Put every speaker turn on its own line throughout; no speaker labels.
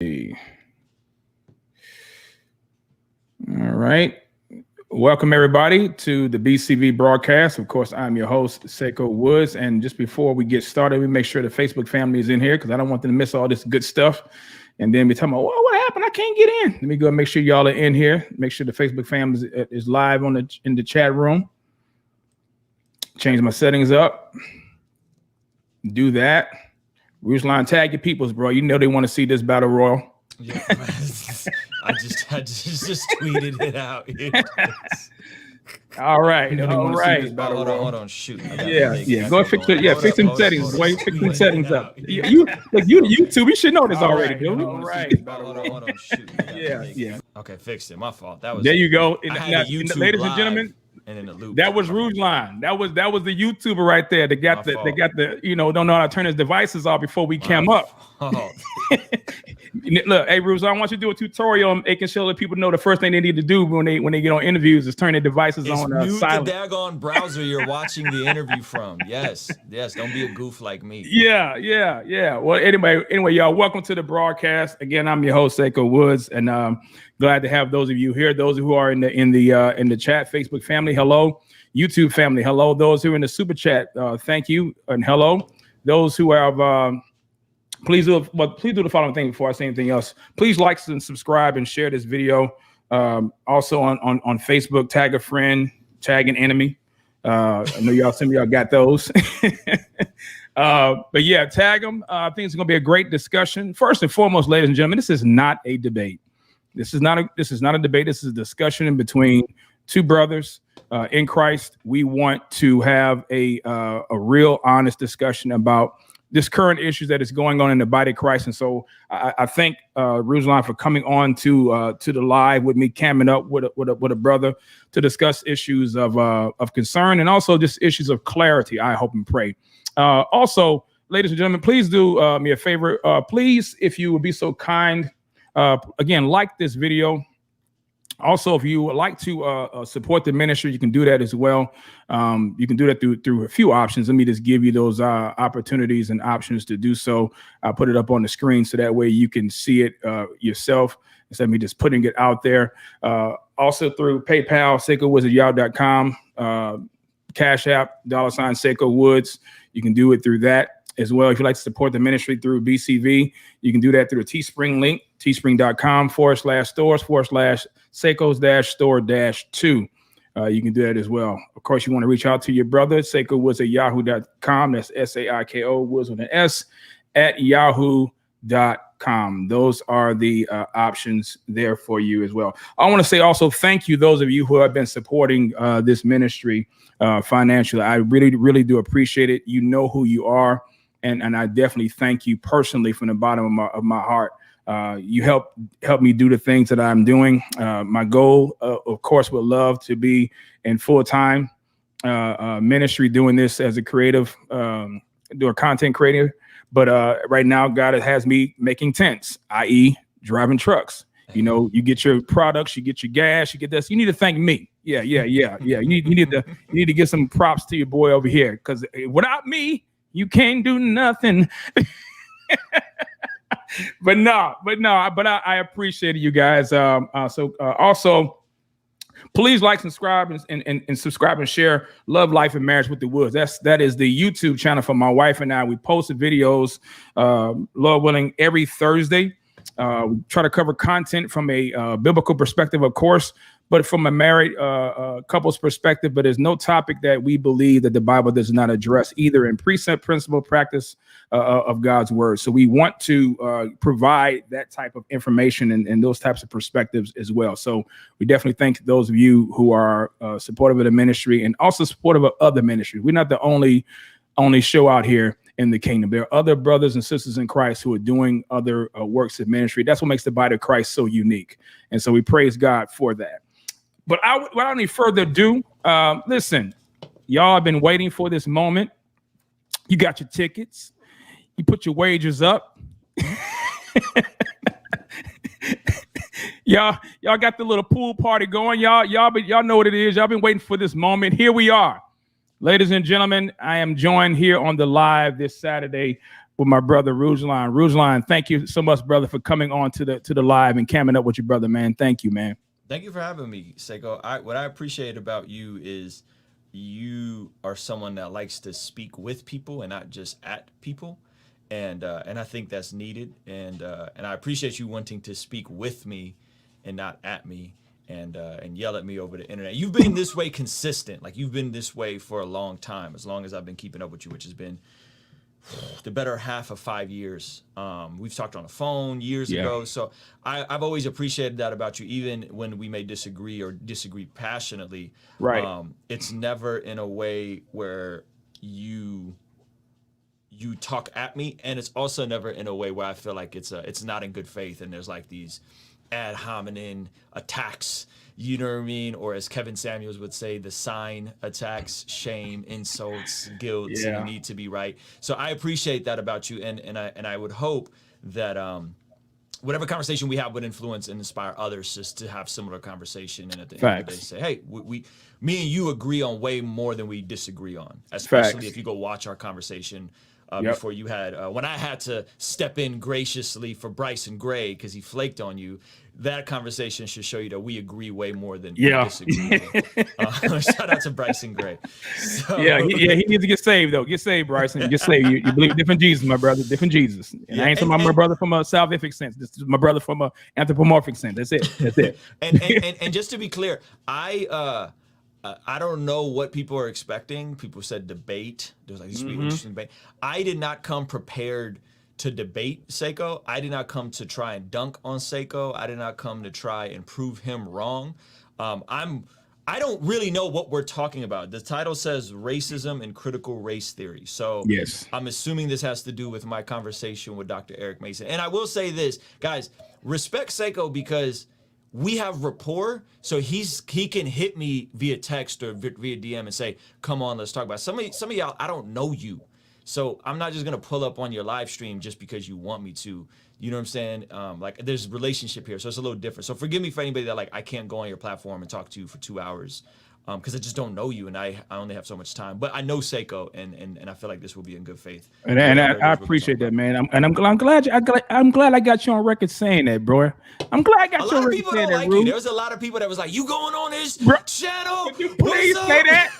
All right. Welcome, everybody, to the BCV broadcast. Of course, I'm your host, SaikoWoods. And just before we get started, we make sure the Facebook family is in here because I don't want them to miss all this good stuff. And then be talking about, well, what happened? I can't get in. Let me go and make sure y'all are in here. Make sure the Facebook family is live in the chat room. Change my settings up. Do that. Ruslan, tag your peoples, bro. You know they want to see this battle royal.
Yeah, I just tweeted it out.
All right,
all right. Hold on, shoot.
Yeah. Go fix it. Yeah, fix some settings. Boy, fix some settings up. You YouTube. You should know this already, dude.
All right. Hold on, shoot.
Yeah.
Okay, fixed it. My fault. That was.
There you go.
Ladies
and gentlemen.
And in the loop.
That was Ruslan. That was the YouTuber right there. They got the don't know how to turn his devices off before we came up.
Oh.
Look, hey Ruslan, I want you to do a tutorial on making sure that people know the first thing they need to do when they get on interviews is turn their devices on
mute
silent.
The daggone browser you're watching the interview from. Yes. Don't be a goof like me.
Yeah. Well, anyway, y'all, welcome to the broadcast. Again, I'm your host, SaikoWoods, and glad to have those of you here. Those who are in the chat, Facebook family, hello. YouTube family, hello. Those who are in the super chat, thank you and hello. Those who have please do the following thing before I say anything else. Please like and subscribe and share this video. Also on Facebook, tag a friend, tag an enemy. I know some of y'all got those. But yeah, tag them. I think it's going to be a great discussion. First and foremost, ladies and gentlemen, this is not a debate. This is not a debate. This is a discussion between two brothers in Christ. We want to have a real honest discussion about this current issues that is going on in the body of Christ. And so I thank Ruslan for coming on to the live with me, camming up with a brother to discuss issues of concern and also just issues of clarity, I hope and pray. Also, ladies and gentlemen, please do me a favor. Please, if you would be so kind, again, like this video. Also, if you would like to support the ministry, you can do that as well. You can do that through a few options. Let me just give you those opportunities and options to do so. I'll put it up on the screen so that way you can see it yourself instead of me just putting it out there. Also through PayPal, SaikoWoods@yahoo.com, Cash App, $SaikoWoods. You can do it through that as well. If you'd like to support the ministry through BCV, you can do that through a Teespring link, teespring.com/stores/Seikos-store-2. You can do that as well. Of course, you want to reach out to your brother, SaikoWoods@yahoo.com. That's SAIKO, Woods with an S, @yahoo.com. Those are the options there for you as well. I want to say also thank you, those of you who have been supporting this ministry financially. I really, really do appreciate it. You know who you are. And I definitely thank you personally from the bottom of my heart. You help me do the things that I'm doing. My goal, of course, would love to be in full-time ministry doing this as a creative, do a content creator. But right now, God has me making tents, i.e. driving trucks. You know, you get your products, you get your gas, you get this. You need to thank me. Yeah. You need to give some props to your boy over here because without me, you can't do nothing. But I appreciate you guys. Also, please like, subscribe, and subscribe and share Love, Life, and Marriage with the Woods. That is the YouTube channel for my wife and I. We post videos, Lord willing, every Thursday. We try to cover content from a biblical perspective, of course, but from a married couple's perspective. But there's no topic that we believe that the Bible does not address, either in precept, principle, practice of God's word. So we want to provide that type of information and those types of perspectives as well. So we definitely thank those of you who are supportive of the ministry and also supportive of other ministries. We're not the only show out here in the kingdom. There are other brothers and sisters in Christ who are doing other works of ministry. That's what makes the body of Christ so unique. And so we praise God for that. But without any further ado, listen, y'all have been waiting for this moment. You got your tickets. You put your wagers up. Y'all got the little pool party going. Y'all know what it is. Y'all been waiting for this moment. Here we are. Ladies and gentlemen, I am joined here on the live this Saturday with my brother Ruslan. Ruslan, thank you so much, brother, for coming on to the live and camming up with your brother, man. Thank you, man.
Thank you for having me, Saiko. What I appreciate about you is you are someone that likes to speak with people and not just at people. And I think that's needed. And I appreciate you wanting to speak with me and not at me and yell at me over the internet. You've been this way consistent. Like, you've been this way for a long time, as long as I've been keeping up with you, which has been the better half of 5 years. We've talked on the phone years ago. So I've always appreciated that about you, even when we may disagree or disagree passionately.
Right.
It's never in a way where you talk at me, and it's also never in a way where I feel like it's not in good faith and there's like these ad hominem attacks, you know what I mean? Or as Kevin Samuels would say, the sign attacks, shame, insults, guilt, you need to be right. So I appreciate that about you, and I would hope that whatever conversation we have would influence and inspire others just to have similar conversation, and at the end of the day say, hey, me and you agree on way more than we disagree on, especially if you go watch our conversation before you had, when I had to step in graciously for Bryson Gray because he flaked on you. That conversation should show you that we agree way more than we disagree. Shout out to Bryson Gray. So,
he needs to get saved, though. Get saved, Bryson. Get saved. You believe different Jesus, my brother. Different Jesus. And I ain't talking about my brother from a salvific sense. This is my brother from a anthropomorphic sense. That's it. That's it.
and just to be clear, I don't know what people are expecting. People said debate. There was like this interesting debate. I did not come prepared to debate Saiko. I did not come to try and dunk on Saiko. I did not come to try and prove him wrong. I don't really know what we're talking about. The title says racism and critical race theory. So I'm assuming this has to do with my conversation with Dr. Eric Mason. And I will say this, guys, respect Saiko because we have rapport, so he can hit me via text or via DM and say, come on, let's talk about it. Some of y'all, I don't know you. So I'm not just going to pull up on your live stream just because you want me to. You know what I'm saying? Like, there's relationship here, so it's a little different. So forgive me for anybody that, like, I can't go on your platform and talk to you for 2 hours because I just don't know you, and I only have so much time. But I know Saiko, and I feel like this will be in good faith.
And I appreciate that, man. I'm glad I got you on record saying that, bro. I'm glad I got you on record saying that, bro.
There was a lot of people that was like, "You going on this channel?
Could you please say that?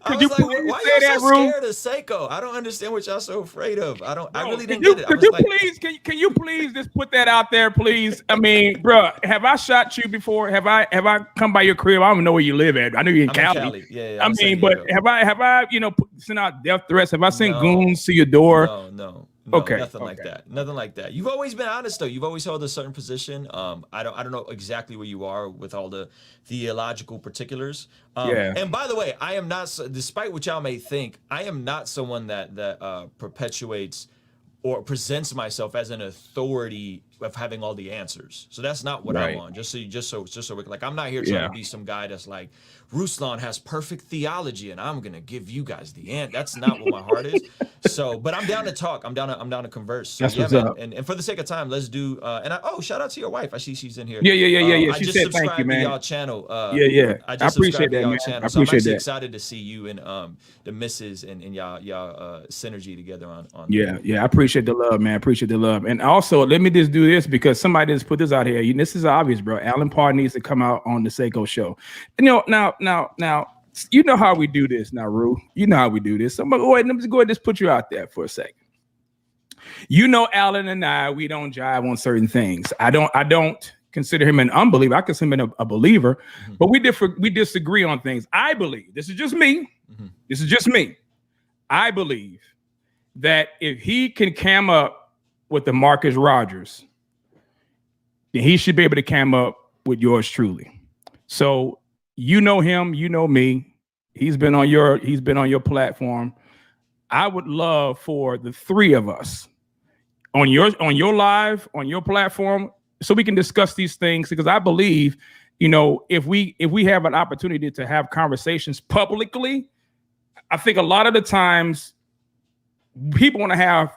Could you please why say y'all so scared of Saiko? I don't understand what y'all so afraid of. I really didn't get it.
Can you please just put that out there, please? I mean, bro, have I shot you before? Have I come by your crib? I don't even know where you live at. I know you're in Cali.
Yeah,
I mean, but have I sent out death threats? Have I sent goons to your door?
No.
Okay.
Nothing like that. Nothing like that. You've always been honest, though. You've always held a certain position. I don't know exactly where you are with all the theological particulars. And by the way, I am not, despite what y'all may think, I am not someone that perpetuates or presents myself as an authority of having all the answers. So that's not what I'm on. Just so we're like, I'm not here trying to be some guy that's like, Ruslan has perfect theology and I'm gonna give you guys the end. That's not what my heart is. So, but I'm down to talk. I'm down to converse. So,
that's what's up.
And for the sake of time, let's do. Shout out to your wife. I see she's in here.
Yeah.
I
she
just
said
subscribed
thank you, man.
to y'all channel.
I appreciate that, man.
Channel, so I'm actually excited to see you and the missus and y'all synergy together on.
Yeah. I appreciate the love, man. I appreciate the love. And also, let me just do this because somebody just put this out here. This is obvious, bro. Alan Parr needs to come out on the Saiko show. Now, you know how we do this now, Rue. You know how we do this. So let me just go ahead and just put you out there for a second. You know, Alan and I, we don't jive on certain things. I don't consider him an unbeliever. I consider him a believer, but we disagree on things. I believe, this is just me. This is just me. I believe that if he can cam up with the Marcus Rogers, then he should be able to cam up with yours truly. So you know him, you know me. He's been on your platform. I would love for the three of us on your live, on your platform, so we can discuss these things, because I believe, if we have an opportunity to have conversations publicly, I think a lot of the times people want to have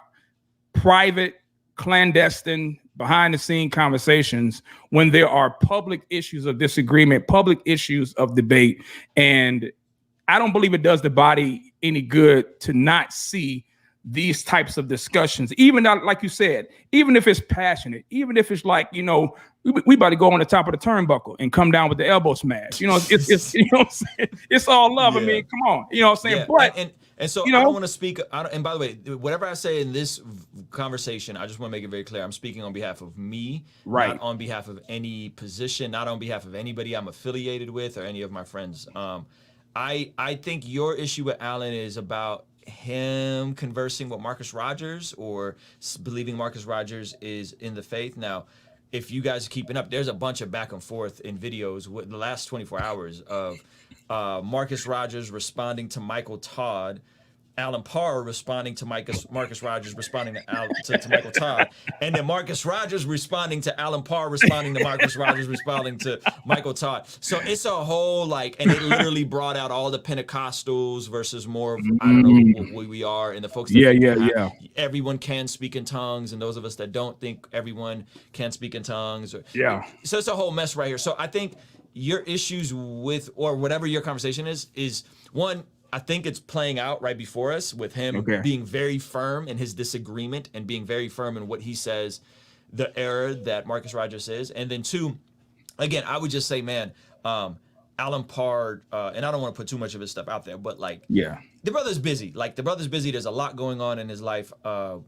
private, clandestine, behind the scene conversations when there are public issues of disagreement, public issues of debate. And I don't believe it does the body any good to not see these types of discussions, even like you said, even if it's passionate, even if it's like, you know, we about to go on the top of the turnbuckle and come down with the elbow smash. You know, it's you know what I'm saying? It's all love.
Yeah.
I mean, come on. You know what I'm saying?
Yeah.
But
and so
you know,
I don't want to speak. And by the way, whatever I say in this conversation, I just want to make it very clear. I'm speaking on behalf of me,
right?
Not on behalf of any position, not on behalf of anybody I'm affiliated with or any of my friends. I think your issue with Alan is about him conversing with Marcus Rogers or believing Marcus Rogers is in the faith. Now, if you guys are keeping up, there's a bunch of back and forth in videos with the last 24 hours of Marcus Rogers responding to Michael Todd, Alan Parr responding to Marcus Rogers responding to Michael Todd, and then Marcus Rogers responding to Alan Parr responding to Marcus Rogers responding to Michael Todd. So it's a whole and it literally brought out all the Pentecostals versus more of I don't know what we are, and the folks that everyone can speak in tongues, and those of us that don't think everyone can speak in tongues. So it's a whole mess right here. So I think your issues with, or whatever your conversation is one, I think it's playing out right before us with him being very firm in his disagreement and being very firm in what he says the error that Marcus Rogers is. And then two, again, I would just say, man, Alan Parr, and I don't want to put too much of his stuff out there, but the brother's busy. The brother's busy. There's a lot going on in his life. I'll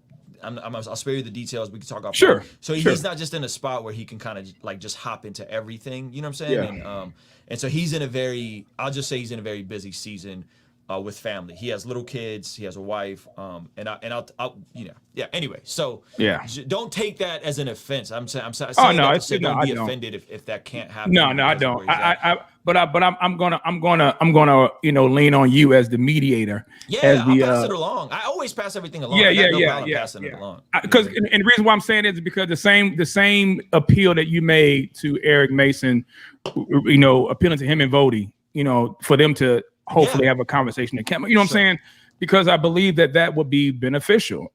spare you the details. We can talk off.
Sure.
So he's not just in a spot where he can kind of just hop into everything. You know what I'm saying?
Yeah.
And so I'll just say he's in a very busy season with family. He has little kids. He has a wife. Anyway, so don't take that as an offense. I'm saying don't be offended if that can't happen.
No, I don't. But I'm gonna lean on you as the mediator.
Yeah, I'll pass it along. I always pass everything along. Passing it along.
Because and the reason why I'm saying it is because the same appeal that you made to Eric Mason, appealing to him and Vody, for them to hopefully have a conversation that can, what I'm saying? Because I believe that would be beneficial,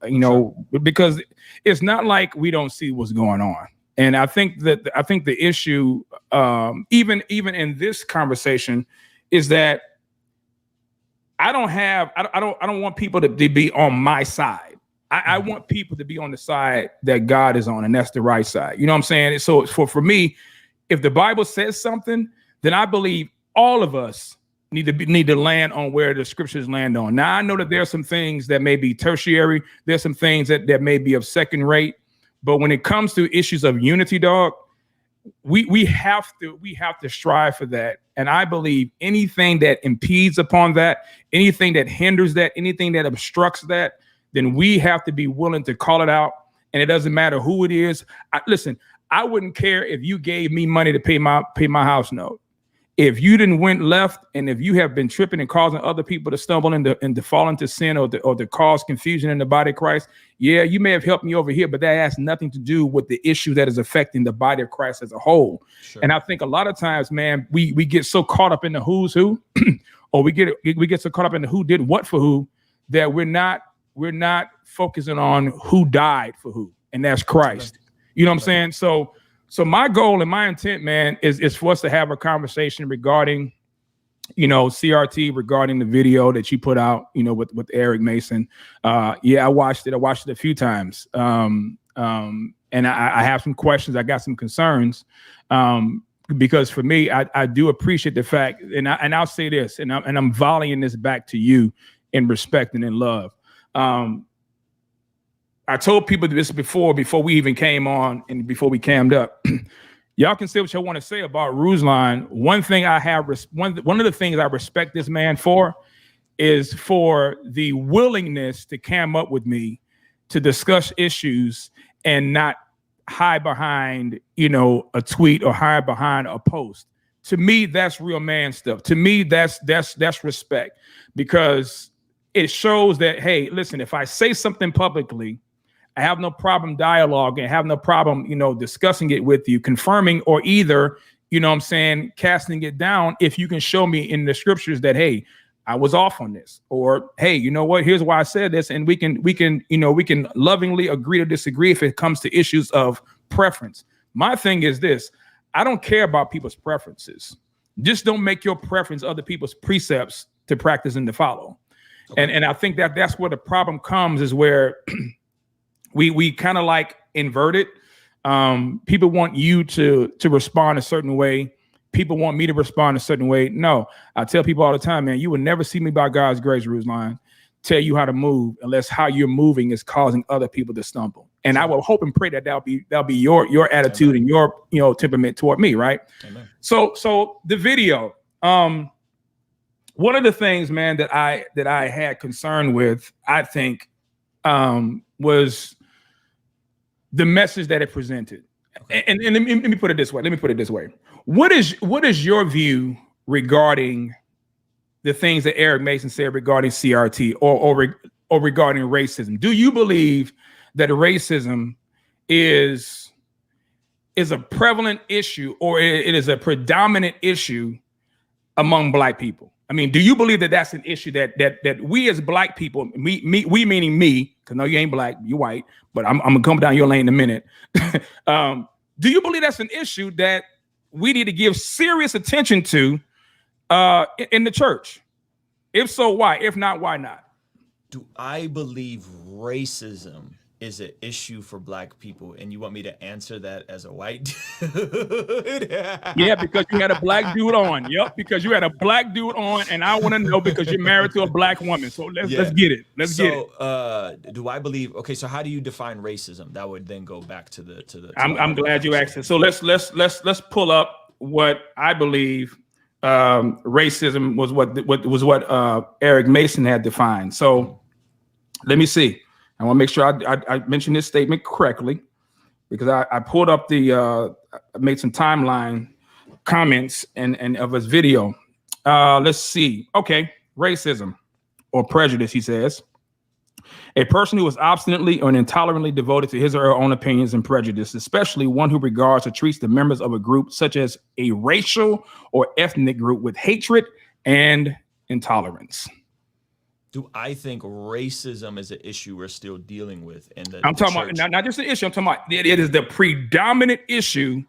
because it's not like we don't see what's going on. And I think the issue, even in this conversation, is that I don't want people to be on my side. I want people to be on the side that God is on, and that's the right side. You know what I'm saying? So for me, if the Bible says something, then I believe all of us need to land on where the scriptures land on. Now I know that there are some things that may be tertiary. There's some things that may be of second rate. But when it comes to issues of unity, dog, we have to strive for that. And I believe anything that impedes upon that, anything that hinders that, anything that obstructs that, then we have to be willing to call it out. And it doesn't matter who it is. Listen, I wouldn't care if you gave me money to pay my house note. If you didn't went left, and if you have been tripping and causing other people to stumble and to fall into sin or to cause confusion in the body of Christ, you may have helped me over here, but that has nothing to do with the issue that is affecting the body of Christ as a whole. Sure. And I think a lot of times, man, we get so caught up in the who's who, or we get so caught up in the who did what for who, that we're not focusing on who died for who, and that's Christ. You know what I'm saying? So my goal and my intent, man, is for us to have a conversation regarding, CRT, regarding the video that you put out, with Eric Mason. I watched it. I watched it a few times. And I have some questions. I got some concerns. Because for me, I do appreciate the fact, and I'll say this, and I'm volleying this back to you in respect and in love. I told people this before we even came on and before we cammed up. Y'all can say what y'all want to say about Ruslan. One thing one of the things I respect this man for is for the willingness to cam up with me to discuss issues and not hide behind, a tweet or hide behind a post. To me, that's real man stuff. To me, that's respect, because it shows that, hey, listen, if I say something publicly, I have no problem dialoguing, have no problem, discussing it with you, confirming, or either, casting it down if you can show me in the scriptures that, hey, I was off on this, or, hey, you know what, here's why I said this. And we can lovingly agree to disagree if it comes to issues of preference. My thing is this: I don't care about people's preferences. Just don't make your preference other people's precepts to practice and to follow. And I think that's where the problem comes, is where we kind of like invert it. People want you to respond a certain way. People want me to respond a certain way. No, I tell people all the time, man, you will never see me by God's grace, Ruslan, tell you how to move unless how you're moving is causing other people to stumble. And I will hope and pray that that'll be your attitude and your temperament toward me, right?
Amen.
So the video, one of the things, man, that I had concern with, I think, was the message that it presented. Okay. And let me put it this way. What is your view regarding the things that Eric Mason said regarding CRT or regarding racism? Do you believe that racism is a prevalent issue, or it is a predominant issue among Black people? I mean, do you believe that that's an issue that we as Black people, we meaning me, because no, you ain't Black, you white, but I'm gonna come down your lane in a minute. Do you believe that's an issue that we need to give serious attention to in the church? If so, why? If not, why not?
Do I believe racism is an issue for Black people? And you want me to answer that as a white dude?
Yeah, because you had a Black dude on. Yep, because you had a Black dude on, and I want to know because you're married to a Black woman. So let's get it. Let's get it.
Do I believe? Okay, so how do you define racism? That would then go back to the.
I'm glad you asked it. So let's pull up what I believe racism was. What Eric Mason had defined. So let me see. I want to make sure I mentioned this statement correctly, because I pulled up I made some timeline comments and of his video. Let's see. Okay, racism or prejudice, he says. A person who is obstinately or intolerantly devoted to his or her own opinions and prejudice, especially one who regards or treats the members of a group such as a racial or ethnic group with hatred and intolerance.
Do I think racism is an issue we're still dealing with?
I'm talking about not just an issue. I'm talking about it is the predominant issue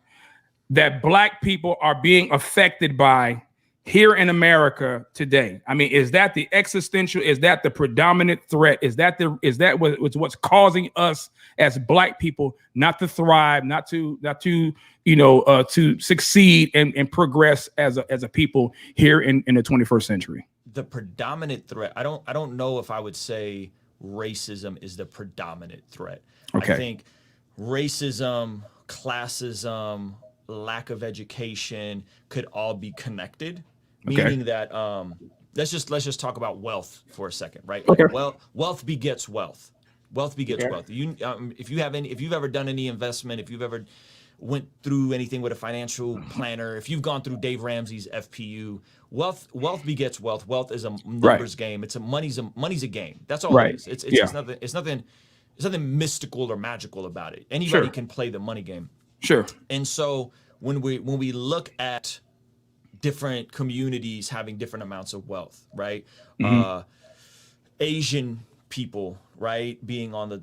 that Black people are being affected by here in America today. I mean, is that the existential? Is that the predominant threat? Is that what's causing us as Black people not to thrive, not to to succeed and progress as a people here in the 21st century?
The predominant threat. I don't know if I would say racism is the predominant threat. Okay. I think racism, classism, lack of education could all be connected. Okay. Meaning that let's just talk about wealth for a second, right?
Okay.
Wealth begets wealth. Wealth begets wealth. If you've ever done any investment, if you've ever went through anything with a financial planner, if you've gone through Dave Ramsey's FPU, wealth begets wealth. Wealth is a numbers game. Money's a game. That's all it is. It's nothing mystical or magical about it. Anybody can play the money game.
Sure.
And so when we look at different communities having different amounts of wealth, right? Mm-hmm. Asian people, right, being on the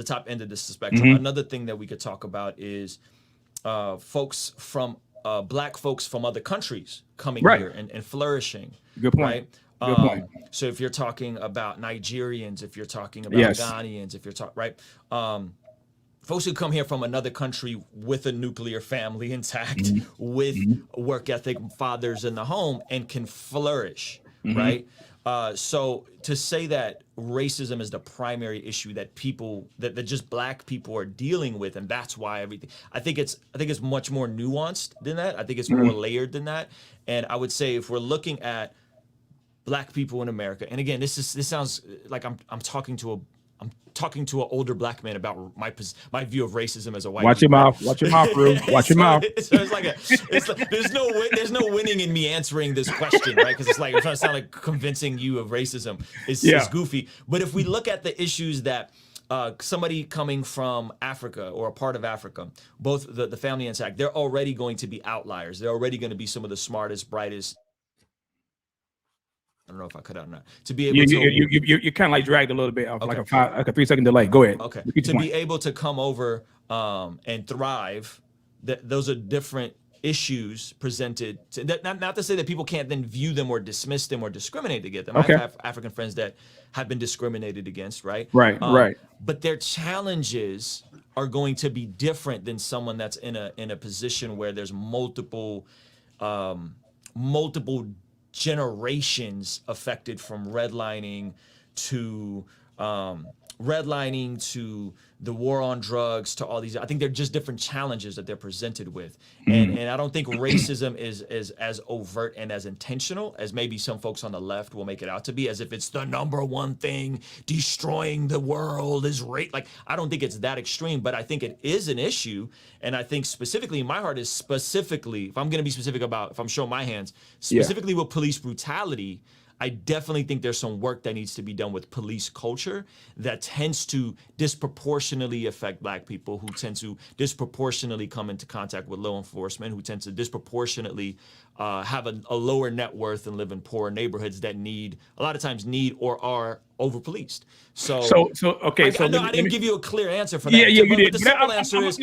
top end of this spectrum. Mm-hmm. Another thing that we could talk about is folks from Black folks from other countries coming here and flourishing.
Good point.
Right?
Good point.
So if you're talking about Nigerians, if you're talking about Ghanaians, if you're talking folks who come here from another country with a nuclear family intact, with work ethic, fathers in the home, and can flourish, right? So to say that racism is the primary issue that just Black people are dealing with, and that's why everything. I think it's much more nuanced than that. I think it's more layered than that. And I would say if we're looking at Black people in America, and again, this sounds like I'm talking to an older Black man about my view of racism as a white.
Watch your mouth. Watch your mouth, bro. Watch your mouth.
So it's like there's no winning in me answering this question, right? Because it's like I'm trying to sound like convincing you of racism. It's goofy. But if we look at the issues that somebody coming from Africa or a part of Africa, both the family intact, they're already going to be outliers. They're already going to be some of the smartest, brightest. I don't know if I cut out or not. To be able
you kind of like dragged a little bit off, like a 3-second delay. Go ahead.
Okay. To be able to come over and thrive, those are different issues presented not to say that people can't then view them or dismiss them or discriminate against them.
Okay.
I have African friends that have been discriminated against, right?
Right.
But their challenges are going to be different than someone that's in a position where there's multiple generations affected, from redlining to the war on drugs to all these. I think they're just different challenges that they're presented with. And I don't think racism is as overt and as intentional as maybe some folks on the left will make it out to be, as if it's the number one thing destroying the world is rape. Like, I don't think it's that extreme, but I think it is an issue. And I think specifically, my heart is specifically, if I'm going to be specific about, if I'm showing my hands, specifically with police brutality, I definitely think there's some work that needs to be done with police culture that tends to disproportionately affect Black people, who tend to disproportionately come into contact with law enforcement, who tend to disproportionately have a lower net worth and live in poorer neighborhoods that a lot of times need or are over policed. So
okay.
I know I didn't give you a clear answer for that.
Yeah, you did.
But the simple answer is,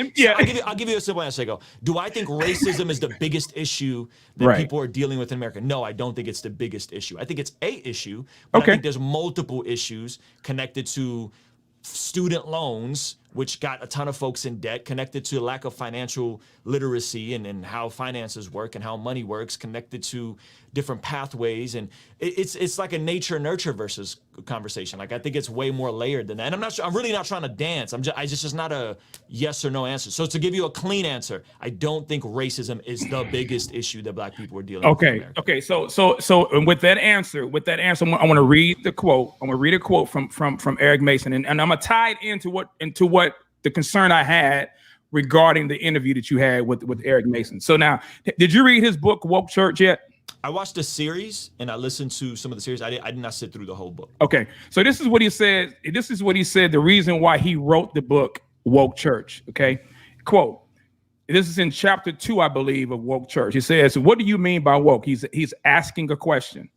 I'll give you a simple answer. I go, do I think racism is the biggest issue that people are dealing with in America? No, I don't think it's the biggest issue. I think it's a issue, but I think there's multiple issues connected to student loans, which got a ton of folks in debt, connected to lack of financial literacy and how finances work and how money works, connected to different pathways. And it's like a nature nurture versus conversation. Like, I think it's way more layered than that. And I'm really not trying to dance. It's just not a yes or no answer. So to give you a clean answer, I don't think racism is the biggest issue that Black people are dealing with in America.
Okay. So with that answer, I want to read the quote. I'm going to read a quote from Eric Mason, and I'm going to tie it into what the concern I had regarding the interview that you had with Eric Mason. So now, did you read his book, Woke Church, yet?
I watched a series and I listened to some of the series. I did not sit through the whole book. Okay.
So this is what he said. The reason why he wrote the book, Woke Church. Okay. Quote. This is in chapter 2, I believe, of Woke Church. He says, what do you mean by woke? He's asking a question.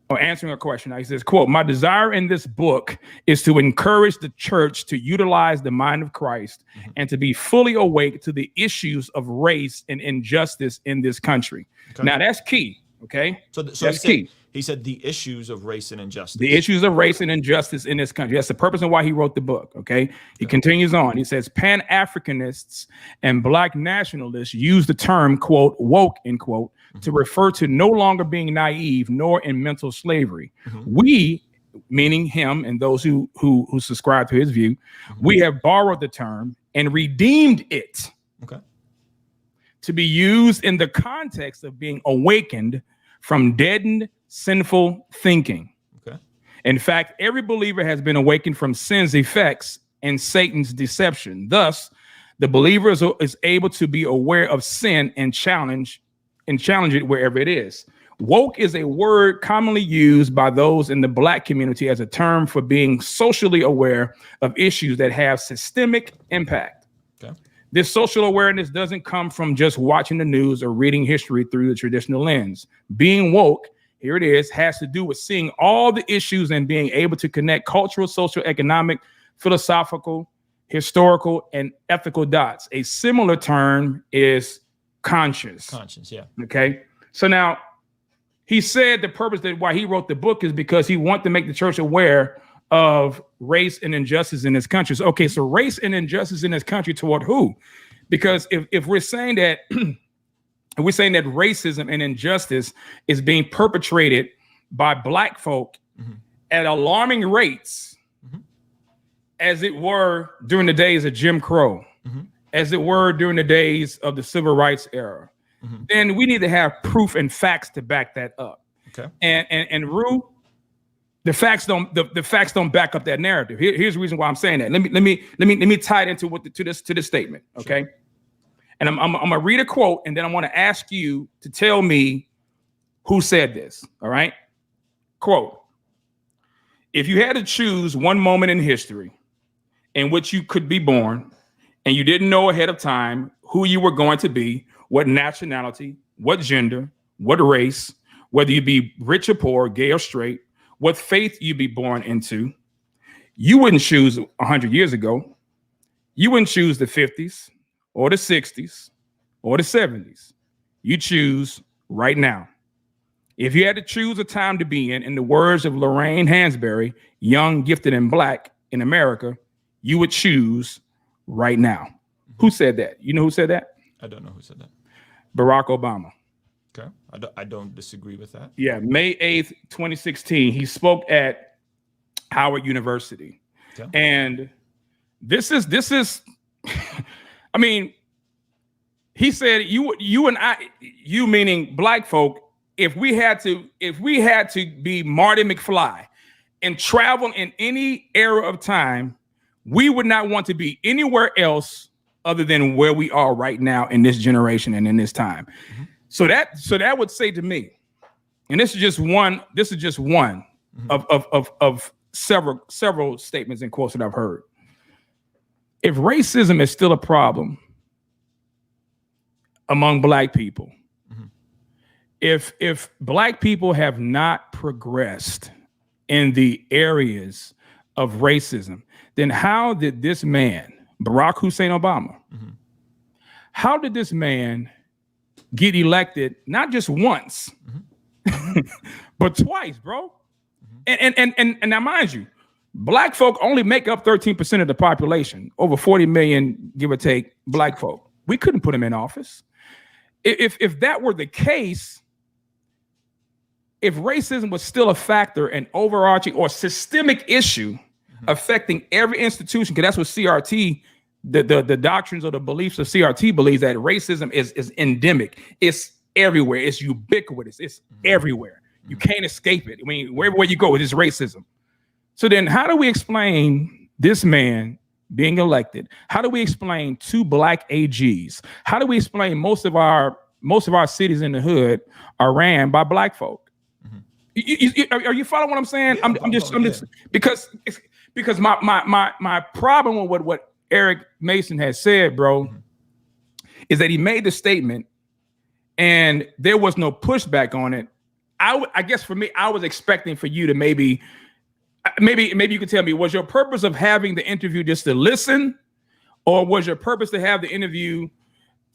Or answering a question. He says, quote, my desire in this book is to encourage the church to utilize the mind of Christ and to be fully awake to the issues of race and injustice in this country. Okay. Now, that's key. Okay. So that's key.
He said the issues of race and injustice.
The issues of race and injustice in this country. That's the purpose of why he wrote the book. Okay. He continues on. He says, Pan-Africanists and Black nationalists use the term, quote, woke, end quote, to refer to no longer being naive nor in mental slavery. We, meaning him and those who subscribe to his view, we have borrowed the term and redeemed it to be used in the context of being awakened from deadened sinful thinking. In fact, every believer has been awakened from sin's effects and Satan's deception. Thus, the believer is able to be aware of sin and challenge it wherever it is. Woke is a word commonly used by those in the Black community as a term for being socially aware of issues that have systemic impact. This social awareness doesn't come from just watching the news or reading history through the traditional lens. Being woke, here it is, has to do with seeing all the issues and being able to connect cultural, social, economic, philosophical, historical, and ethical dots. A similar term is conscience.
Conscience, yeah.
Okay. So now he said the purpose that why he wrote the book is because he wanted to make the church aware of race and injustice in this country. So, okay, so race and injustice in this country toward who? Because if we're saying that racism and injustice is being perpetrated by Black folk at alarming rates, as it were during the days of Jim Crow, as it were during the days of the civil rights era, then we need to have proof and facts to back that up.
Okay.
And Rue, the facts don't back up that narrative. Here's the reason why I'm saying that. Let me tie it into this statement. Okay. Sure. And I'm gonna read a quote, and then I want to ask you to tell me who said this. All right. Quote: if you had to choose one moment in history in which you could be born and you didn't know ahead of time who you were going to be, what nationality, what gender, what race, whether you be rich or poor, gay or straight, what faith you'd be born into, you wouldn't choose 100 years ago. You wouldn't choose the 50s or the 60s or the 70s. you choose right now. If you had to choose a time to be in the words of Lorraine Hansberry, young, gifted, and black in America, you would choose right now. Who said that? You know who said that?
I don't know who said that.
Barack Obama.
Okay. I don't disagree with that.
Yeah, May 8th, 2016. He spoke at Howard University. Okay. And this is I mean, he said you and I, you meaning black folk, if we had to be Marty McFly and travel in any era of time, we would not want to be anywhere else other than where we are right now in this generation and in this time. Mm-hmm. So that would say to me, and this is just one mm-hmm. of several statements and quotes that I've heard. If racism is still a problem among black people, mm-hmm. if black people have not progressed in the areas of racism, then how did this man, Barack Hussein Obama, mm-hmm. how did this man get elected not just once, mm-hmm. but twice, bro? Mm-hmm. And now, mind you, black folk only make up 13% of the population, over 40 million, give or take, black folk. We couldn't put him in office. If that were the case, if racism was still a factor, an overarching or systemic issue mm-hmm. affecting every institution, because that's what CRT, the doctrines or the beliefs of CRT believes, that racism is endemic. It's everywhere. It's ubiquitous. It's mm-hmm. everywhere. Mm-hmm. You can't escape it. I mean, wherever you go, it's racism. So then how do we explain this man being elected? How do we explain 2 black AGs? How do we explain most of our cities in the hood are ran by black folk? Mm-hmm. Are you following what I'm saying?
Yeah,
I'm just because my problem with what Eric Mason has said, bro, mm-hmm. is that he made the statement and there was no pushback on it. I guess for me, I was expecting for you to maybe you could tell me, was your purpose of having the interview just to listen, or was your purpose to have the interview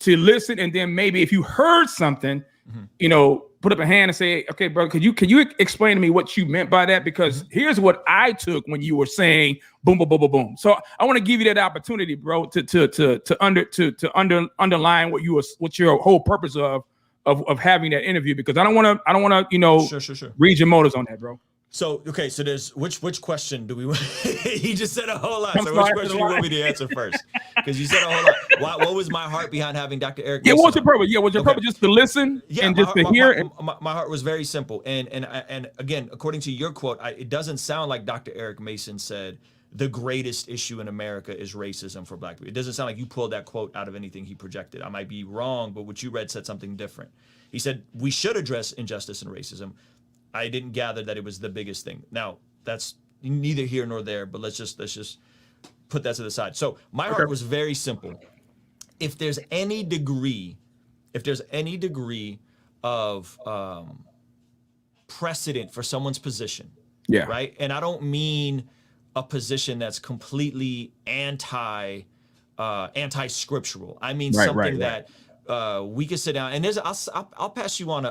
to listen and then maybe if you heard something, mm-hmm. Put up a hand and say, okay, bro, can you explain to me what you meant by that? Because mm-hmm. here's what I took when you were saying boom, boom, boom, boom, boom. So I want to give you that opportunity, bro, to underline what your whole purpose of having that interview, because I don't want to,
Sure.
read your motives on that, bro.
So, okay, so there's which question do we want? He just said a whole lot. So which question do you want me to answer first? Because you said a whole lot. What was my heart behind having Dr. Eric Mason?
Yeah, what's your purpose? Yeah, was your purpose just to listen and just to hear?
My heart was very simple. And again, according to your quote, it doesn't sound like Dr. Eric Mason said the greatest issue in America is racism for black people. It doesn't sound like you pulled that quote out of anything he projected. I might be wrong, but what you read said something different. He said we should address injustice and racism. I didn't gather that it was the biggest thing. Now, that's neither here nor there, but let's just put that to the side. So my heart was very simple. If there's any degree of precedent for someone's position, right? And I don't mean a position that's completely anti-scriptural. I mean something that we can sit down and I'll pass you on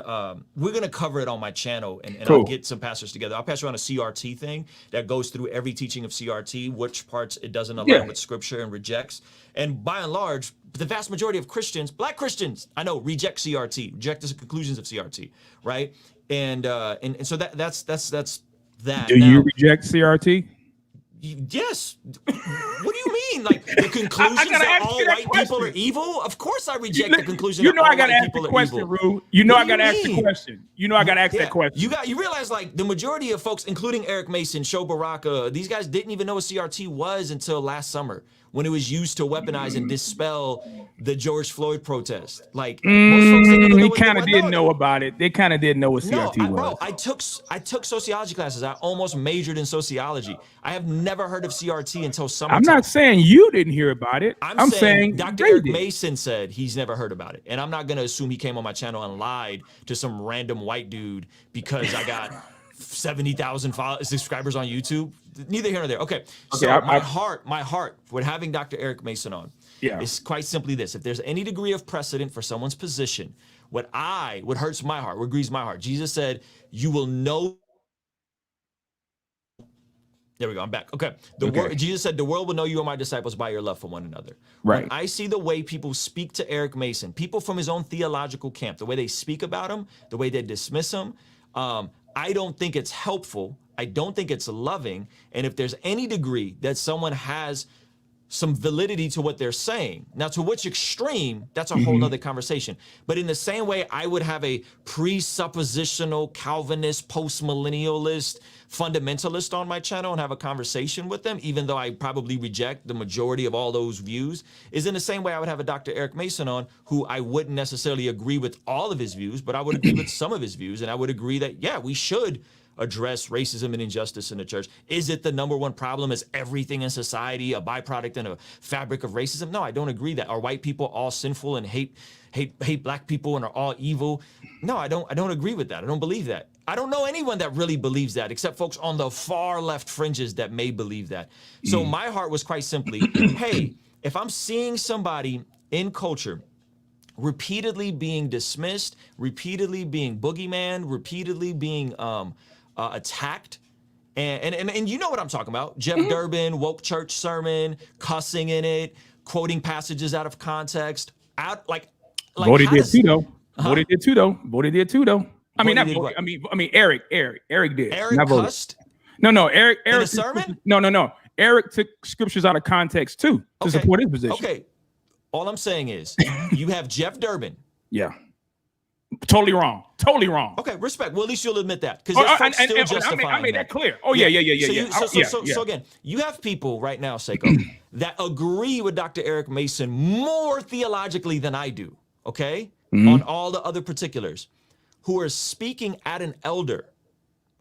we're going to cover it on my channel and cool. I'll get some pastors together. I'll pass you on a CRT thing that goes through every teaching of CRT, which parts it doesn't align with scripture and rejects. And by and large, the vast majority of Christians, black Christians, I know, reject CRT, reject the conclusions of CRT, right? And so that's that.
Do you reject CRT?
Yes. What do you mean? Like the conclusions that all white people are evil? Of course I reject the conclusion that all white people are evil.
Rue. You know I got to ask the question. You know I got to ask that question.
You realize like the majority of folks, including Eric Mason, Sho Baraka, these guys didn't even know what CRT was until last summer when it was used to weaponize and dispel the George Floyd protest. Like most folks didn't even know
they kind of didn't know about it. They kind of didn't know what CRT was.
Bro, I took sociology classes. I almost majored in sociology. I have never heard of CRT until summertime.
I'm not saying you didn't hear about it. I'm saying
Dr. Eric Mason said he's never heard about it. And I'm not going to assume he came on my channel and lied to some random white dude because I got 70,000 subscribers on YouTube. Neither here nor there. Okay. So my heart with having Dr. Eric Mason on
Yeah.
It's quite simply this. If there's any degree of precedent for someone's position, what hurts my heart, what grieves my heart, Jesus said, you will know. There we go. I'm back. Okay. Jesus said, the world will know you are my disciples by your love for one another.
Right.
When I see the way people speak to Eric Mason, people from his own theological camp, the way they speak about him, the way they dismiss him, I don't think it's helpful. I don't think it's loving. And if there's any degree that someone has some validity to what they're saying. Now, to which extreme, that's a whole nother conversation. But in the same way, I would have a presuppositional Calvinist, post-millennialist, fundamentalist on my channel and have a conversation with them, even though I probably reject the majority of all those views, is in the same way I would have a Dr. Eric Mason on, who I wouldn't necessarily agree with all of his views, but I would agree with some of his views, and I would agree that, yeah, we should address racism and injustice in the church. Is it the number one problem? Is everything in society a byproduct and a fabric of racism? No, I don't agree that. Are white people all sinful and hate black people and are all evil? No, I don't agree with that. I don't believe that. I don't know anyone that really believes that, except folks on the far left fringes that may believe that. So my heart was quite simply, hey, if I'm seeing somebody in culture repeatedly being dismissed, repeatedly being boogeyman, repeatedly being attacked, and you know what I'm talking about. Jeff Durbin, woke church sermon, cussing in it, quoting passages out of context.
Bodie did too though. Bodie did too though. I mean, Eric did.
Eric cussed?
No, Eric
in a sermon?
No. Eric took scriptures out of context too to support his position.
Okay. All I'm saying is you have Jeff Durbin.
Yeah. Totally wrong.
Okay, respect. Well, at least you'll admit that, because still justifying.
I made that clear. Oh yeah.
So again, you have people right now, Saiko, that agree with Dr. Eric Mason more theologically than I do. Okay, on all the other particulars, who are speaking at an elder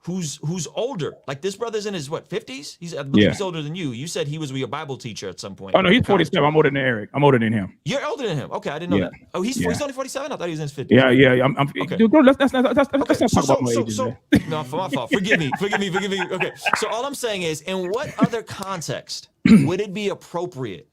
who's older. Like, this brother's in his 50s? I believe he's older than you. You said he was your Bible teacher at some point.
Oh no, he's 47. I'm older than Eric. I'm older than him.
You're older than him. Okay, I didn't know that. Oh, he's only 47? I thought he was in his 50s.
Yeah.
Okay.
Dude, let's not talk about my ages.
No, for my fault. Forgive me. Okay. So all I'm saying is, in what other context would it be appropriate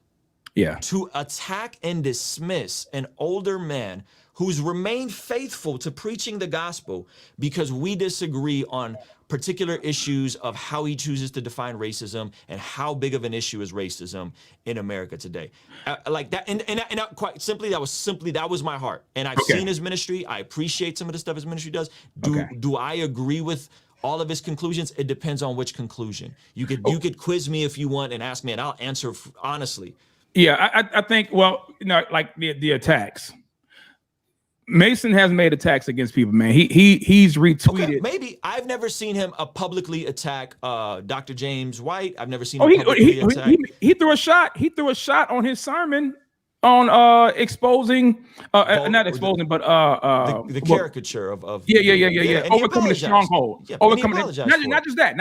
to attack and dismiss an older man who's remained faithful to preaching the gospel because we disagree on particular issues of how he chooses to define racism and how big of an issue is racism in America today? Like that, and quite simply, that was my heart. And I've seen his ministry. I appreciate some of the stuff his ministry does. Do I agree with all of his conclusions? It depends on which conclusion. You could quiz me if you want and ask me, and I'll answer honestly.
Yeah, I think, well, like the attacks. Mason has made attacks against people, man. He's retweeted. Okay,
maybe I've never seen him publicly attack Dr. James White. I've never seen him publicly attack.
He threw a shot. He threw a shot on his sermon on exposing, not exposing, but
the caricature of
overcoming the stronghold.
Yeah,
overcoming not just that.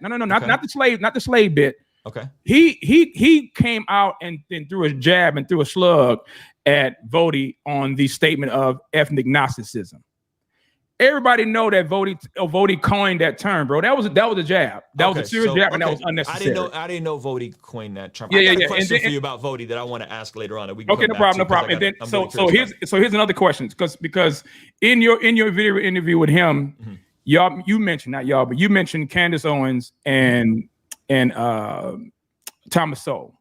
No, not the slave bit.
Okay.
He came out and then threw a jab and threw a slug at Vody on the statement of ethnic Gnosticism. Everybody know that Vody coined that term, bro. That was a jab. That was a serious jab, and that was unnecessary.
I didn't know Vody coined that term. I got a question for you about Vody that I want to ask later on.
No problem. And then so here's another question, because in your video interview with him, you mentioned Candace Owens and Thomas Sowell.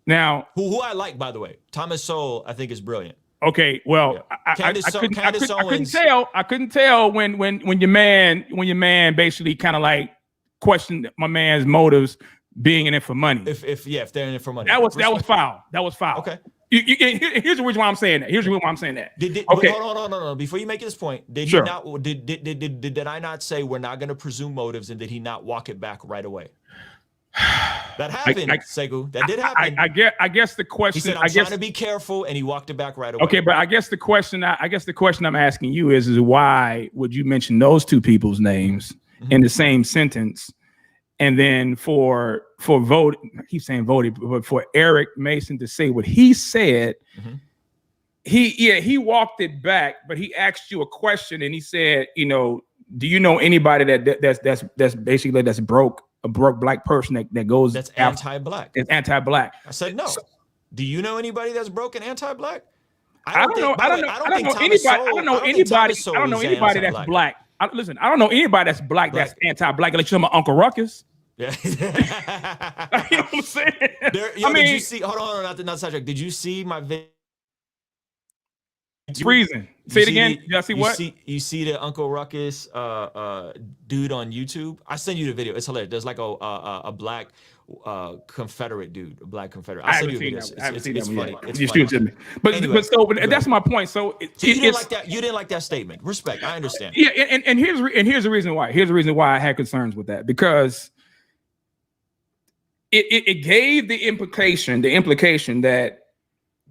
Now,
who I like, by the way, Thomas Sowell, I think is brilliant.
Okay, well, I couldn't tell when your man basically kind of like questioned my man's motives being in it for money.
If they're in it for money,
that was foul. That was foul.
Okay.
Here's the reason why I'm saying that.
Okay. Hold on. Before you make this point, did he not? Did I not say we're not going to presume motives, and did he not walk it back right away? That happened, Segu. That did happen.
I guess the question.
He said, "I'm trying to be careful," and he walked it back right away.
Okay, but I guess the question I'm asking you is why would you mention those two people's names in the same sentence, and then for Vody, I keep saying Vody, but for Eric Mason to say what he said, he walked it back, but he asked you a question and he said, do you know anybody that's basically that's broke? A broke black person that goes
anti-black.
It's anti-black.
I said no. Do you know anybody that's broke and anti-black?
I don't know anybody that's black. Listen, I don't know anybody that's black that's anti-black. Like you're my Uncle Ruckus.
Yeah.
You know what I'm saying?
Did you see? Hold on, not sidetrack. Did you see my video?
It's freezing. Say it again. Y'all see what?
You see the Uncle Ruckus dude on YouTube? I send you the video. It's hilarious. There's like a black Confederate dude, a black Confederate. I'll send you a video. It's funny.
It's funny. To me. But that's my point. So
you didn't like that. You didn't like that statement. Respect. I understand.
Yeah, and here's the reason why. Here's the reason why I had concerns with that, because it gave the implication that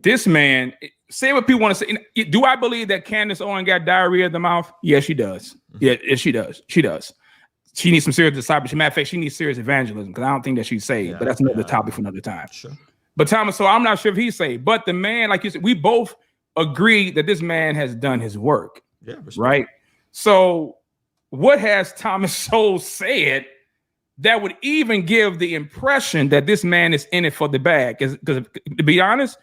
this man, say what people want to say. Do I believe that Candace Owens got diarrhea of the mouth? Yes, she does. Yeah, she does. She does. She needs some serious discipleship. Matter of fact, she needs serious evangelism, because I don't think that she's saved. But that's another topic for another time.
Sure.
But Thomas, so I'm not sure if he's saved. But the man, like you said, we both agree that this man has done his work.
Yeah. Respect.
Right. So what has Thomas Sowell said that would even give the impression that this man is in it for the bag? Because to be honest,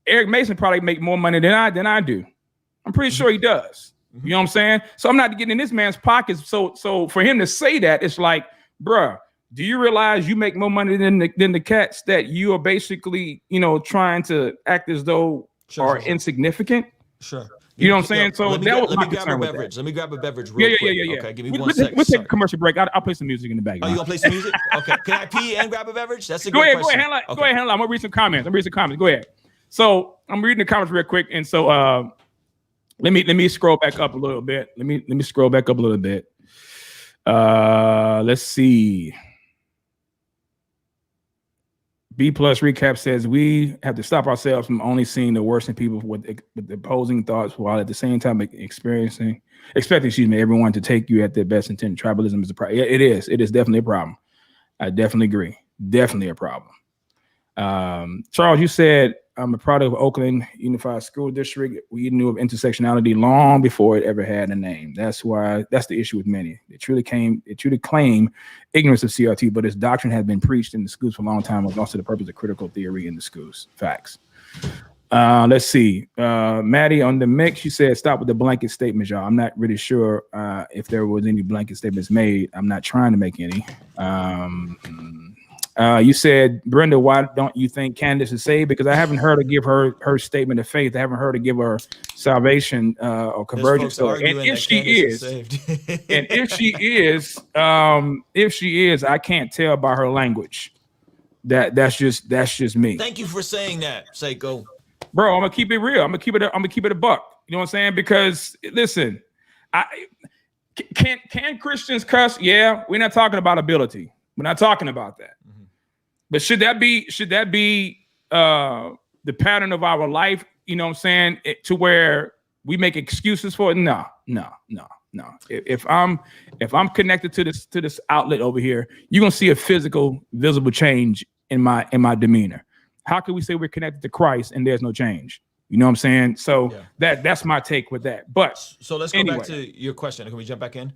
Eric Mason probably make more money than I do. I'm pretty sure he does. You know what I'm saying? So I'm not getting in this man's pockets. So for him to say that, it's like, bruh, do you realize you make more money than the cats that you are basically, trying to act as though are insignificant?
Sure.
You know what I'm saying? So
let me grab a beverage. Let me grab a beverage real quick. Yeah. Okay, give me 1 second.
We'll take a commercial break. I'll play some music in the background.
Oh, you gonna play some music? Okay. Can I pee and grab a beverage? That's a good question.
Go ahead, handle. I'm gonna read some comments. Go ahead. So I'm reading the comments real quick, and so let me scroll back up a little bit. Let me scroll back up a little bit. Let's see. B Plus Recap says we have to stop ourselves from only seeing the worst in people with opposing thoughts, while at the same time expecting everyone to take you at their best intent. Tribalism is a problem. It is definitely a problem. I definitely agree. Definitely a problem. Charles, you said I'm a product of Oakland Unified School District. We knew of intersectionality long before it ever had a name. That's the issue with many. It truly claim ignorance of CRT, but its doctrine had been preached in the schools for a long time, was also the purpose of critical theory in the schools. Facts. Let's see. Maddie on the mix, you said stop with the blanket statements, y'all. I'm not really sure if there was any blanket statements made. I'm not trying to make any. You said, Brenda, why don't you think Candace is saved? Because I haven't heard her give her statement of faith. I haven't heard her give her salvation or conversion story. And if she is, I can't tell by her language. That's just me.
Thank you for saying that, Saiko.
Bro, I'm gonna keep it real. I'm gonna keep it a buck. You know what I'm saying? Because listen, can Christians cuss? Yeah, we're not talking about ability. We're not talking about that. But should that be the pattern of our life? You know what I'm saying? To where we make excuses for it? No. If I'm connected to this outlet over here, you're gonna see a physical, visible change in my demeanor. How can we say we're connected to Christ and there's no change? You know what I'm saying? So that's my take with that. But
so let's go back to your question. Can we jump back in?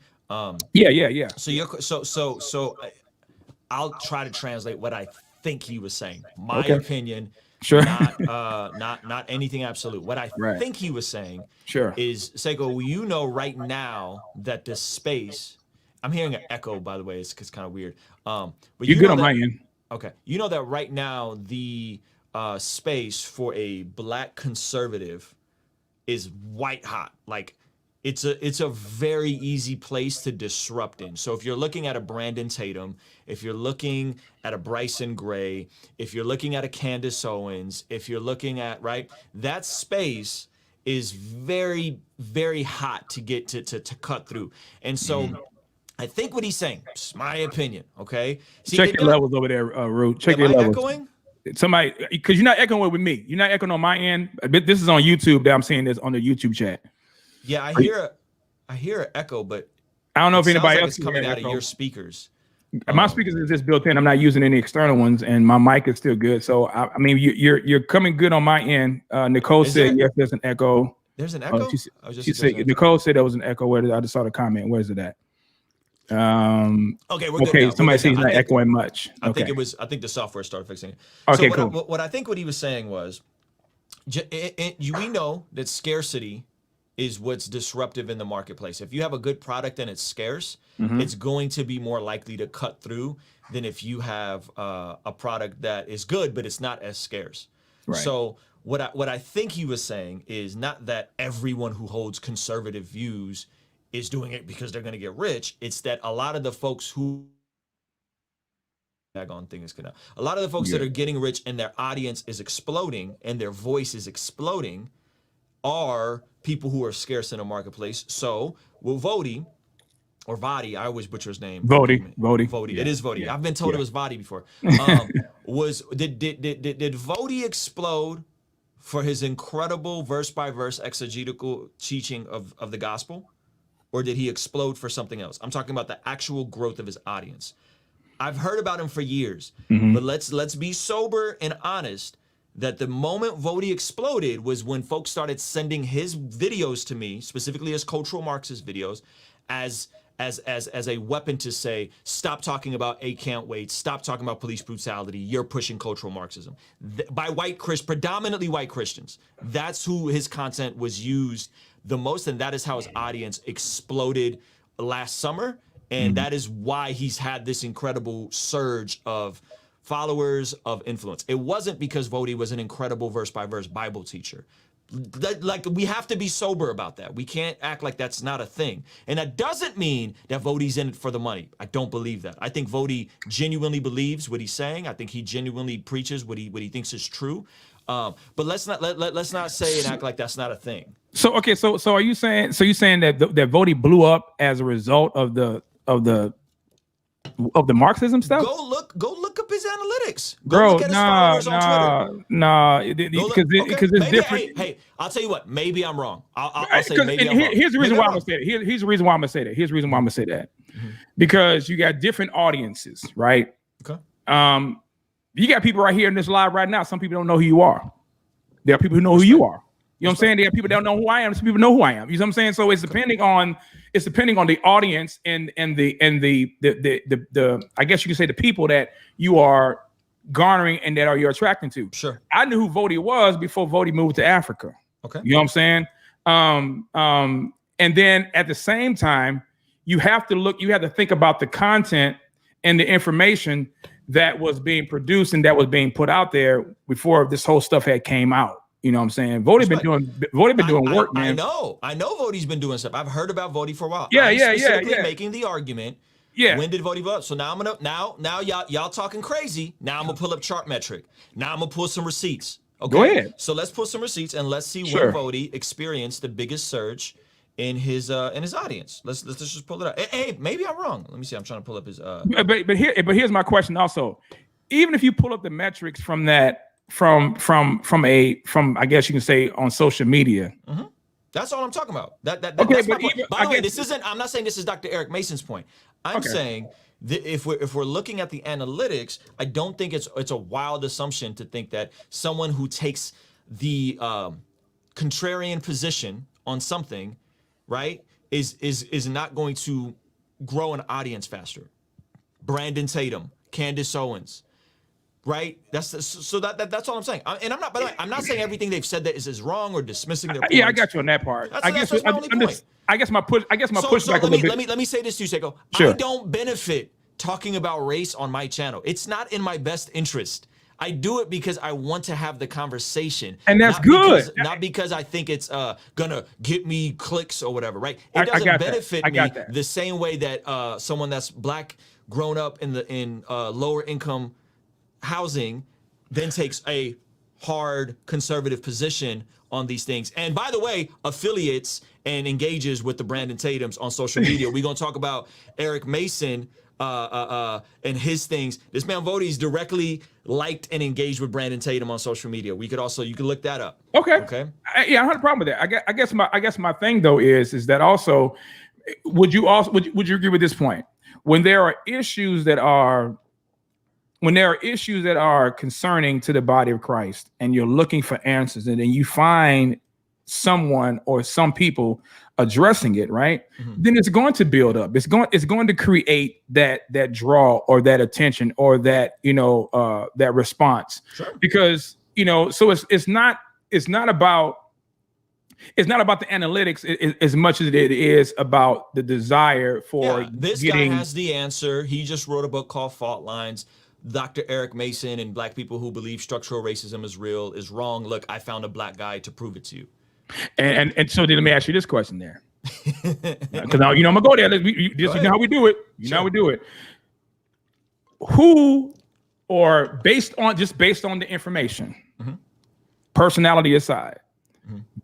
Yeah.
So I'll try to translate what I think he was saying. My opinion,
sure.
Not anything absolute. What I think he was saying, is Seiko. You know, right now that this space, I'm hearing an echo. By the way, it's kind of weird. But
you're good on my end.
Okay, you know that right now the space for a black conservative is white hot. Like it's a very easy place to disrupt in. So if you're looking at a Brandon Tatum, if you're looking at a Bryson Gray, if you're looking at a Candace Owens, if you're looking at that space is very, very hot to get to cut through. And so I think what he's saying, it's my opinion, okay? See,
check your levels over there, Root. Check your levels.
Echoing?
Somebody, because you're not echoing with me. You're not echoing on my end. This is on YouTube that I'm seeing this on the YouTube chat.
Yeah, I hear an echo, but
I don't know if anybody else
is coming out of your speakers.
My speakers is just built in. I'm not using any external ones, and my mic is still good. So I mean, you're coming good on my end. Nicole said yes, there's an echo.
There's an echo.
She said Nicole said there was an echo. Where I just saw the comment. Where is it at?
Okay, we're good now.
Somebody says he's not echoing much.
I think the software started fixing it.
Okay,
so
cool.
What I think what he was saying was, we know that scarcity is what's disruptive in the marketplace. If you have a good product and it's scarce, it's going to be more likely to cut through than if you have a product that is good but it's not as scarce. Right. So what I think he was saying is not that everyone who holds conservative views is doing it because they're going to get rich. It's that a lot of the folks who a lot of the folks that are getting rich and their audience is exploding and their voice is exploding are people who are scarce in a marketplace. So will Vodi or Vadi, I always butcher his name.
Vodi.
Yeah. It is Vodi. Yeah. I've been told it was Vadi before. Did Vodi explode for his incredible verse by verse exegetical teaching of the gospel? Or did he explode for something else? I'm talking about the actual growth of his audience. I've heard about him for years, but let's be sober and honest that the moment Vodi exploded was when folks started sending his videos to me, specifically as cultural Marxist videos, as a weapon to say, stop talking about A can't wait, stop talking about police brutality, you're pushing cultural Marxism. By predominantly white Christians. That's who his content was used the most, and that is how his audience exploded last summer. And that is why he's had this incredible surge of followers, of influence. It wasn't because Vodi was an incredible verse-by-verse Bible teacher. Like, we have to be sober about that. We can't act like that's not a thing. And that doesn't mean that Vodi's in it for the money. I don't believe that. I think Vodi genuinely believes what he's saying. I think he genuinely preaches what he thinks is true. But let's not say and act like that's not a thing.
So okay, so are you saying that that Vodi blew up as a result of the Marxism stuff?
Go look up his analytics. Go look at his followers on Twitter. Because it's different. Hey, I'll tell you what. Maybe I'm wrong. I'll say maybe I'm wrong.
Here's the reason why I'm gonna say that. Here's the reason why I'm gonna say that. Because you got different audiences, right?
Okay.
You got people right here in this live right now. Some people don't know who you are. There are people who know who you are. You know what I'm saying? There are people that don't know who I am. Some people know who I am. You know what I'm saying? So it's depending on the audience and the I guess you could say the people that you are garnering and that you're attracting to.
Sure.
I knew who Vodi was before Vodi moved to Africa.
Okay.
You know what I'm saying? And then at the same time, you have to think about the content and the information that was being produced and that was being put out there before this whole stuff had came out. You know what I'm saying? Vodi been doing work, man.
I know Vodi's been doing stuff. I've heard about Vodi for a while.
Yeah.
Making the argument. Yeah. When did Vodi blow up? So now now y'all talking crazy. Now I'm gonna pull up Chartmetric. Now I'm gonna pull some receipts. Okay.
Go ahead.
So let's pull some receipts and let's see when Vodi experienced the biggest surge in his audience. Let's just pull it up. Hey, maybe I'm wrong. Let me see. I'm trying to pull up his
But here's my question also. Even if you pull up the metrics from that from I guess you can say on social media.
Mm-hmm. That's all I'm talking about. That's my point. By the way, I'm not saying this is Dr. Eric Mason's point. I'm saying that if we're looking at the analytics, I don't think it's a wild assumption to think that someone who takes the contrarian position on something, right, is not going to grow an audience faster. Brandon Tatum, Candace Owens, right? That's all I'm saying. And I'm not. By the way, I'm not saying everything they've said that is wrong or dismissing their points.
Yeah, I got you on that part. I guess my pushback a little bit.
Let me say this to you, Seiko.
Sure.
I don't benefit talking about race on my channel. It's not in my best interest. I do it because I want to have the conversation,
and that's good.
Not because I think it's gonna get me clicks or whatever, right? It doesn't benefit me the same way that someone that's black, grown up in lower income housing, then takes a hard conservative position on these things. And by the way, affiliates and engages with the Brandon Tatums on social media. We're gonna talk about Eric Mason and his things. This man Vodi's directly liked and engaged with Brandon Tatum on social media. You could look that up.
Okay. I don't have a problem with that. I guess my thing though is that also would you agree with this point? When there are issues that are concerning to the body of Christ and you're looking for answers, and then you find someone or some people addressing it, right? Then it's going to build up. It's going to create that draw or that attention or that, that response.
Sure.
Because, so it's not about the analytics as much as it is about the desire for
this guy has the answer. He just wrote a book called Fault Lines. Dr. Eric Mason and black people who believe structural racism is real is wrong. Look, I found a black guy to prove it to you.
And so then let me ask you this question there. Because now, I'm gonna go there. You know how we do it. You know how we do it. Who, or based on the information, personality aside,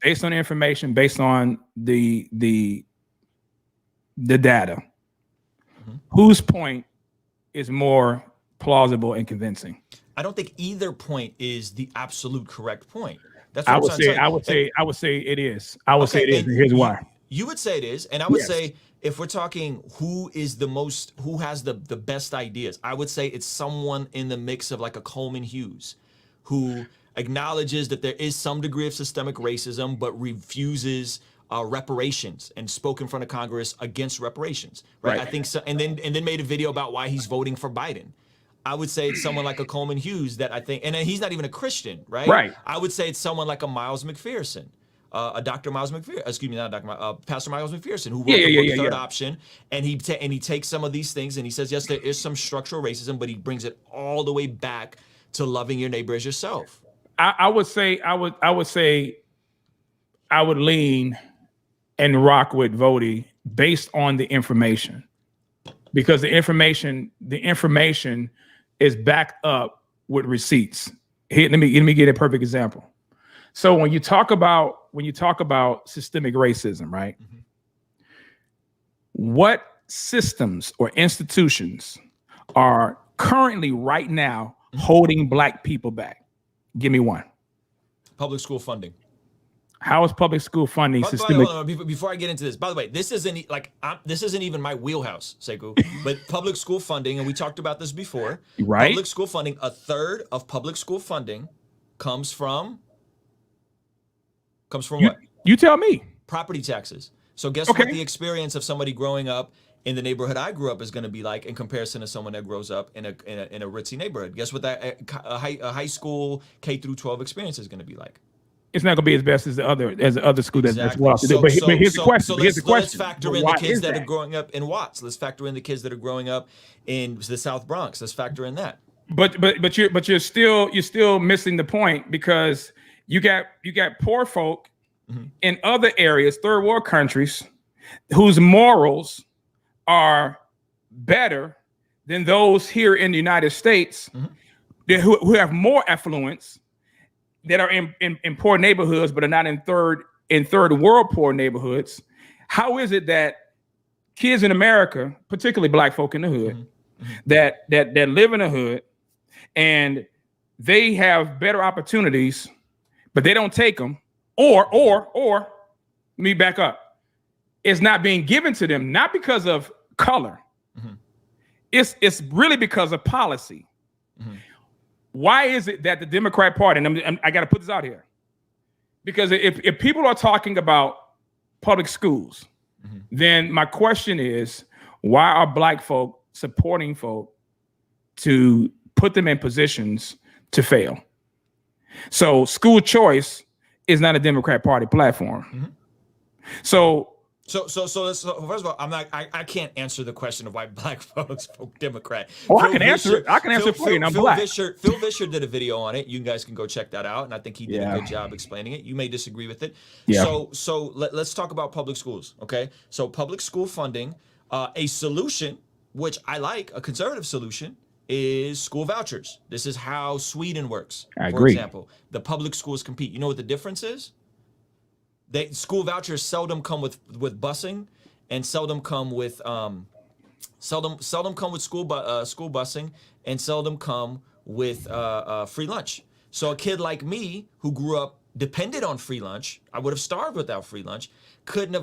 based on the information, based on the data, whose point is more plausible and convincing?
I don't think either point is the absolute correct point. That's
what
I
would say it is. I would say it is. And here's why.
You would say it is, and I would say if we're talking who has the best ideas, I would say it's someone in the mix of like a Coleman Hughes, who acknowledges that there is some degree of systemic racism, but refuses reparations and spoke in front of Congress against reparations. Right. I think so, and then made a video about why he's voting for Biden. I would say it's someone like a Coleman Hughes that I think, and he's not even a Christian, right?
Right.
I would say it's someone like a Miles McPherson, a Dr. Miles McPherson, excuse me, not Dr. Pastor Miles McPherson, who wrote the book Third Option, and he takes some of these things and he says, yes, there is some structural racism, but he brings it all the way back to loving your neighbor as yourself.
I would lean and rock with Vody based on the information, because the information is backed up with receipts. Here, let me get a perfect example. So when you talk about systemic racism, right? What systems or institutions are currently right now holding black people back? Give me one.
Public school funding.
How is public school funding systemic?
Before I get into this, by the way, this isn't even my wheelhouse, Saiku, but public school funding, and we talked about this before.
Right.
Public school funding, a third of public school funding comes from what? You tell me. Property taxes. So guess what the experience of somebody growing up in the neighborhood I grew up is going to be like in comparison to someone that grows up in a ritzy neighborhood? Guess what a high school K through 12 experience is going to be like? It's not going to be as best as the other school that's well. But here's the question. Let's factor in the kids that are growing up in Watts. Let's factor in the kids that are growing up in the South Bronx. Let's factor in that.
But you're still missing the point, because you got poor folk in other areas, third world countries, whose morals are better than those here in the United States, who have more affluence, that are in poor neighborhoods but are not in third world poor neighborhoods. How is it that kids in America, particularly black folk in the hood, that live in the hood and they have better opportunities, but they don't take them, or let me back up, it's not being given to them, not because of color. It's really because of policy. Why is it that the Democrat Party, and I got to put this out here, because if people are talking about public schools, then my question is, why are black folk supporting folk to put them in positions to fail? So school choice is not a Democrat Party platform. So first of all, I can't answer the question of why black folks vote Democrat. I can answer it. I can answer it for you, and I'm black.
Phil Vischer did a video on it. You guys can go check that out, and I think he did a good job explaining it. You may disagree with it. So let's talk about public schools, okay? So public school funding, a solution, which I like, a conservative solution, is school vouchers. This is how Sweden works.
I agree.
For example, the public schools compete. You know what the difference is? School vouchers seldom come with busing, and seldom come with seldom come with school busing, and seldom come with free lunch. So a kid like me who grew up dependent on free lunch, I would have starved without free lunch. Couldn't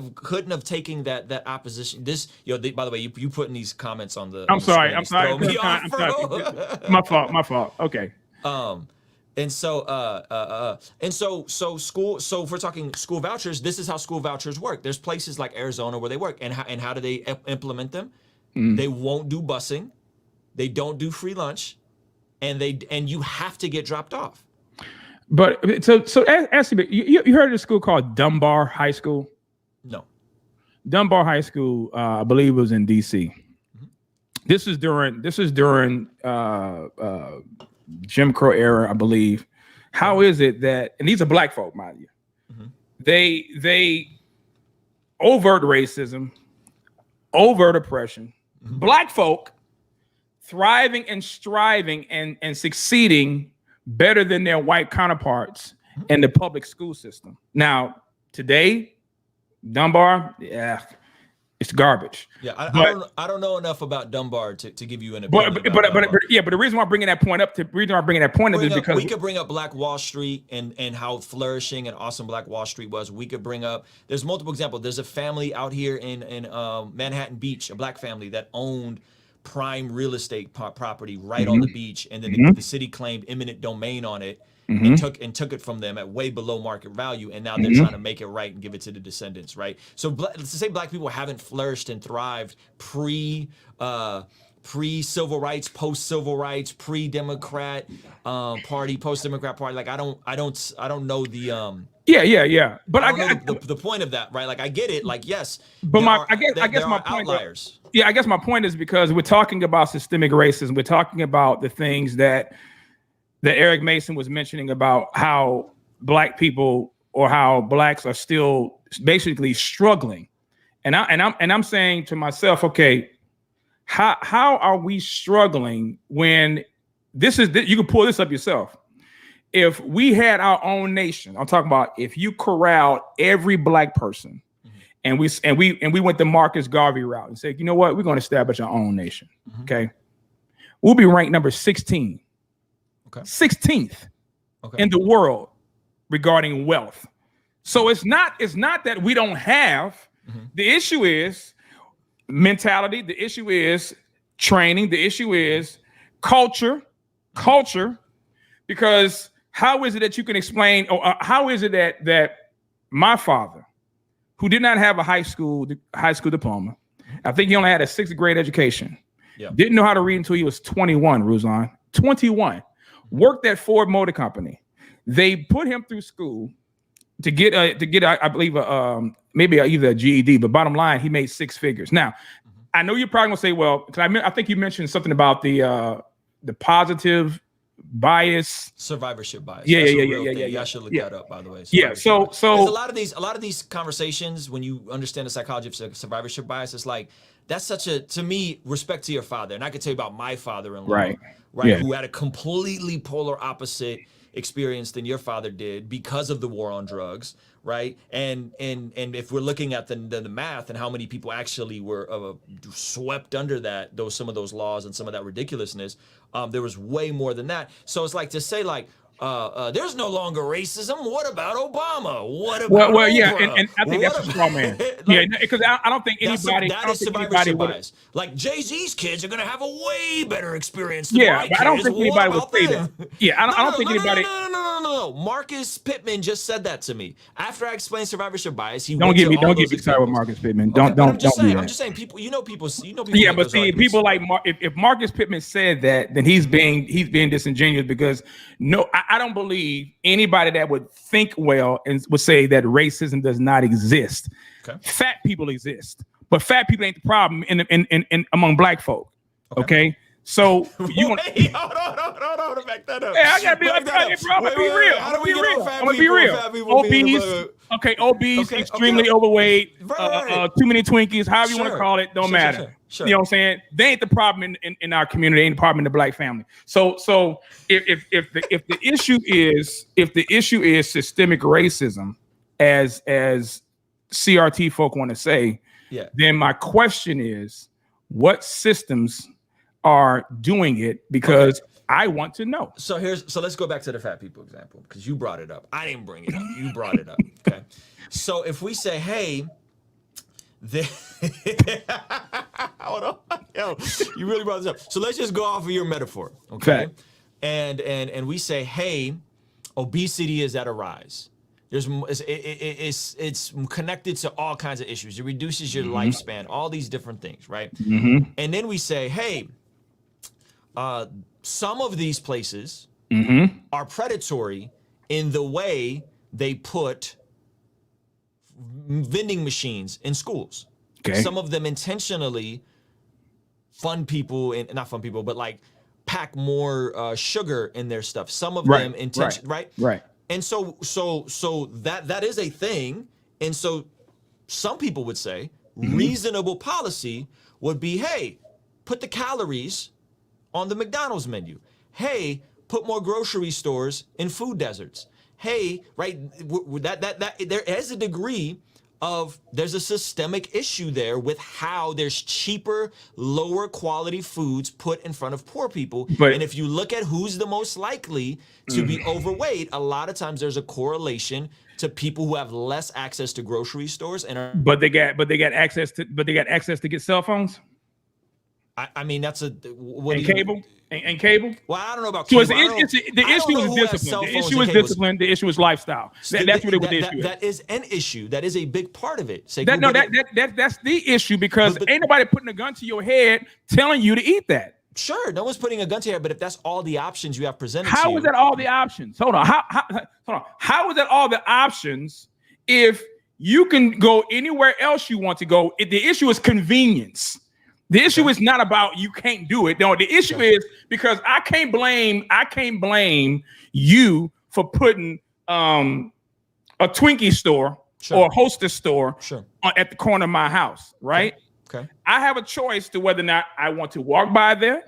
have taken that opposition. By the way, you putting these comments on the.
I'm sorry. My fault. Okay.
And so, so school. So if we're talking school vouchers, this is how school vouchers work. There's places like Arizona where they work, and how do they implement them? They won't do busing, they don't do free lunch, and you have to get dropped off.
But so ask me, you heard of a school called Dunbar High School?
No.
Dunbar High School, I believe, was in D.C. This is during Jim Crow era, I believe. How is it that, and these are black folk, mind you, they overt racism, overt oppression, black folk thriving and striving and succeeding better than their white counterparts in the public school system. Now, today, Dunbar, yeah, it's garbage.
Yeah, I don't know enough about Dunbar to give you an opinion.
But the reason why I'm bringing that point up, is because
we could bring up Black Wall Street and how flourishing and awesome Black Wall Street was. We could bring up, there's multiple examples. There's a family out here in Manhattan Beach, a black family that owned prime real estate property right on the beach, and then the city claimed eminent domain on it. And took it from them at way below market value, and now they're trying to make it right and give it to the descendants, right? So let's say black people haven't flourished and thrived pre civil rights, post civil rights, pre Democrat party, post Democrat party. Like I don't know the
But
I don't know the point of that, right? Like I get it, like yes,
but I guess my point,
outliers.
Yeah, I guess my point is because we're talking about systemic racism, we're talking about the things that Eric Mason was mentioning about how black people or how blacks are still basically struggling, and I'm saying to myself, okay, how are we struggling when this is you can pull this up yourself. If we had our own nation, I'm talking about if you corralled every black person, and we went the Marcus Garvey route and said, you know what, we're going to establish our own nation. Okay, we'll be ranked number 16. 16th in the world regarding wealth. So it's not that we don't have. The issue is mentality. The issue is training. The issue is culture. Because how is it that you can explain, or how is it that my father, who did not have a high school diploma, I think he only had a 6th grade education, didn't know how to read until he was 21, Ruslan, 21. Worked at Ford Motor Company. They put him through school to get I believe maybe either a GED, but bottom line, he made 6 figures. Now, I know you're probably gonna say, well, I think you mentioned something about the positive bias,
survivorship bias.
Yeah.
I should look that up, by the way.
So
there's a lot of these conversations, when you understand the psychology of survivorship bias, it's like that's such a, to me, respect to your father. And I can tell you about my father-in-law, right? Yeah. Who had a completely polar opposite experience than your father did because of the war on drugs, right? And if we're looking at the math and how many people actually were swept under some of those laws and some of that ridiculousness, there was way more than that. So it's like to say like, there's no longer racism. What about Obama? What about Oprah?
and I think that's a straw man. Because I don't think anybody
bias. Like Jay-Z's kids are gonna have a way better experience than my kids.
I don't think anybody would say that. I don't think anybody.
No. Marcus Pittman just said that to me after I explained survivorship bias.
Don't get me started with Marcus Pittman. Don't do that.
I'm just saying people.
Yeah, but see, people like if Marcus Pittman said that, then he's being disingenuous because I don't believe anybody that would think well and would say that racism does not exist. Okay. Fat people exist, but fat people ain't the problem in among black folk. Okay. So you want
hold on, back that up.
Hey, I gotta be bro. I'm gonna be real. Obese. Okay, obese, extremely overweight, too many Twinkies, however you want to call it, don't matter. Sure. You know what I'm saying? They ain't the problem in our community, they ain't the problem in the black family. So if the issue is systemic racism, as CRT folk want to say, then my question is, what systems are doing it? Because I want to know.
So let's go back to the fat people example, because you brought it up. I didn't bring it up. You brought it up. Okay. So if we say, hey, hold on. Yo, you really brought this up. So let's just go off of your metaphor. Okay. Fact. And we say, hey, Obesity is at a rise. It's connected to all kinds of issues. It reduces your lifespan, all these different things, right? And then we say, hey, some of these places are predatory in the way they put vending machines in schools.
Okay.
Some of them intentionally fund people, and not fund people, but like pack more sugar in their stuff. Some of them right? And so that is a thing. And so some people would say reasonable policy would be, hey, put the calories on the McDonald's menu. Hey, put more grocery stores in food deserts. Hey, right, that there is a degree of, there's a systemic issue there with how there's cheaper, lower quality foods put in front of poor people. And if you look at who's the most likely to be overweight, a lot of times there's a correlation to people who have less access to grocery stores and are,
but they got access to get cell phones.
I mean, that's a
cable. And cable.
Well, I don't know about
cable.
So
the issue is discipline. The issue is discipline. The issue is lifestyle. That's what the issue is.
That is an issue. That is a big part of it.
That's the issue, because ain't nobody putting a gun to your head telling you to eat that.
Sure, no one's putting a gun to your head, but if that's all the options you have presented to you.
How is that all the options? Hold on. How is that all the options if you can go anywhere else you want to go? The issue is convenience. The issue is not about you can't do it. No, the issue is because I can't blame you for putting a Twinkie store or a Hostess store at the corner of my house, right?
Okay.
I have a choice to whether or not I want to walk by there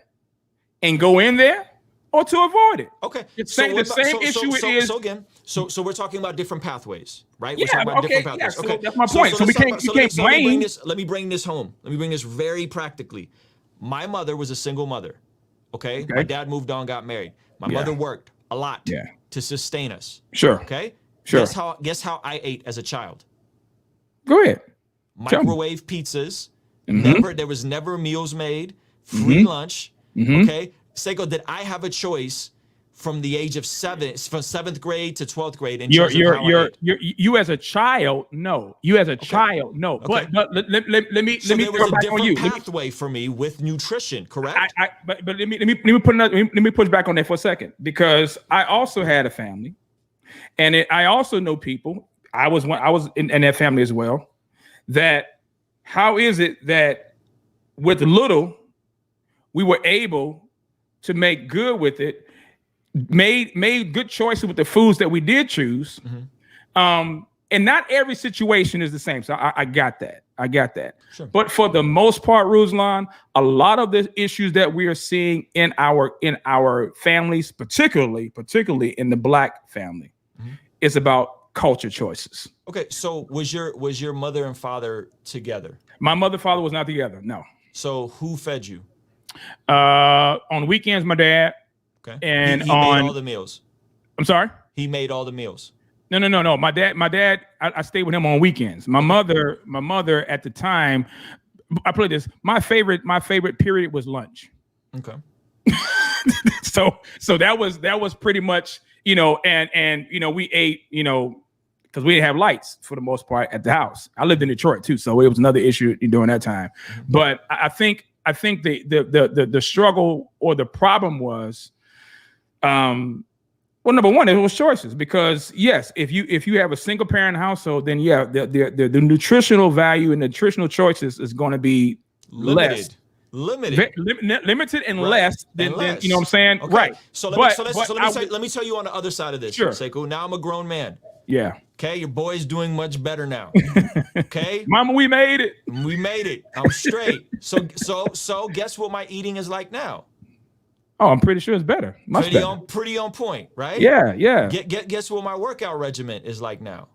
and go in there or to avoid it.
Okay.
The same issue is.
So again, so we're talking about different pathways, right?
Yeah,
we're talking about different pathways.
So that's my point. So we can't blame.
Let me bring this home. Let me bring this very practically. My mother was a single mother. Okay. My dad moved on, got married. My mother worked a lot to sustain us.
Sure.
Okay.
Sure.
Guess how I ate as a child?
Go ahead.
Microwave pizzas. There was never meals made. Free lunch. Okay. Seiko, did I have a choice from the age of from 7th grade to 12th grade?
You as a child, no. You as a child, no.
Okay.
But let me
there was a
back on you.
different pathway for me with nutrition, correct?
But let me push back on that for a second, because I also had a family, and I also know people. I was in that family as well. That how is it that with little we were able to make good with it, made good choices with the foods that we did choose. And not every situation is the same. So I got that. Sure. But for the most part, Ruslan, a lot of the issues that we are seeing in our families, particularly in the Black family, is about culture choices.
Okay, so was your mother and father together?
My mother and father was not together, no.
So who fed you?
On weekends, my dad.
Okay.
And
he made all the meals.
I'm sorry?
He made all the meals.
No. My dad, I stayed with him on weekends. My mother at the time, I put this, my favorite period was lunch.
Okay.
So that was pretty much, and we ate, because we didn't have lights for the most part at the house. I lived in Detroit too, so it was another issue during that time. But I think the struggle or the problem was, well, number one, it was choices, because yes, if you have a single parent household, then the nutritional value and nutritional choices is going to be limited and less than you know what I'm saying,
okay.
Right?
So let me tell you on the other side of this.
Sure.
Seiko, now I'm a grown man.
Yeah.
Okay, your boy's doing much better now. Okay,
Mama, we made it.
I'm straight. So guess what my eating is like now?
Oh, I'm pretty sure it's better.
Pretty on point, right?
Yeah.
Guess what my workout regimen is like now?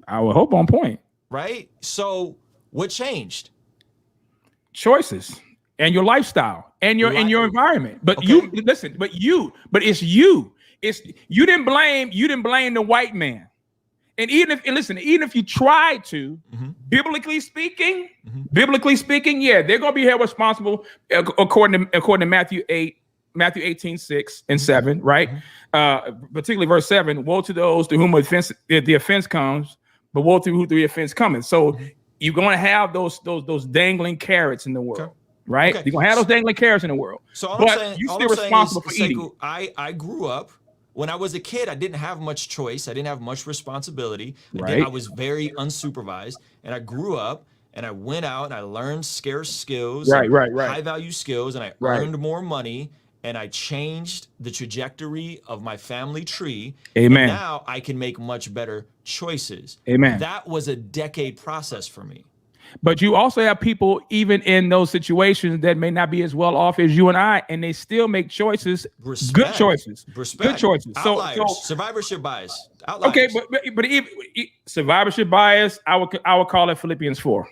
I would hope on point.
Right. So what changed?
Choices and your lifestyle and your environment. But
okay.
It's you. You didn't blame the white man. And even if you try to, biblically speaking, yeah, they're gonna be held responsible according to Matthew 8, Matthew 18:6 and 7, right? Particularly verse 7, woe to those to whom the offense comes, but woe to who the offense cometh. So you're going to have those dangling carrots in the world, right? You're going to have those dangling carrots in the world.
So all
but
I'm saying,
you're still responsible for eating.
I grew up. When I was a kid, I didn't have much choice. I didn't have much responsibility. I was very unsupervised. And I grew up and I went out and I learned scarce skills, high value skills, and I earned more money. And I changed the trajectory of my family tree.
Amen.
And now I can make much better choices.
Amen.
That was a decade process for me.
But you also have people, even in those situations, that may not be as well off as you and I, and they still make choices, good choices, good choices.
Outliers.
So
survivorship bias. Outliers.
Okay, but even survivorship bias, I would call it Philippians 4.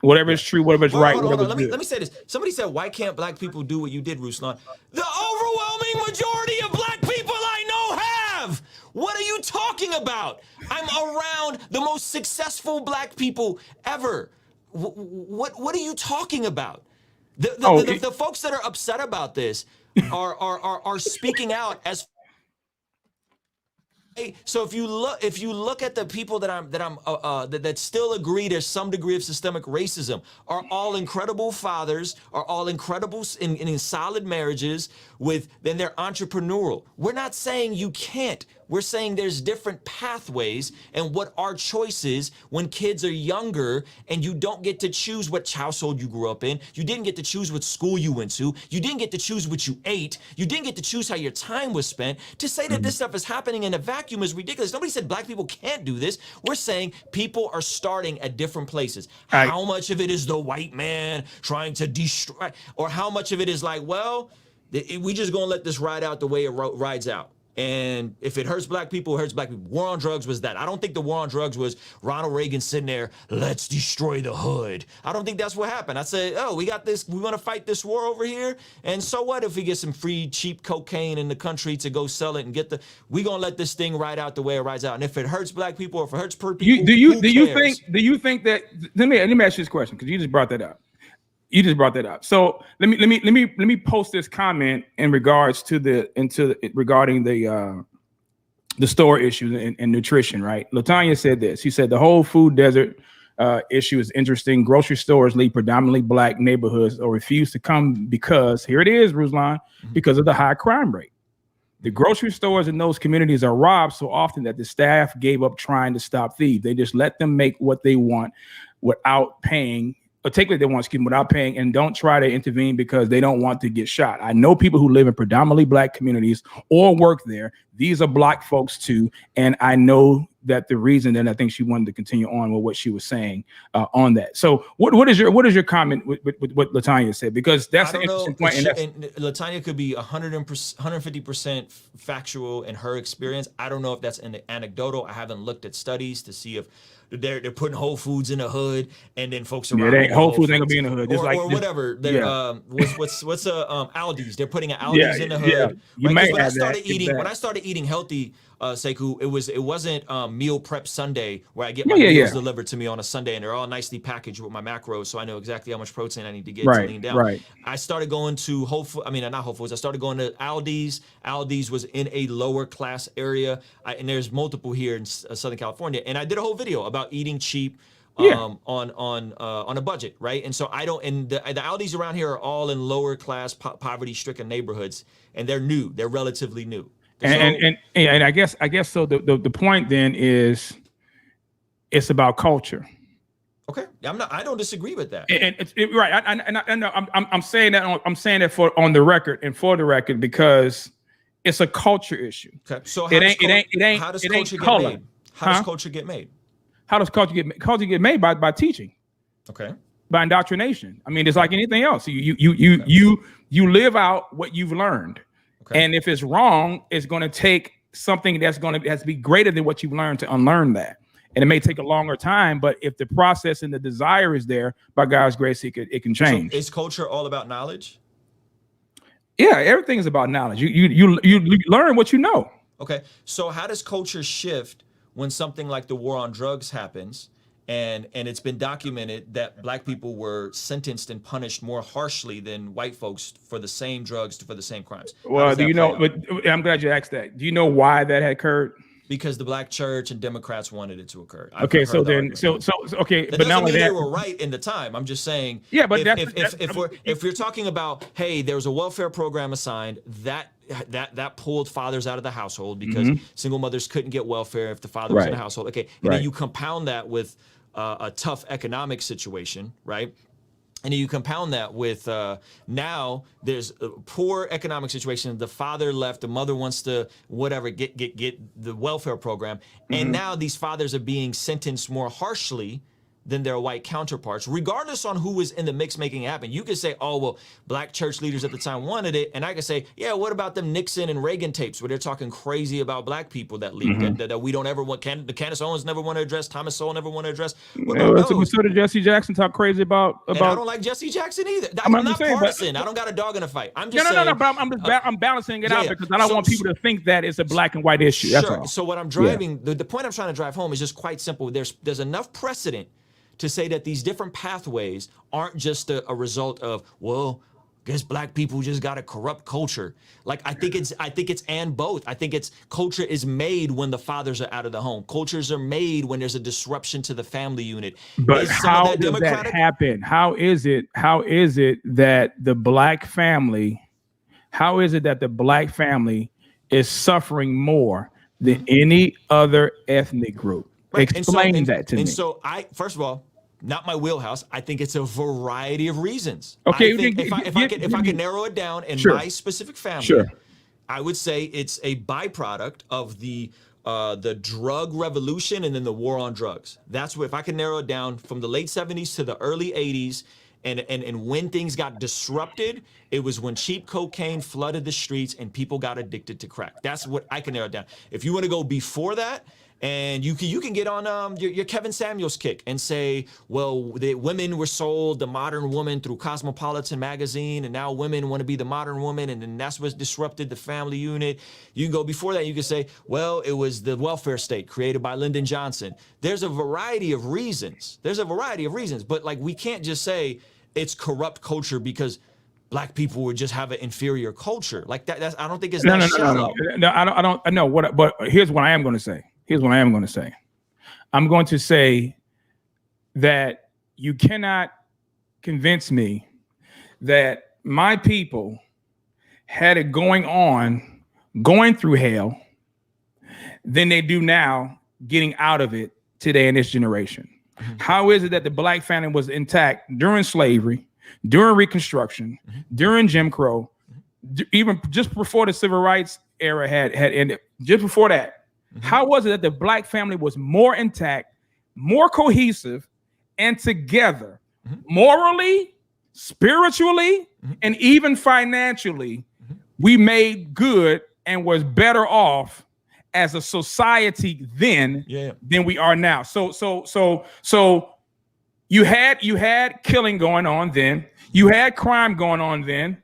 Whatever is true, whatever is right.
Hold on. Let me say this. Somebody said, "Why can't black people do what you did, Ruslan?" The overwhelming majority of black people I know have. What are you talking about? I'm around the most successful black people ever. What are you talking about? The folks that are upset about this are speaking out as. So if you look at the people that still agree there's some degree of systemic racism, are all incredible fathers, are all incredible in solid marriages then they're entrepreneurial. We're not saying you can't. We're saying there's different pathways and what our choice is when kids are younger and you don't get to choose what household you grew up in. You didn't get to choose what school you went to. You didn't get to choose what you ate. You didn't get to choose how your time was spent. To say that this stuff is happening in a vacuum is ridiculous. Nobody said black people can't do this. We're saying people are starting at different places. How much of it is the white man trying to destroy, or how much of it is like, well, we just gonna let this ride out the way it rides out. And if it hurts black people, it hurts black people. War on drugs was that. I don't think the war on drugs was Ronald Reagan sitting there, let's destroy the hood. I don't think that's what happened. I said, oh, we got this, we want to fight this war over here. And so what if we get some free, cheap cocaine in the country to go sell it and we gonna let this thing ride out the way it rides out. And if it hurts black people, or if it hurts poor people, do you
think that, let me ask you this question, because you just brought that up. So let me post this comment in regards to regarding the store issues and nutrition, right? Latanya said this. She said the whole food desert issue is interesting. Grocery stores leave predominantly black neighborhoods or refuse to come because, here it is, Ruslan, because of the high crime rate. The grocery stores in those communities are robbed so often that the staff gave up trying to stop thieves. They just let them make what they want without paying. Or take what they want, without paying, and don't try to intervene because they don't want to get shot. I know people who live in predominantly black communities or work there. These are black folks too, and I know that the reason. And I think she wanted to continue on with what she was saying on that. So, what is your comment with what Latanya said? Because that's the interesting point.
And Latanya could be 150% factual in her experience. I don't know if that's anecdotal. I haven't looked at studies to see if they're putting Whole Foods in the hood, and then folks around
Whole Foods ain't gonna be in the hood,
or whatever. What's Aldi's? They're putting Aldi's in the hood.
Yeah.
Right? When I started eating healthy, Saiku, it wasn't meal prep Sunday where I get my meals delivered to me on a Sunday and they're all nicely packaged with my macros, so I know exactly how much protein I need to get to lean down.
Right.
I started going to not Whole Foods. I started going to Aldi's. Aldi's was in a lower class area, and there's multiple here in Southern California. And I did a whole video about eating cheap. On a budget, right? And so the Aldi's around here are all in lower class, poverty-stricken neighborhoods, and they're new. They're relatively new.
And I guess so. The point then is, it's about culture.
Okay, I don't disagree with that.
And it's right. I know. I'm saying that. I'm saying that for the record because it's a culture issue.
Okay, so
how does culture get made?
How does culture get made?
How does culture get made? Culture get made by teaching.
Okay.
By indoctrination. I mean, it's like anything else. You live out what you've learned. Okay. And if it's wrong, it's going to take something that's going to has to be greater than what you've learned to unlearn that. And it may take a longer time, but if the process and the desire is there, by God's grace, it can change.
So is culture all about knowledge?
Yeah, everything is about knowledge. You learn what you know.
Okay, so how does culture shift when something like the war on drugs happens, and it's been documented that black people were sentenced and punished more harshly than white folks for the same drugs, for the same crimes.
Well, do you know? But I'm glad you asked that. Do you know why that had occurred?
Because the black church and Democrats wanted it to occur.
Okay, so then, so okay,
that
but not only
mean
that,
they were right in the time. I'm just saying.
Yeah, but
if we're talking about, hey, there was a welfare program assigned that pulled fathers out of the household because single mothers couldn't get welfare if the father was in the household. Okay, and then you compound that with a tough economic situation, right? And you compound that with now there's a poor economic situation. The father left, the mother wants to whatever get the welfare program, and now these fathers are being sentenced more harshly than their white counterparts, regardless on who was in the mix making it happen. You could say, oh, well, black church leaders at the time wanted it. And I could say, yeah, what about them Nixon and Reagan tapes where they're talking crazy about black people that leaked, that we don't ever want, Candace Owens never want to address, Thomas Sowell never want to address.
So did Jesse Jackson talk crazy about.
And I don't like Jesse Jackson either. I'm not partisan. I don't got a dog in a fight. I'm just saying.
No, but I'm balancing it out because I don't want people to think that it's a black and white issue. That's all.
So what I'm driving, the point I'm trying to drive home is just quite simple. There's enough precedent to say that these different pathways aren't just a result of, well, guess black people just got a corrupt culture. Like I think it's and both. I think it's culture is made when the fathers are out of the home. Cultures are made when there's a disruption to the family unit.
But how does that happen? How is it that the black family, is suffering more than any other ethnic group? Right. Explain that to me.
And so first of all, not my wheelhouse. I think it's a variety of reasons.
Okay.
I think if I could narrow it down in my specific family, I would say it's a byproduct of the drug revolution and then the war on drugs. That's what, if I could narrow it down from the late 70s to the early 80s, and when things got disrupted, it was when cheap cocaine flooded the streets and people got addicted to crack. That's what I can narrow it down. If you want to go before that, and you can get on your Kevin Samuels kick and say, well, the women were sold the modern woman through Cosmopolitan magazine, and now women want to be the modern woman, and then that's what disrupted the family unit. You can go before that. You can say, well, it was the welfare state created by Lyndon Johnson. There's a variety of reasons. But like we can't just say it's corrupt culture because black people would just have an inferior culture like that. I don't think it's that shallow.
No, I don't know what. But here's what I am going to say. I'm going to say that you cannot convince me that my people had it going through hell than they do now getting out of it today in this generation. How is it that the black family was intact during slavery, during Reconstruction, during Jim Crow, even just before the Civil Rights era had ended, just before that? How was it that the black family was more intact, more cohesive, and together, morally, spiritually, and even financially? We made good and was better off as a society then than we are now. So you had killing going on then, you had crime going on then,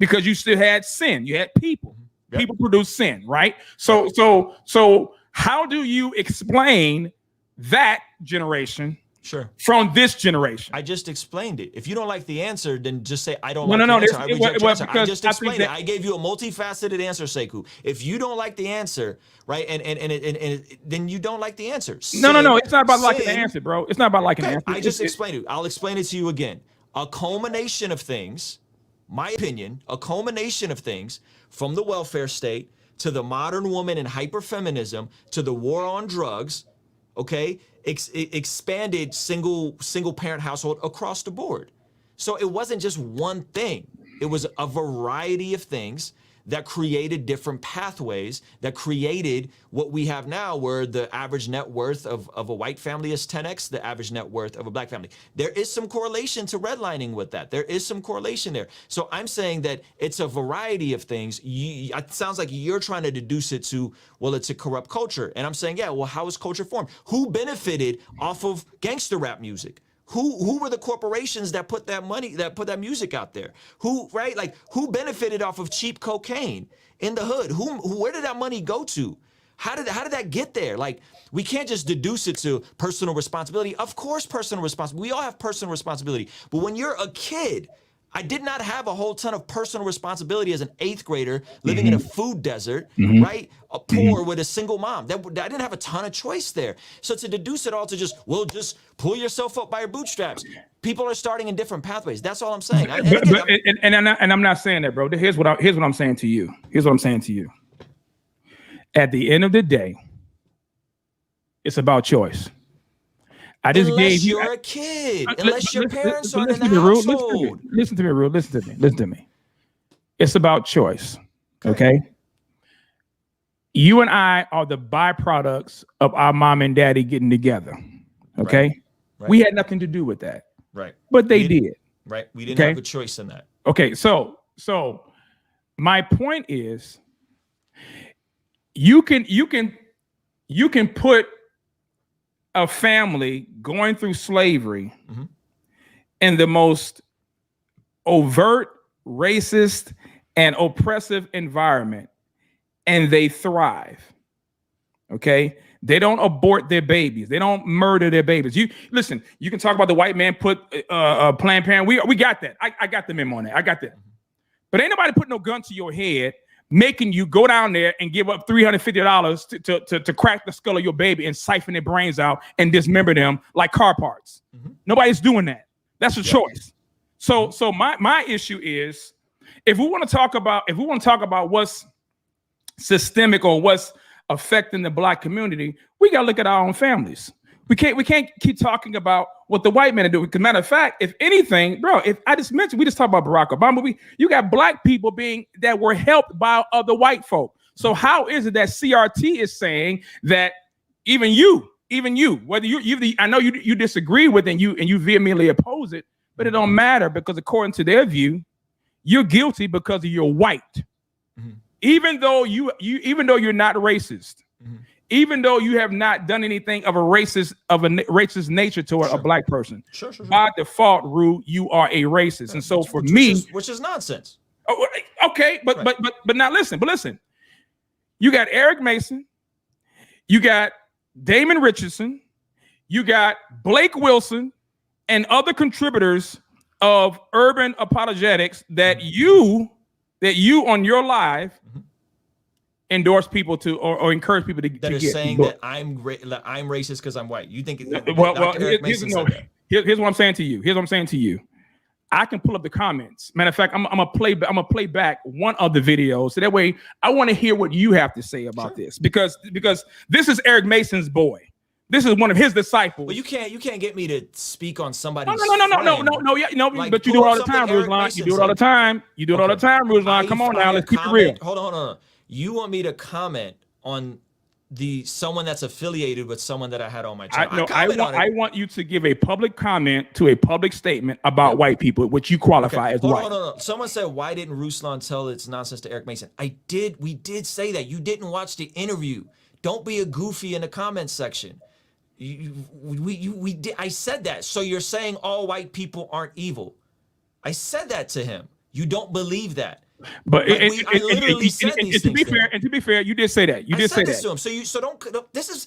because you still had sin. You had people. People produce sin, right? So how do you explain that generation from this generation?
I just explained it. If you don't like the answer, then just say, I don't like the answer. I reject your answer. I just explained it. I gave you a multifaceted answer, Saiku. If you don't like the answer, right, and then you don't like the answer.
No. It's not about liking the answer, bro. It's not about liking the answer.
I just explained it. I'll explain it to you again. A culmination of things, my opinion, a culmination of things from the welfare state to the modern woman and hyperfeminism to the war on drugs, okay, expanded single parent household across the board. So it wasn't just one thing. It was a variety of things that created different pathways that created what we have now, where the average net worth of a white family is 10x the average net worth of a black family. There is some correlation to redlining with that. There is some correlation there. So I'm saying that it's a variety of things. It sounds like you're trying to deduce it to, well, it's a corrupt culture. And I'm saying, yeah, well, how is culture formed? Who benefited off of gangster rap music? Who were the corporations that put that money, that put that music out there? Who benefited off of cheap cocaine in the hood? Where did that money go to? How did that get there? Like, we can't just deduce it to personal responsibility. Of course, personal responsibility. We all have personal responsibility. But when you're a kid, I did not have a whole ton of personal responsibility as an 8th grader living in a food desert, right? Poor with a single mom. I didn't have a ton of choice there. So to deduce it all to just pull yourself up by your bootstraps. People are starting in different pathways. That's all I'm saying.
I'm not saying that, bro. Here's what I'm saying to you. Here's what I'm saying to you. At the end of the day, it's about choice.
Unless you're a kid, unless your parents aren't in the household.
Listen to me, Rue. Listen to me. It's about choice. Okay. You and I are the byproducts of our mom and daddy getting together. Okay. Right. We had nothing to do with that.
Right.
But they did.
Right. We didn't have a choice in that.
Okay. So my point is, you can put a family going through slavery in the most overt, racist, and oppressive environment, and they thrive. Okay? They don't abort their babies. They don't murder their babies. You listen, you can talk about the white man put Planned Parenthood. We got that. I got the memo on that. I got that. But ain't nobody put no gun to your head making you go down there and give up $350 to crack the skull of your baby and siphon their brains out and dismember them like car parts. Nobody's doing that. That's a choice. So my issue is, if we want to talk about what's systemic or what's affecting the Black community, we got to look at our own families. We can't keep talking about what the white men are doing. Because matter of fact, if anything, bro, we just talked about Barack Obama. You got Black people that were helped by other white folk. So how is it that CRT is saying that even you, whether I know you disagree with it and you vehemently oppose it, but it don't matter, because according to their view, you're guilty because you're white, even though you're not racist. Even though you have not done anything of a racist nature to a Black person. Sure. By default, Rue, you are a racist. And so for me,
which is nonsense.
Okay, but now listen. You got Eric Mason, you got Damon Richardson, you got Blake Wilson, and other contributors of urban apologetics that you on your live endorse people to or encourage people to
are
get
saying that I'm racist because I'm white. You think
here's what I'm saying to you. I can pull up the comments. Matter of fact, I'm gonna play back one of the videos, so that way I want to hear what you have to say about this, because this is Eric Mason's boy. This is one of his disciples.
Well, you can't get me to speak on somebody's
No. But you do it all the time, Ruslan. You do it all the time. Ruslan. Come on now, let's keep it real.
Hold on. You want me to comment on someone that's affiliated with someone that I had on my channel?
I want you to give a public comment to a public statement about white people, which you qualify as white.
Hold on. Someone said, why didn't Ruslan tell its nonsense to Eric Mason? We did say that. You didn't watch the interview. Don't be a goofy in the comments section. We did. I said that. So you're saying all white people aren't evil? I said that to him. You don't believe that.
But I literally said these things. To be fair, you did say that. You did say that.
To him. So don't. This is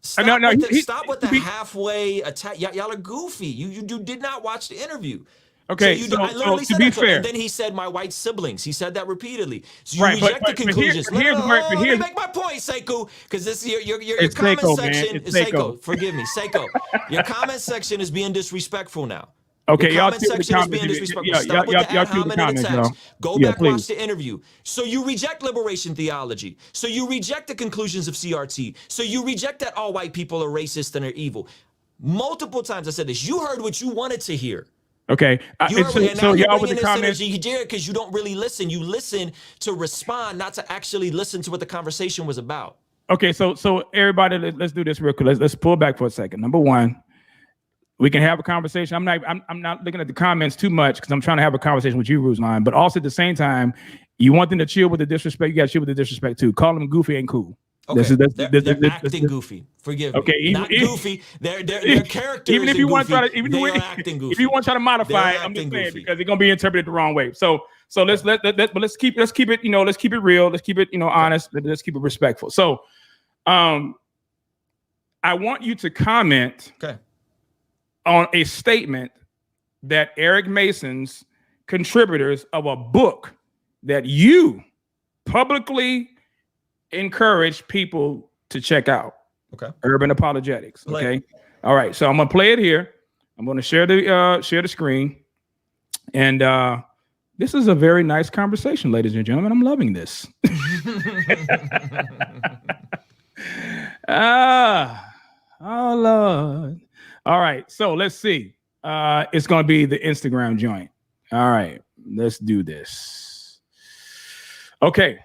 Stop with the halfway attack. Y'all are goofy. You did not watch the interview.
Okay,
so I literally said that to him. And then he said my white siblings. He said that repeatedly. So you reject the conclusions. Let me make my point, Saiko, because this your comment section is Saiko. Forgive me, Saiko. Your comment section is being disrespectful now.
Okay,
y'all section is being disrespectful. Stop with the ad hominem attacks. Go back, watch the interview. So you reject liberation theology. So you reject the conclusions of CRT. So you reject that all white people are racist and are evil. Multiple times I said this. You heard what you wanted to hear.
Okay,
so y'all with the comments, you did it because you don't really listen. You listen to respond, not to actually listen to what the conversation was about.
Okay, so everybody, let's do this real quick. Let's pull back for a second. Number one, we can have a conversation. I'm not looking at the comments too much because I'm trying to have a conversation with you, Ruslan. But also at the same time, you want them to chill with the disrespect. You got to chill with the disrespect too. Call them goofy ain't cool.
Okay, they're acting goofy. Forgive me.
Okay,
not goofy. Their characters.
Even if you want to try to,
acting goofy.
If you want to try to modify it, I'm just saying because it's gonna be interpreted the wrong way. So So let's keep it, you know, let's keep it real. Let's keep it, you know, honest. Let's keep it respectful. So, I want you to comment on a statement that Eric Mason's contributors of a book that you publicly encourage people to check out.
Okay.
Urban Apologetics. Okay. All right. So I'm gonna play it here. I'm gonna share the screen, and this is a very nice conversation, ladies and gentlemen. I'm loving this. Oh Lord. All right. So let's see. It's gonna be the Instagram joint. All right. Let's do this. Okay.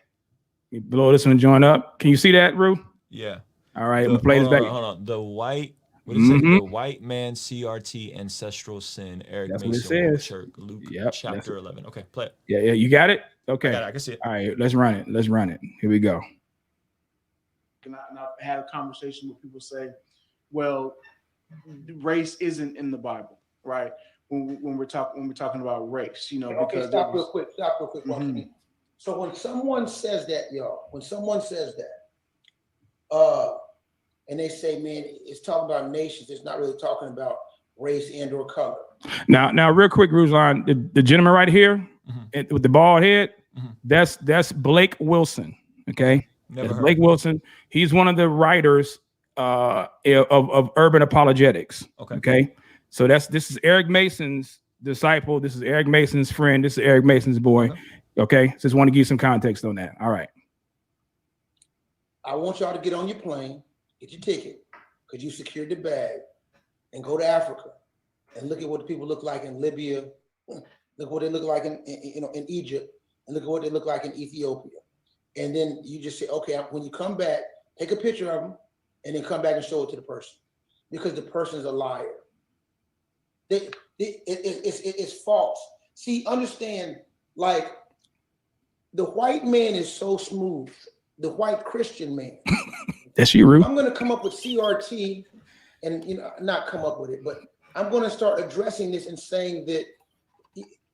Blow this one joint up. Can you see that, Rue?
Yeah.
All right. I'm gonna play this back.
Hold on. The white. What is it? The white man CRT ancestral sin. Eric
That's
Mason,
what it says.
Church, Luke, chapter 11. Okay, play it.
Yeah, you got it. Okay,
I can see it.
All right, let's run it. Here we go.
And I've had a conversation with people say, "Well, race isn't in the Bible, right?" When we're talking about race, you know.
Okay,
because
stop real quick.
Mm-hmm.
So when someone says that, and they say, man, it's talking about nations, it's not really talking about race and or color.
Now, real quick, Ruslan, the gentleman right here with the bald head, that's Blake Wilson. Okay, that's Blake Wilson. He's one of the writers of Urban Apologetics. Okay, so this is Eric Mason's disciple. This is Eric Mason's friend. This is Eric Mason's boy. Okay, just want to give you some context on that. All right.
I want y'all to get on your plane, get your ticket, because you secured the bag, and go to Africa and look at what the people look like in Libya, look what they look like in Egypt, and look at what they look like in Ethiopia. And then you just say, okay, when you come back, take a picture of them, and then come back and show it to the person, because the person's a liar. It's false. See, understand, like, the white man is so smooth. The white Christian man.
That's you, Rue.
I'm going to come up with CRT, and not come up with it, but I'm going to start addressing this and saying that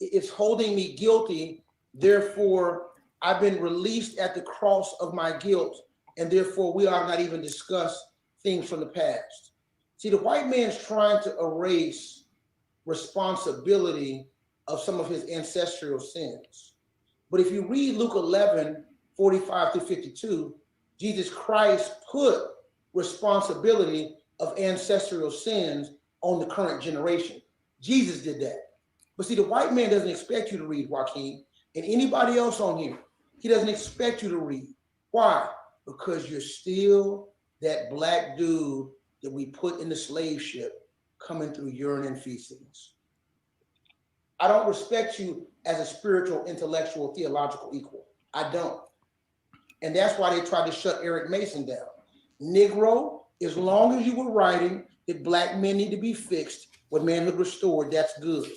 it's holding me guilty. Therefore, I've been released at the cross of my guilt, and therefore we are not even discuss things from the past. See, the white man's trying to erase responsibility of some of his ancestral sins. But if you read Luke 11:45-52, Jesus Christ put responsibility of ancestral sins on the current generation. Jesus did that. But see, the white man doesn't expect you to read, Joaquin, and anybody else on here. He doesn't expect you to read. Why? Because you're still that black dude that we put in the slave ship coming through urine and feces. I don't respect you as a spiritual, intellectual, theological equal. I don't. And that's why they tried to shut Eric Mason down. Negro, as long as you were writing that black men need to be fixed with manhood restored, that's good.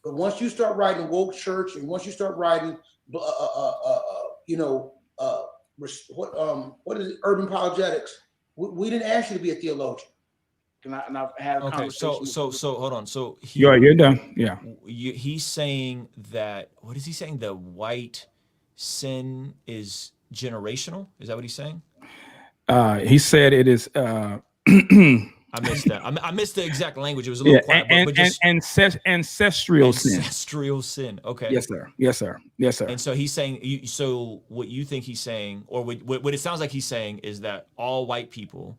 But once you start writing woke church, and once you start writing, what is it, urban apologetics, we didn't ask you to be a theologian.
And I've had a conversation.
So hold on. So
you're done. Yeah.
He's saying that. What is he saying? The white sin is generational. Is that what he's saying?
He said it is.
I missed that. I missed the exact language. It was a little quiet. Ancestral sin. Ancestral sin. Okay.
Yes, sir. Yes, sir. Yes, sir.
And so he's saying. So what you think he's saying, or what it sounds like he's saying, is that all white people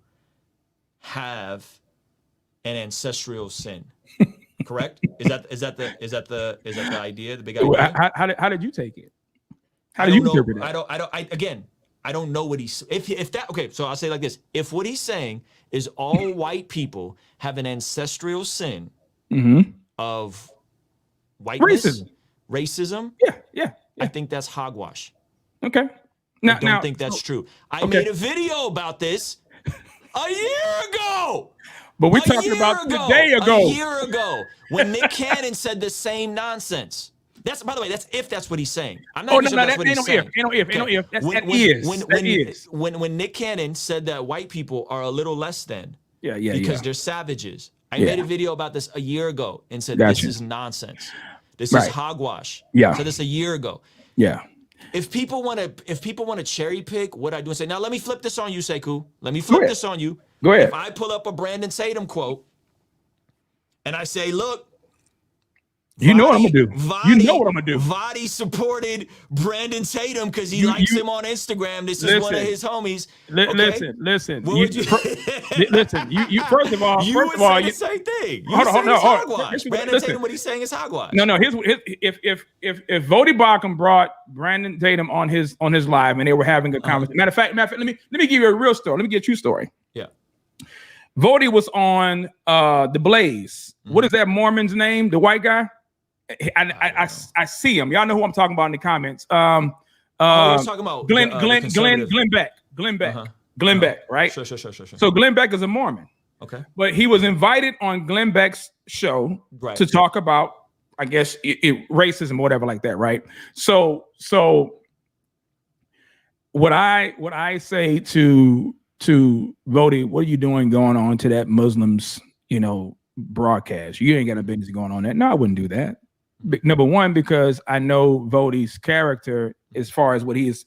have an ancestral sin. Correct? Is that the idea? The big idea?
How did you take it? How do you interpret it?
I don't know what he's if that okay, so I'll say it like this. If what he's saying is all white people have an ancestral sin of whiteness, racism,
yeah.
I think that's hogwash.
Okay.
I don't think that's true. I made a video about this a year ago.
But we're talking about a day ago.
A year ago, when Nick Cannon said the same nonsense. That's, by the way, that's if that's what he's saying. I'm not sure that's what he's saying.
Ain't no if. That is.
When Nick Cannon said that white people are a little less than, because they're savages. I made a video about this a year ago and said this is nonsense. This
Right.
is hogwash.
Yeah.
So this a year ago.
Yeah.
If people want to cherry pick what I do and say, now let me flip this on you, Saiku. Let me flip
ahead.
this on you.
Go ahead.
If I pull up a Brandon Tatum quote and I say, look,
You know what I'm gonna do. You know what I'm gonna do.
Vadi supported Brandon Tatum because he likes him on Instagram. This is one of his homies.
Listen.
What would you?
Listen. You first of all,
You would say the same thing. You would say it's hogwash. Brandon Tatum, what he's saying is hogwash.
No. If Vodi Bakum brought Brandon Tatum on his live and they were having a conversation. Matter of fact, let me give you a real story. Let me get a true story.
Yeah.
Vodi was on the Blaze. What is that Mormon's name? The white guy? I see him. Y'all know who I'm talking about in the comments.
I was talking about
Glenn Beck, right?
Sure.
So Glenn Beck is a Mormon.
Okay.
But he was invited on Glenn Beck's show to talk about, I guess, racism or whatever like that, right? So what I say to Vodi, what are you doing going on to that Muslims, broadcast? You ain't got no business going on that. No, I wouldn't do that. Number one, because I know Vodi's character as far as what he is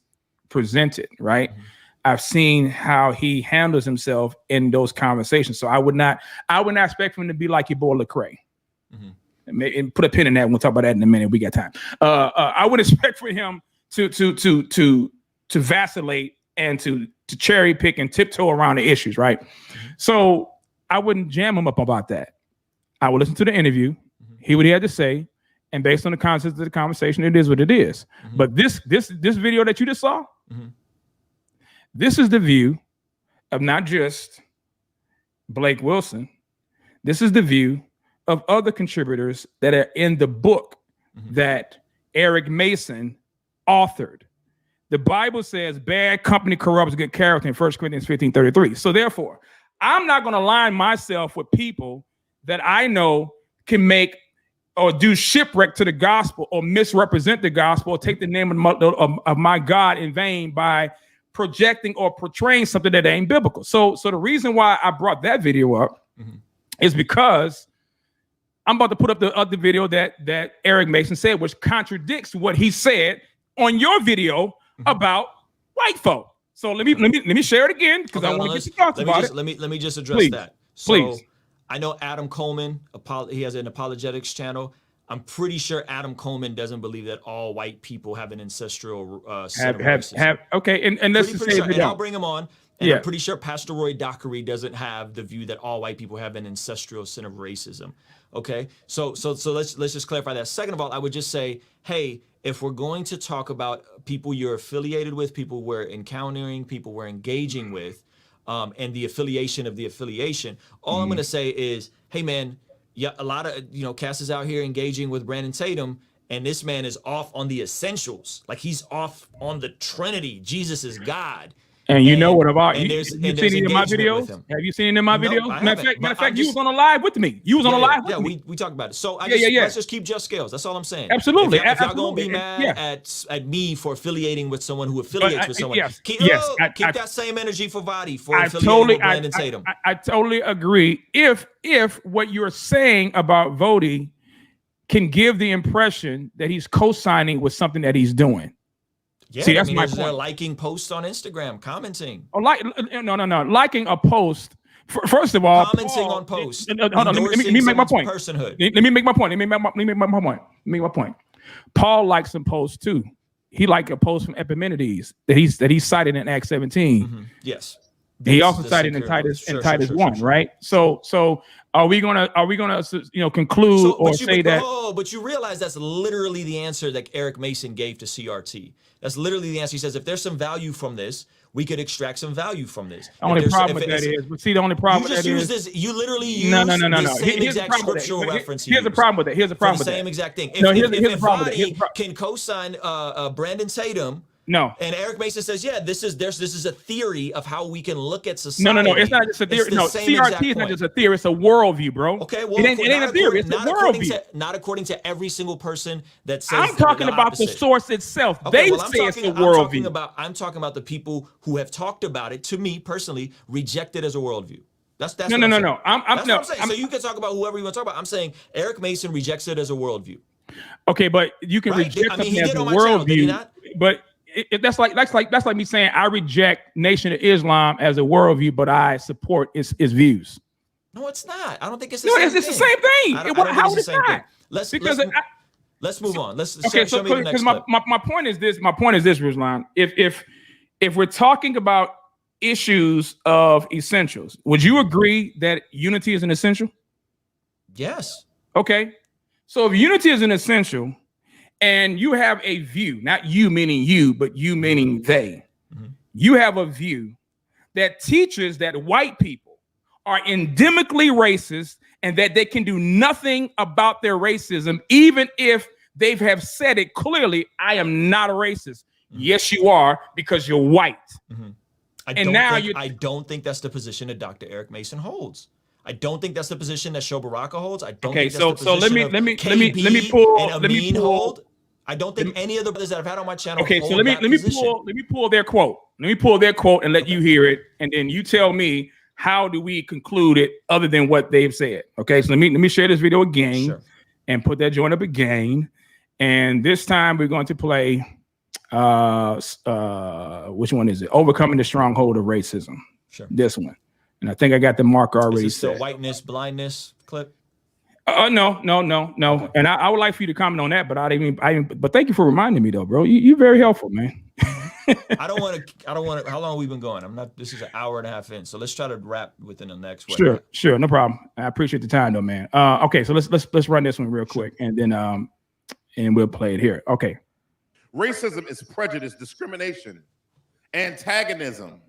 presented, right? Mm-hmm. I've seen how he handles himself in those conversations. So I would not expect for him to be like your boy Lecrae. Mm-hmm. And put a pin in that. We'll talk about that in a minute. We got time. I would expect for him to vacillate and to cherry pick and tiptoe around the issues, right? Mm-hmm. So I wouldn't jam him up about that. I would listen to the interview, hear what he had to say, and based on the context of the conversation, it is what it is. Mm-hmm. But this video that you just saw, this is the view of not just Blake Wilson. This is the view of other contributors that are in the book that Eric Mason authored. The Bible says bad company corrupts good character in 1 Corinthians 15:33. So therefore, I'm not going to align myself with people that I know can make or do shipwreck to the gospel or misrepresent the gospel or take the name of my God in vain by projecting or portraying something that ain't biblical. So the reason why I brought that video up is because I'm about to put up the other video that Eric Mason said, which contradicts what he said on your video about white folk. So let me share it again because I want to get your thoughts about it.
Let me just address that. So I know Adam Coleman, he has an apologetics channel. I'm pretty sure Adam Coleman doesn't believe that all white people have an ancestral set of racism.
Okay, and let's just say
sure, and I'll bring him on. And
Yeah.
I'm pretty sure Pastor Roy Dockery doesn't have the view that all white people have an ancestral sin of racism. Okay, so let's just clarify that. Second of all, I would just say, hey, if we're going to talk about people you're affiliated with, people we're encountering, people we're engaging with, and the affiliation of the affiliation, all I'm going to say is, hey, man, yeah, a lot of, Cass is out here engaging with Brandon Tatum, and this man is off on the essentials. Like, he's off on the Trinity. Jesus is God.
And you know what about
and
you?
there's-
You
and
seen
there's
it in my
engagement with
videos?
him.
Have you seen it in my
No,
videos?
I
Matter
haven't,
of fact, you
just-
was on a live with me. You was on a live with me.
we talked about it. So
Yeah.
let's just keep just scales. That's all I'm saying.
Absolutely.
If y'all gonna
Absolutely.
be mad
Yeah.
at me for affiliating with someone who affiliates with someone,
yes,
keep
I-
that same energy for Vadi for
I
affiliating
totally,
with Brandon Tatum.
I totally agree. If what you're saying about Vodi can give the impression that he's co-signing with something that he's doing.
Yeah,
See, that's my
they're
point.
liking posts on Instagram, commenting.
Or no. Liking a post. First of all,
Commenting on posts.
Hold on. Let me make my point.
Personhood.
Let me make my point. Let me make my point. Paul likes some posts too. He liked a post from Epimenides that he cited in Acts 17.
Yes.
He also cited in Titus 1, right? So are we gonna conclude or say that?
Oh, but you realize that's literally the answer that Eric Mason gave to CRT. That's literally the answer. He says, if there's some value from this, we could extract some value from this.
The only problem with that is, but see, the only problem with that is,
you literally use
no.
the same exact scriptural reference.
Here's the problem with that. Here's the problem with that.
Same exact thing.
Here's the problem with
Vadi
that.
can co-sign Brandon Tatum.
No.
And Eric Mason says, yeah, this is a theory of how we can look at society.
No. It's not just a theory. No, CRT is not just a theory. It's a worldview, bro.
Okay, well,
it ain't a theory. It's a worldview.
Not according to every single person that says.
I'm talking about the source itself. They say it's a worldview.
I'm talking about the people who have talked about it. To me personally, rejected as a worldview. That's
No.
That's what I'm saying. So you can talk about whoever you want to talk about. I'm saying Eric Mason rejects it as a worldview.
Okay, but you can
Right.
reject
I mean,
something
he
as
did
a
on my channel, did he
worldview.
not?
But that's like me saying I reject Nation of Islam as a worldview, but I support its views.
No, it's not. I don't think it's the
No,
same
it's
thing.
the same thing.
I don't think
How
it's the
is
same
it
thing.
not?
Let's move on. Let's
Okay,
show me the next clip.
my point is this. My point is this, Ruslan. If we're talking about issues of essentials, would you agree that unity is an essential?
Yes.
Okay. So if unity is an essential, and you have a view, not you meaning you, but you meaning they, you have a view that teaches that white people are endemically racist and that they can do nothing about their racism, even if they have said it clearly, I am not a racist. Yes, you are, because you're white.
I don't think that's the position that Dr. Eric Mason holds. I don't think that's the position that Sho Baraka holds. I don't think that's the position let me pull. I don't think any of the brothers that I've had on my channel.
Okay, so let me pull their quote. Let me pull their quote and let you hear it, and then you tell me how do we conclude it other than what they've said. Okay, so let me share this video again and put that joint up again, and this time we're going to play which one is it? Overcoming the Stronghold of Racism. Sure. This one. And I think I got the marker already.
Is this the whiteness, blindness clip?
No. Okay. And I would like for you to comment on that, but but thank you for reminding me though, bro. You're very helpful, man.
I don't want to. How long have we been going? This is an hour and a half in. So let's try to wrap within the next one.
Sure. No problem. I appreciate the time though, man. Okay. So let's run this one real quick and then, and we'll play it here. Okay.
Racism is prejudice, discrimination, antagonism,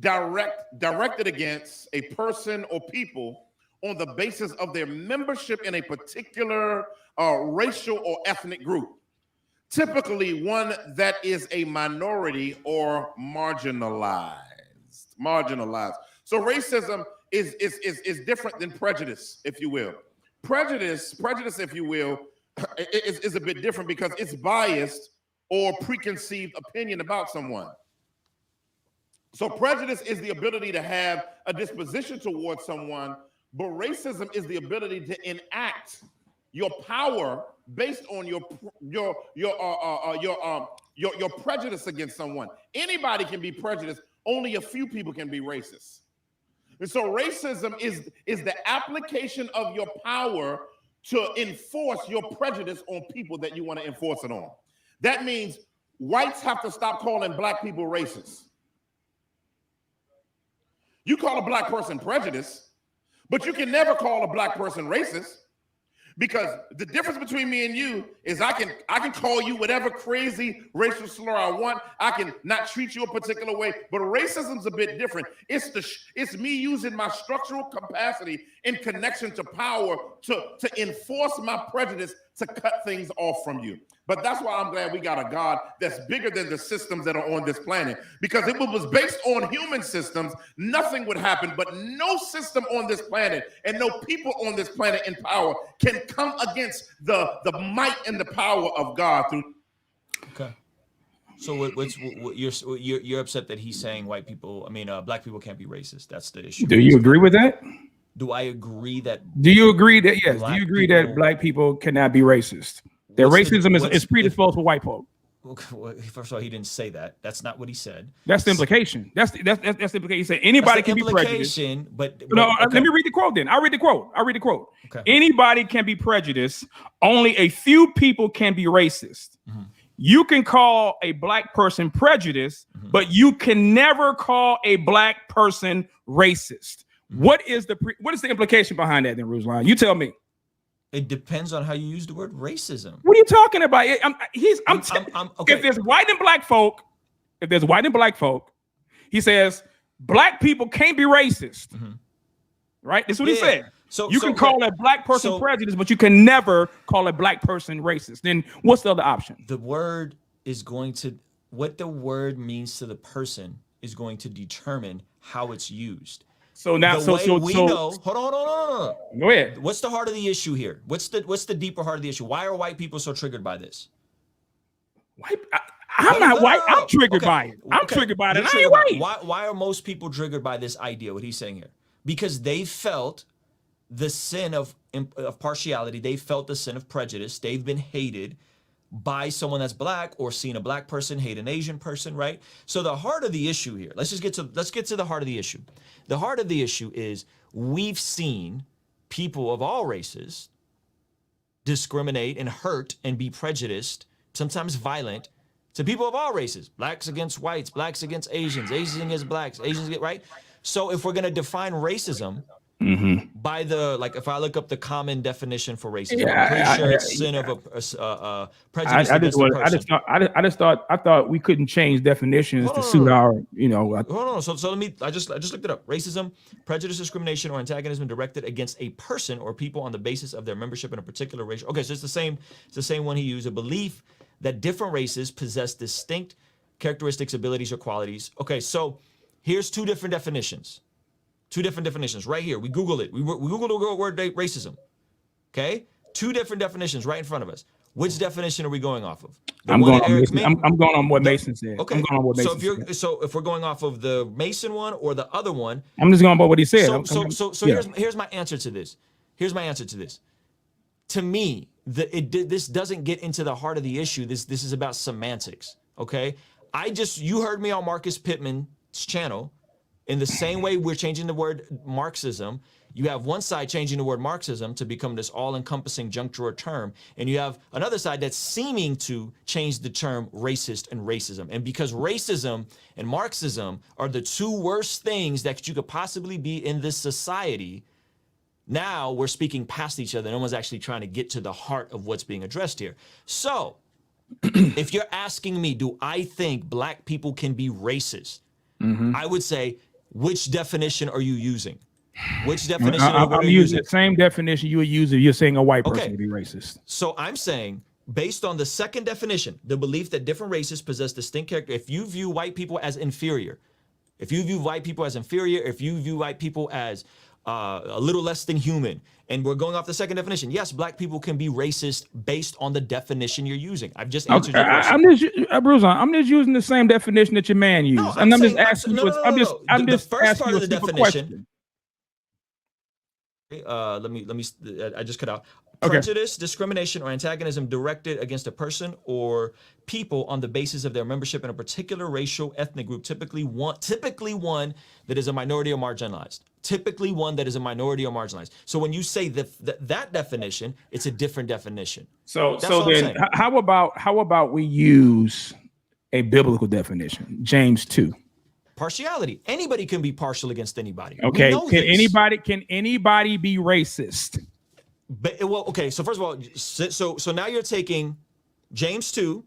directed against a person or people on the basis of their membership in a particular racial or ethnic group, typically one that is a minority or marginalized. So racism is different than prejudice, if you will. Prejudice, if you will, is a bit different because it's biased or preconceived opinion about someone. So prejudice is the ability to have a disposition towards someone, but racism is the ability to enact your power based on your prejudice against someone. Anybody can be prejudiced. Only a few people can be racist. And so racism is the application of your power to enforce your prejudice on people that you want to enforce it on. That means whites have to stop calling black people racist. You call a black person prejudiced, but you can never call a black person racist, because the difference between me and you is I can call you whatever crazy racial slur I want. I can not treat you a particular way, but racism's a bit different. It's me using my structural capacity in connection to power to enforce my prejudice to cut things off from you. But that's why I'm glad we got a God that's bigger than the systems that are on this planet. Because if it was based on human systems, nothing would happen. But no system on this planet and no people on this planet in power can come against the might and the power of God through.
Okay. So you're upset that he's saying black people can't be racist. That's the issue.
Do you agree with that?
Do I agree that?
Do you agree that yes? Do you agree that black people cannot be racist? That racism is predisposed for white folk.
First of all, he didn't say that. That's not what he said.
That's the implication. That's the implication. He said anybody can be prejudiced.
But
no, okay. Let me read the quote then. I'll read the quote. Okay. Anybody can be prejudiced. Only a few people can be racist. Mm-hmm. You can call a black person prejudiced, but you can never call a black person racist. Mm-hmm. What is the implication behind that then, Ruslan? You tell me.
It depends on how you use the word racism.
What are you talking about? Okay.
Okay.
If there's white and black folk, he says black people can't be racist. Mm-hmm. Right? That's what he said. So you can call a black person prejudiced, but you can never call a black person racist. Then what's the other option?
The word is what the word means to the person is going to determine how it's used. So now, hold on.
Go ahead.
What's the heart of the issue here? What's the deeper heart of the issue? Why are white people so triggered by this?
I'm not white. I'm triggered by it. I'm triggered by it. I ain't white.
Why are most people triggered by this idea? What he's saying here? Because they felt the sin of partiality. They felt the sin of prejudice. They've been hated by someone that's black, or seen a black person hate an Asian person, right? So the heart of the issue here, let's get to the heart of the issue. The heart of the issue is we've seen people of all races discriminate and hurt and be prejudiced, sometimes violent, to people of all races. Blacks against whites, blacks against Asians, Asians against blacks, Asians against, right? So if we're gonna define racism by the, like, if I look up the common definition for racism, I'm pretty sure it's sin of a prejudice against a person.
I thought we couldn't change definitions to suit our,
Hold on. So let me. I just looked it up. Racism, prejudice, discrimination, or antagonism directed against a person or people on the basis of their membership in a particular race. Okay, so it's the same. It's the same one he used. A belief that different races possess distinct characteristics, abilities, or qualities. Okay, so here's two different definitions. Two different definitions right here. We Googled it. We Googled the word racism. Okay, two different definitions right in front of us. Which definition are we going off of?
I'm going on what Mason said.
Okay.
I'm going on what Mason said.
So if we're going off of the Mason one or the other one,
I'm just going by what he said.
Here's my answer to this. To me, this doesn't get into the heart of the issue. This is about semantics. Okay. You heard me on Marcus Pittman's channel. In the same way we're changing the word Marxism, you have one side changing the word Marxism to become this all-encompassing junk drawer term, and you have another side that's seeming to change the term racist and racism. And because racism and Marxism are the two worst things that you could possibly be in this society, now we're speaking past each other. No one's actually trying to get to the heart of what's being addressed here. So, if you're asking me, do I think black people can be racist? I would say, which definition are you using? Which definition
I'm using the same definition you would use if you're saying a white person to be racist.
So I'm saying, based on the second definition, the belief that different races possess distinct character, if you view white people as inferior, if you view white people as a little less than human, and we're going off the second definition, yes, black people can be racist based on the definition you're using. I've just answered your question.
I'm just using the same definition that your man used. I'm just asking you. I'm just asking you a simple question.
Let me. I just cut out. Prejudice, discrimination, or antagonism directed against a person or people on the basis of their membership in a particular racial ethnic group, typically one that is a minority or marginalized. So when you say that definition, it's a different definition.
So then how about we use a biblical definition, James 2.
Partiality. Anybody can be partial against anybody.
Okay. Can anybody be racist?
But, well, okay. So first of all, so now you're taking James 2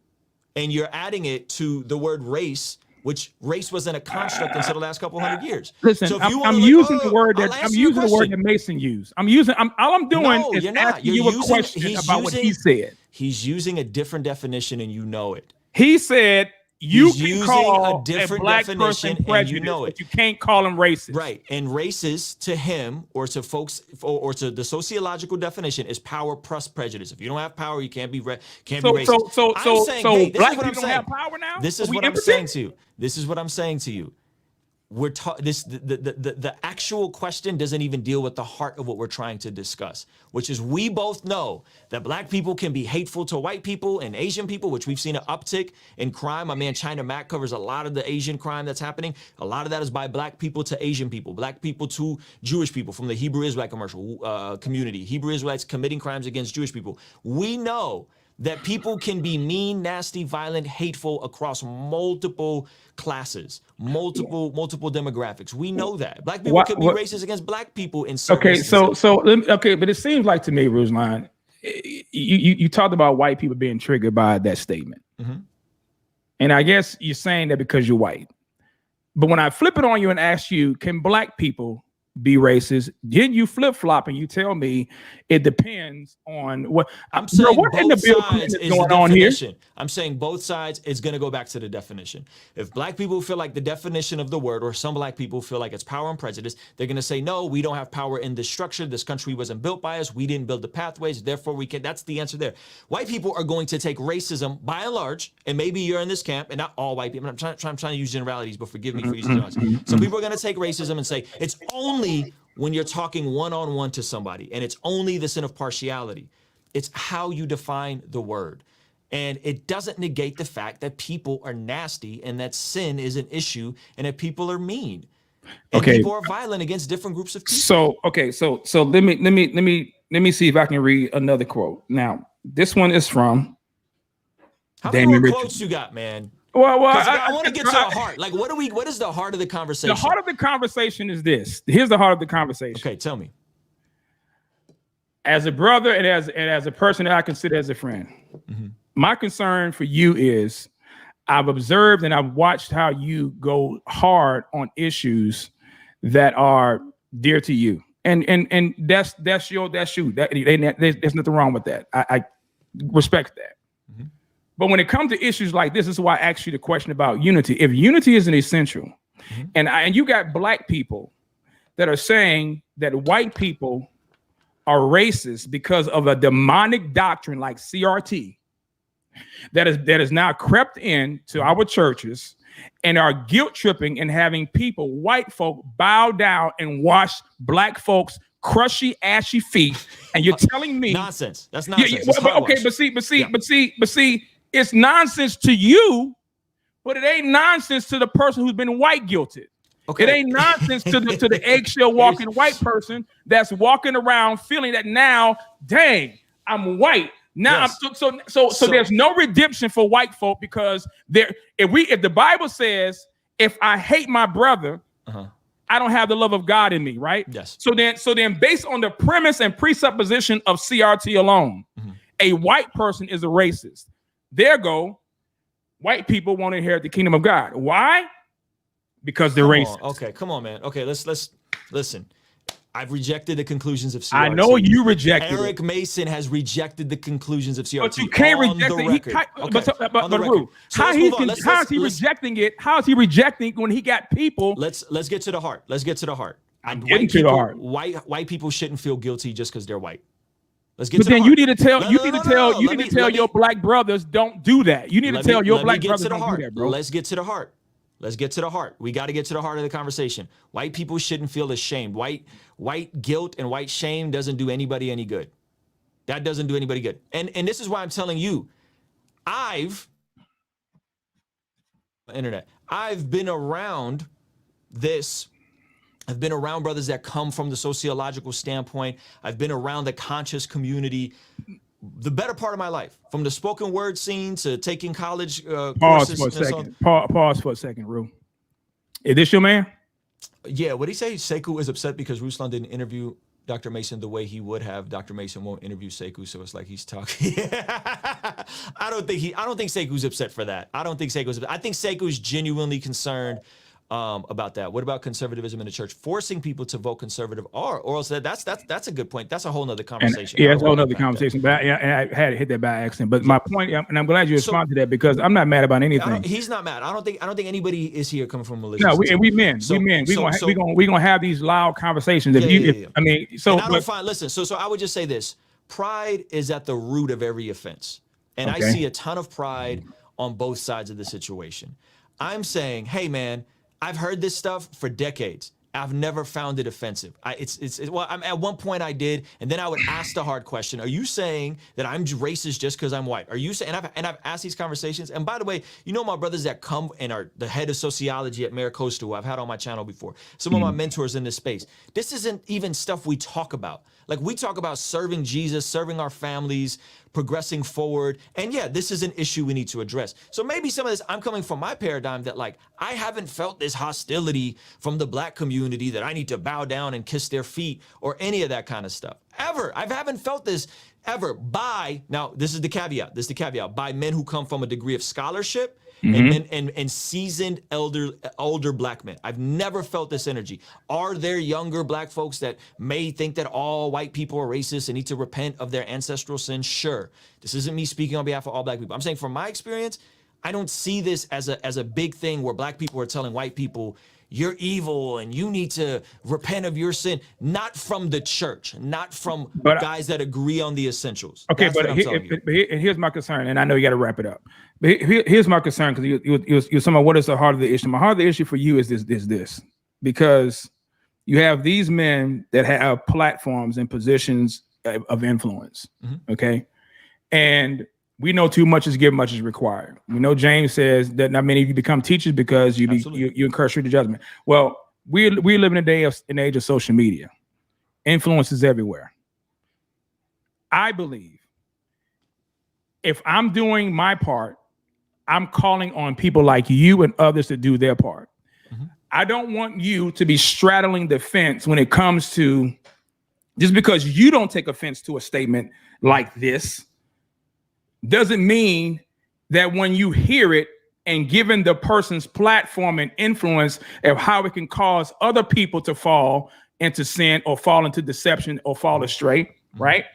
and you're adding it to the word race, which race wasn't a construct until the last couple hundred years.
Listen,
so
I'm using the word that Mason used. All I'm doing is asking you a question about what he said.
He's using a different definition, and you know it.
He said you can call
a different
black
definition,
person prejudice,
and you know it.
But you can't call him racist.
Right. And racist to him, or to folks, or to the sociological definition, is power plus prejudice. If you don't have power, you can't be racist.
So black people don't have power now?
This is what I'm saying to you. This is what I'm saying to you. The actual question doesn't even deal with the heart of what we're trying to discuss, which is we both know that black people can be hateful to white people and Asian people, which we've seen an uptick in crime. My man China Mac covers a lot of the Asian crime that's happening. A lot of that is by black people to Asian people, black people to Jewish people from the Hebrew Israelite community, Hebrew Israelites committing crimes against Jewish people. We know that people can be mean, nasty, violent, hateful across multiple classes, multiple demographics. We know that. Black people can be racist against black people in certain instances.
But it seems like to me, Ruslan, you talked about white people being triggered by that statement. And I guess you're saying that because you're white. But when I flip it on you and ask you, can black people be racist? Then you flip-flop and you tell me it depends on what
I'm saying.
What in the Bill Clinton is going on here?
I'm saying both sides. It's going to go back to the definition. If black people feel like the definition of the word, or some black people feel like it's power and prejudice, they're going to say, no, we don't have power in this structure. This country wasn't built by us. We didn't build the pathways. Therefore, we can. That's the answer there. White people are going to take racism by and large, and maybe you're in this camp, and not all white people. I'm trying to use generalities, but forgive me for using generalities. Some people are going to take racism and say it's only when you're talking one-on-one to somebody, and it's only the sin of partiality. It's how you define the word. And it doesn't negate the fact that people are nasty and that sin is an issue and that people are mean. And people are violent against different groups of people.
So let me see if I can read another quote. Now, this one is from
how many more quotes you got, man?
Well,
I want to get to the heart. Like, what is the heart of the conversation?
The heart of the conversation is this. Here's the heart of the conversation.
Okay, tell me.
As a brother and as a person that I consider as a friend, my concern for you is I've observed and I've watched how you go hard on issues that are dear to you, and that's you. There's nothing wrong with that. I respect that. But when it comes to issues like this is why I asked you the question about unity. If unity isn't essential, and you got black people that are saying that white people are racist because of a demonic doctrine like CRT that is now crept into our churches and are guilt tripping and having people, white folk, bow down and wash black folks' crushy, ashy feet. And you're telling me
nonsense. That's nonsense.
But see, it's nonsense to you, but it ain't nonsense to the person who's been white guilted. Okay. It ain't nonsense to the eggshell walking white person that's walking around feeling that now, dang, I'm white. Now, yes. So there's no redemption for white folk because if the Bible says if I hate my brother, I don't have the love of God in me, right?
Yes.
So then, based on the premise and presupposition of CRT alone, a white person is a racist. There go, white people won't inherit the kingdom of God. Why? Because they're racist.
Okay, come on, man. Okay, let's listen. I've rejected the conclusions of CRT.
I know you rejected
Eric Mason has rejected the conclusions of CRT.
But you can't reject it. But Ru, how is he rejecting it? How is he rejecting when he got people?
Let's get to the heart. Let's get to the heart.
I'm getting to the heart.
White people shouldn't feel guilty just because they're white. Let's get
but
to
then
the
you
heart.
need to tell your black brothers don't do that. You need to tell your black brothers don't do that, bro.
Let's get to the heart. Let's get to the heart. We got to get to the heart of the conversation. White people shouldn't feel ashamed. White guilt and white shame doesn't do anybody any good. That doesn't do anybody good. And this is why I'm telling you, I've been around this. I've been around brothers that come from the sociological standpoint. I've been around the conscious community the better part of my life, from the spoken word scene to taking college courses.
Pause for a second, Ru. Is this your man?
Yeah, what did he say? Seiku is upset because Ruslan didn't interview Dr. Mason the way he would have. Dr. Mason won't interview Seiku, so it's like he's talking. I don't think Seiku's upset for that. I think Seiku's genuinely concerned about that. What about conservatism in the church forcing people to vote conservative or else that's a good point. That's a whole nother conversation.
It's a whole nother conversation. But I had to hit that by accident. But my point, and I'm glad you responded to that because I'm not mad about anything.
He's not mad. I don't think anybody is here coming from malicious.
No, we men. We're gonna have these loud conversations.
Listen. So I would just say this: pride is at the root of every offense, and I see a ton of pride on both sides of the situation. I'm saying, hey man, I've heard this stuff for decades. I've never found it offensive. At one point I did, and then I would ask the hard question: are you saying that I'm racist just because I'm white? Are you saying? And I've asked these conversations. And by the way, my brothers that come and are the head of sociology at Maricosta, who I've had on my channel before, some of my mentors in this space. This isn't even stuff we talk about. Like, we talk about serving Jesus, serving our families, progressing forward. And yeah, this is an issue we need to address. So maybe some of this, I'm coming from my paradigm that I haven't felt this hostility from the black community that I need to bow down and kiss their feet or any of that kind of stuff. Ever. I haven't felt this ever now this is the caveat, by men who come from a degree of scholarship and seasoned older black men. I've never felt this energy. Are there younger black folks that may think that all white people are racist and need to repent of their ancestral sins? Sure. This isn't me speaking on behalf of all black people. I'm saying from my experience, I don't see this as a big thing where black people are telling white people, you're evil and you need to repent of your sin. Not from the church, not from guys that agree on the essentials.
Okay, but here's my concern, and I know you got to wrap it up. But here's my concern, because you're talking about what is the heart of the issue. My heart of the issue for you is this, because you have these men that have platforms and positions of influence. Okay. And we know too much is given, much is required. We know James says that not many of you become teachers because you incur the judgment. Well, we live in an age of social media. Influence is everywhere. I believe if I'm doing my part, I'm calling on people like you and others to do their part. I don't want you to be straddling the fence when it comes to, just because you don't take offense to a statement like this doesn't mean that when you hear it and given the person's platform and influence of how it can cause other people to fall into sin or fall into deception or fall astray, right?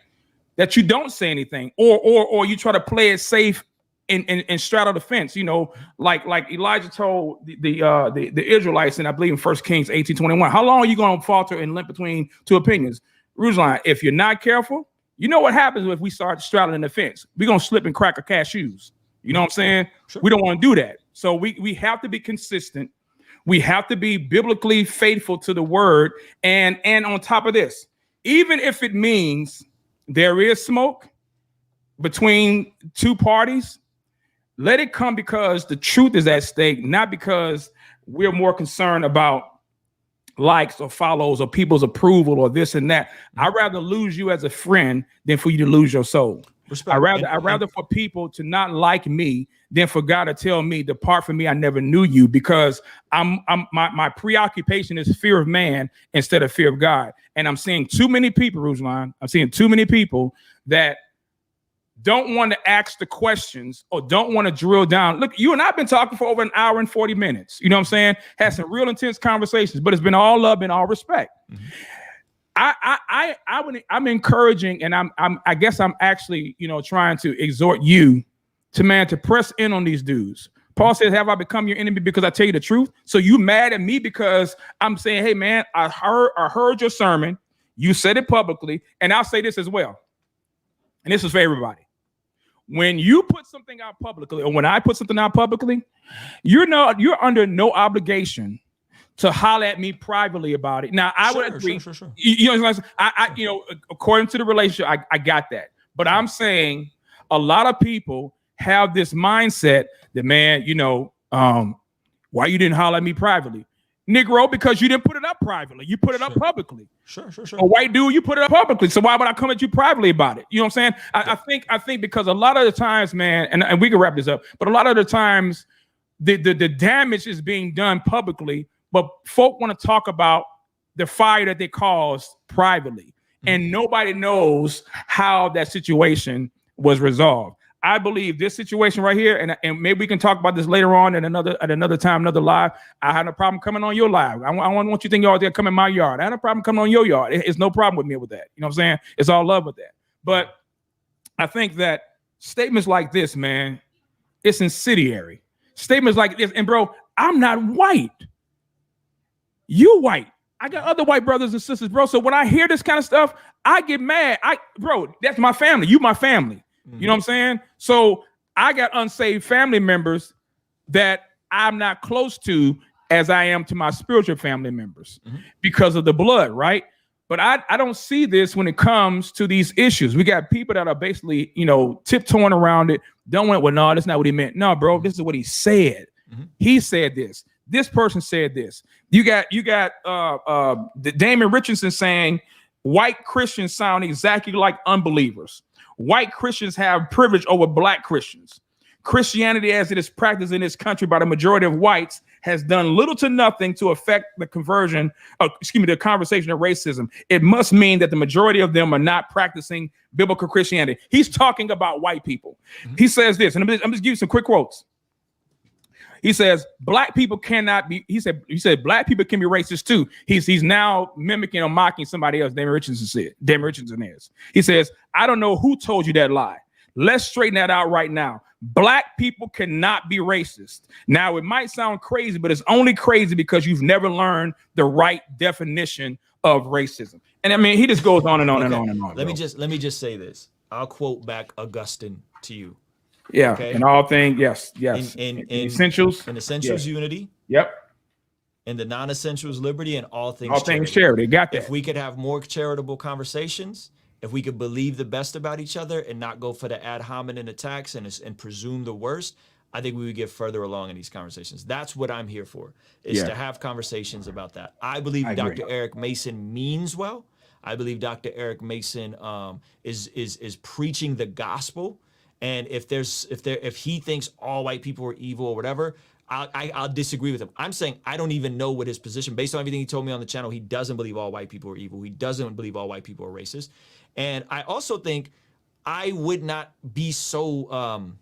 That you don't say anything, or you try to play it safe and straddle the fence, you know, like Elijah told the Israelites, and I believe in 1 Kings 18:21, how long are you going to falter and limp between two opinions? Ruslan, if you're not careful, you know what happens if we start straddling the fence? We're going to slip and crack our cashews. You know what I'm saying? Sure. We don't want to do that. So we have to be consistent. We have to be biblically faithful to the word. And on top of this, even if it means there is smoke between two parties, let it come because the truth is at stake, not because we're more concerned about likes or follows or people's approval or this and that. I'd rather lose you as a friend than for you to lose your soul. Respect. I'd rather for people to not like me than for God to tell me, depart from me, I never knew you, because my preoccupation is fear of man instead of fear of God. And I'm seeing too many people, Ruslan, I'm seeing too many people that don't want to ask the questions or don't want to drill down. Look, you and I have been talking for over an hour and 40 minutes. You know what I'm saying? Had some real intense conversations, but it's been all love and all respect. I'm encouraging, and I guess I'm actually, you know, trying to exhort you to press in on these dudes. Paul says, have I become your enemy because I tell you the truth? So you mad at me because I'm saying, hey man, I heard your sermon. You said it publicly. And I'll say this as well. And this is for everybody. When you put something out publicly, or when I put something out publicly, you're under no obligation to holler at me privately about it. Now, I would agree. Sure. You know, according to the relationship, I got that. But I'm saying a lot of people have this mindset that, man, you know, why you didn't holler at me privately? Negro, because you didn't put it up privately. You put it up publicly. Sure. A white dude, you put it up publicly. So why would I come at you privately about it? You know what I'm saying? I think because a lot of the times, man, and we can wrap this up, but a lot of the times the damage is being done publicly, but folk want to talk about the fire that they caused privately. And nobody knows how that situation was resolved. I believe this situation right here, and maybe we can talk about this later on at another time, another live. I had no problem coming on your live. I want you to think y'all there come in my yard. I had no problem coming on your yard. It's no problem with me with that. You know what I'm saying? It's all love with that. But I think that statements like this, man, it's incendiary. Statements like this, and bro, I'm not white. You white. I got other white brothers and sisters, bro. So when I hear this kind of stuff, I get mad. Bro, that's my family. You my family. You know what I'm saying? So I got unsaved family members that I'm not close to as I am to my spiritual family members because of the blood, right? But I don't see this when it comes to these issues. We got people that are basically, you know, tiptoeing around it. Don't want, well, no, that's not what he meant. No, bro, this is what he said. He said this. This person said this. You got the Damon Richardson saying white Christians sound exactly like unbelievers. White Christians have privilege over black Christians. Christianity, as it is practiced in this country by the majority of whites, has done little to nothing to affect the conversion, the conversation of racism. It must mean that the majority of them are not practicing biblical Christianity. He's talking about white people. He says this, and I'm just giving you some quick quotes. He says, black people cannot be, he said, black people can be racist too. He's now mimicking or mocking somebody else. Damon Richardson is. He says, I don't know who told you that lie. Let's straighten that out right now. Black people cannot be racist. Now, it might sound crazy, but it's only crazy because you've never learned the right definition of racism. And I mean, he just goes on and on and on and on.
Let me just say this. I'll quote back Augustine to you.
Yeah, okay. In all things, yes.
In
essentials.
In essentials,
yeah.
unity.
Yep.
and the non-essentials liberty, and all things
charity. Got that.
If we could have more charitable conversations, if we could believe the best about each other and not go for the ad hominem attacks and presume the worst, I think we would get further along in these conversations. That's what I'm here for, is to have conversations about that. I believe Dr. Eric Mason means well. I believe Dr. Eric Mason is preaching the gospel. And if he thinks all white people are evil or whatever, I'll disagree with him. I'm saying I don't even know what his position, based on everything he told me on the channel, he doesn't believe all white people are evil. He doesn't believe all white people are racist. And I also think I would not be so,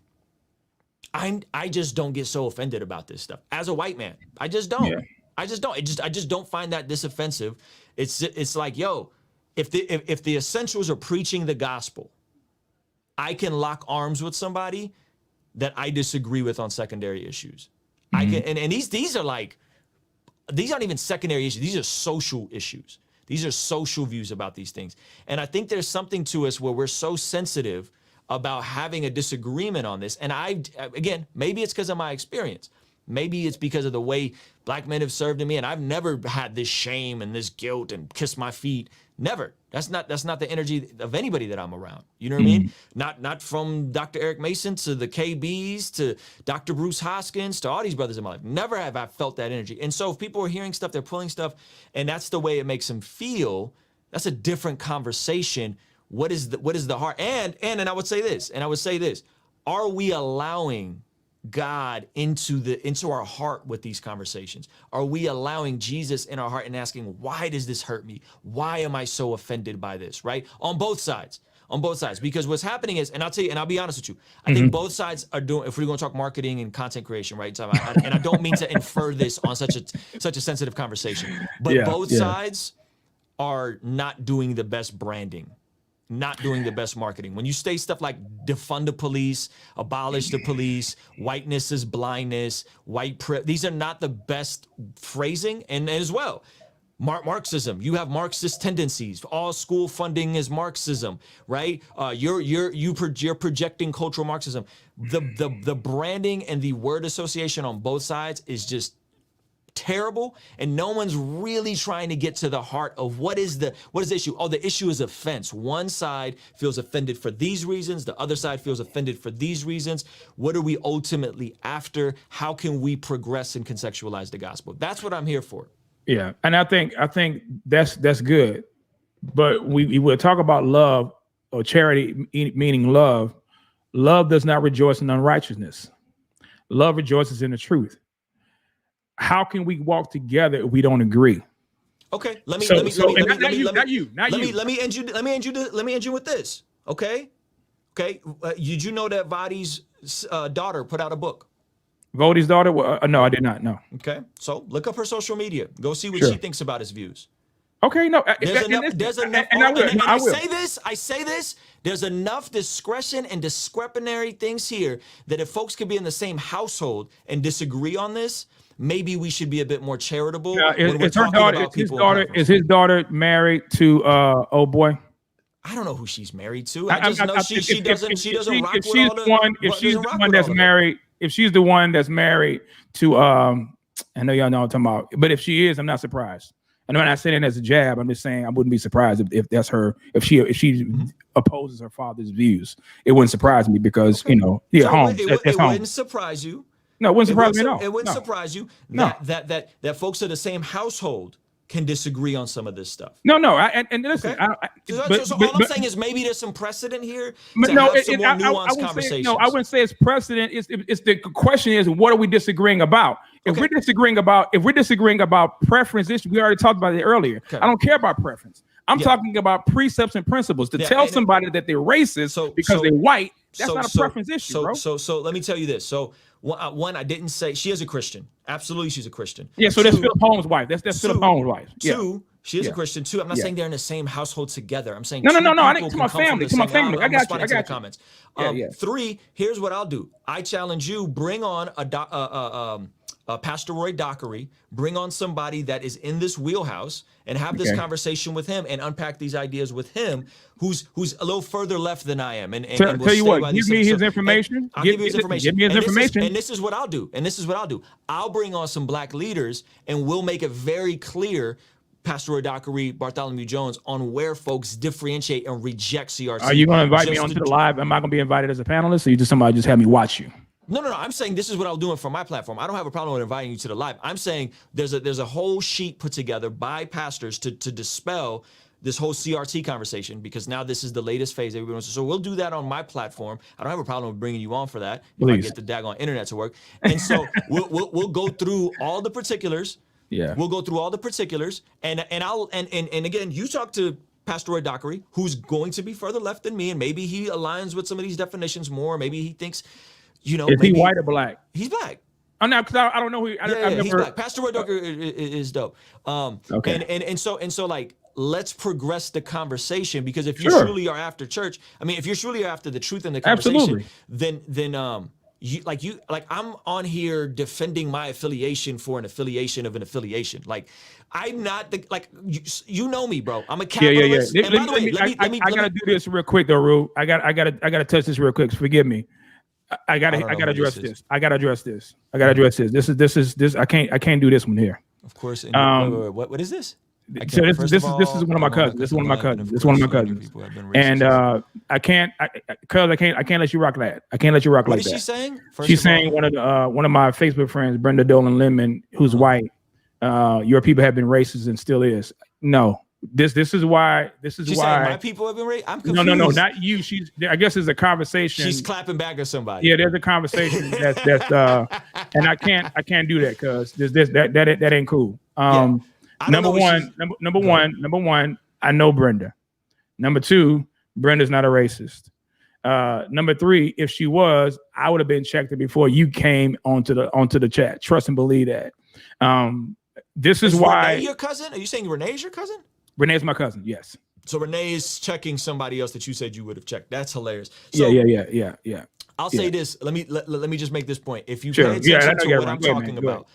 I just don't get so offended about this stuff as a white man. I just don't. Yeah. I just don't find that this offensive. It's like, yo, if the essentials are preaching the gospel, I can lock arms with somebody that I disagree with on secondary issues. I can, and these are like, these aren't even secondary issues. These are social issues. These are social views about these things. And I think there's something to us where we're so sensitive about having a disagreement on this. And again, maybe it's because of my experience. Maybe it's because of the way black men have served in me, and I've never had this shame and this guilt and kiss my feet. Never. That's not the energy of anybody that I'm around. You know what I mean? Not from Dr. Eric Mason to the KBs to Dr. Bruce Hoskins to all these brothers in my life. Never have I felt that energy. And so if people are hearing stuff, they're pulling stuff, and that's the way it makes them feel, that's a different conversation. What is the heart? And I would say this, are we allowing God into our heart with these conversations? Are we allowing Jesus in our heart and asking, why does this hurt me? Why am I so offended by this, right? On both sides, because what's happening is, and I'll tell you, and I'll be honest with you, I think both sides are doing, if we're going to talk marketing and content creation, right? So and I don't mean to infer this on such a sensitive conversation, but both sides are not doing the best branding, not doing the best marketing. When you say stuff like defund the police, abolish the police, whiteness is blindness, these are not the best phrasing. And as well, Marxism, you have Marxist tendencies. All school funding is Marxism, right? You're projecting cultural Marxism. The branding and the word association on both sides is just terrible, and no one's really trying to get to the heart of what is the issue. Oh, the issue is offense. One side feels offended for these reasons, the other side feels offended for these reasons. What are we ultimately after? How can we progress and contextualize the gospel? That's what I'm here for.
Yeah, and I think that's good, but we will talk about love or charity, meaning love. Love does not rejoice in unrighteousness. Love rejoices in the truth. How can we walk together if we don't agree?
Okay, let me end you with this. Okay. Did you know that Vadi's daughter put out a book?
Vodi's daughter? No, I did not know.
Okay, so look up her social media. Go see what she thinks about his views.
Okay, no.
There's enough. I say this. There's enough discretion and discrepanary things here that if folks could be in the same household and disagree on this, maybe we should be a bit more charitable. Is his daughter married to old boy? I don't know who she's married to. I just know she doesn't rock with all the.
If she's the one that's married, if she's the one that's married to I know y'all know what I'm talking about, but if she is, I'm not surprised. And I'm not saying it as a jab. I'm just saying I wouldn't be surprised if that's her. If she opposes her father's views, it wouldn't surprise me because home.
It wouldn't surprise you.
No, it wouldn't surprise me at all.
It wouldn't surprise you that folks of the same household can disagree on some of this stuff.
No, and listen.
Okay. So all I'm saying is maybe there's some precedent here to have some more nuanced conversations.
I wouldn't say it's precedent. It's the question is, what are we disagreeing about? If we're disagreeing about preference issues, we already talked about it earlier. Okay. I don't care about preference. I'm talking about precepts and principles. To tell somebody that they're racist because they're white, that's not a preference issue, bro.
So let me tell you this. So one, I didn't say she is a Christian. Absolutely, she's a Christian.
Yeah. So that's Philip Holmes' wife. That's Philip Holmes' wife.
Two, she is a Christian too. I'm not saying they're in the same household together. I'm saying
no. I didn't to my family. To my family. I got you.
Comments. Three. Here's what I'll do. I challenge you. Bring on Pastor Roy Dockery, bring on somebody that is in this wheelhouse and have this conversation with him and unpack these ideas with him, who's a little further left than I am. And
tell you what, give me his information.
I'll give you his information.
Give me his information.
And this is what I'll do. I'll bring on some black leaders and we'll make it very clear, Pastor Roy Dockery, Bartholomew Jones, on where folks differentiate and reject CRC.
Are you going to invite me onto the live? Am I going to be invited as a panelist, or you just somebody just have me watch you?
No. I'm saying this is what I'll do for my platform. I don't have a problem with inviting you to the live. I'm saying there's a whole sheet put together by pastors to dispel this whole CRT conversation, because now this is the latest phase. Everybody wants to, so we'll do that on my platform. I don't have a problem with bringing you on for that.
Please.
If I get the daggone internet to work. And so we'll go through all the particulars.
Yeah.
We'll go through all the particulars, and again, you talk to Pastor Roy Dockery, who's going to be further left than me, and maybe he aligns with some of these definitions more. Maybe he thinks,
is he white or black?
He's black.
Oh no, because I don't know who.
He's black. Pastor Roy Dockery is dope.
Okay.
And so like, let's progress the conversation, because if you truly are after church, if you're truly after the truth in the conversation, then I'm on here defending my affiliation for an affiliation of an affiliation. Like, I'm not you know me, bro. I'm a capitalist.
Yeah.
And by the way,
I gotta do this real quick though, Ru. I gotta touch this real quick. Forgive me. I gotta address this. I gotta address this. This is I can't do this one here.
Of course. And what is this?
So this is one of my cousins. This is one of my cousins. And I can't let you rock that. I can't let you rock like that.
What is she saying?
She's saying one of my Facebook friends, Brenda Dolan Lemon, who's white. Your people have been racist and still is. No. This is why
my people have been racist. I'm confused.
No, not you. I guess there's a conversation.
She's clapping back at somebody.
Yeah, there's a conversation that's and I can't do that because that ain't cool. Number one, I know Brenda. Number two, Brenda's not a racist. Number three, if she was, I would have been checked before you came onto the chat. Trust and believe that. This is why.
Renee your cousin? Are you saying Renee's your cousin?
Renee's my cousin. Yes.
So Renee's checking somebody else that you said you would have checked. That's hilarious. So,
yeah.
I'll say this. Let me just make this point. If you pay attention to what I'm talking about,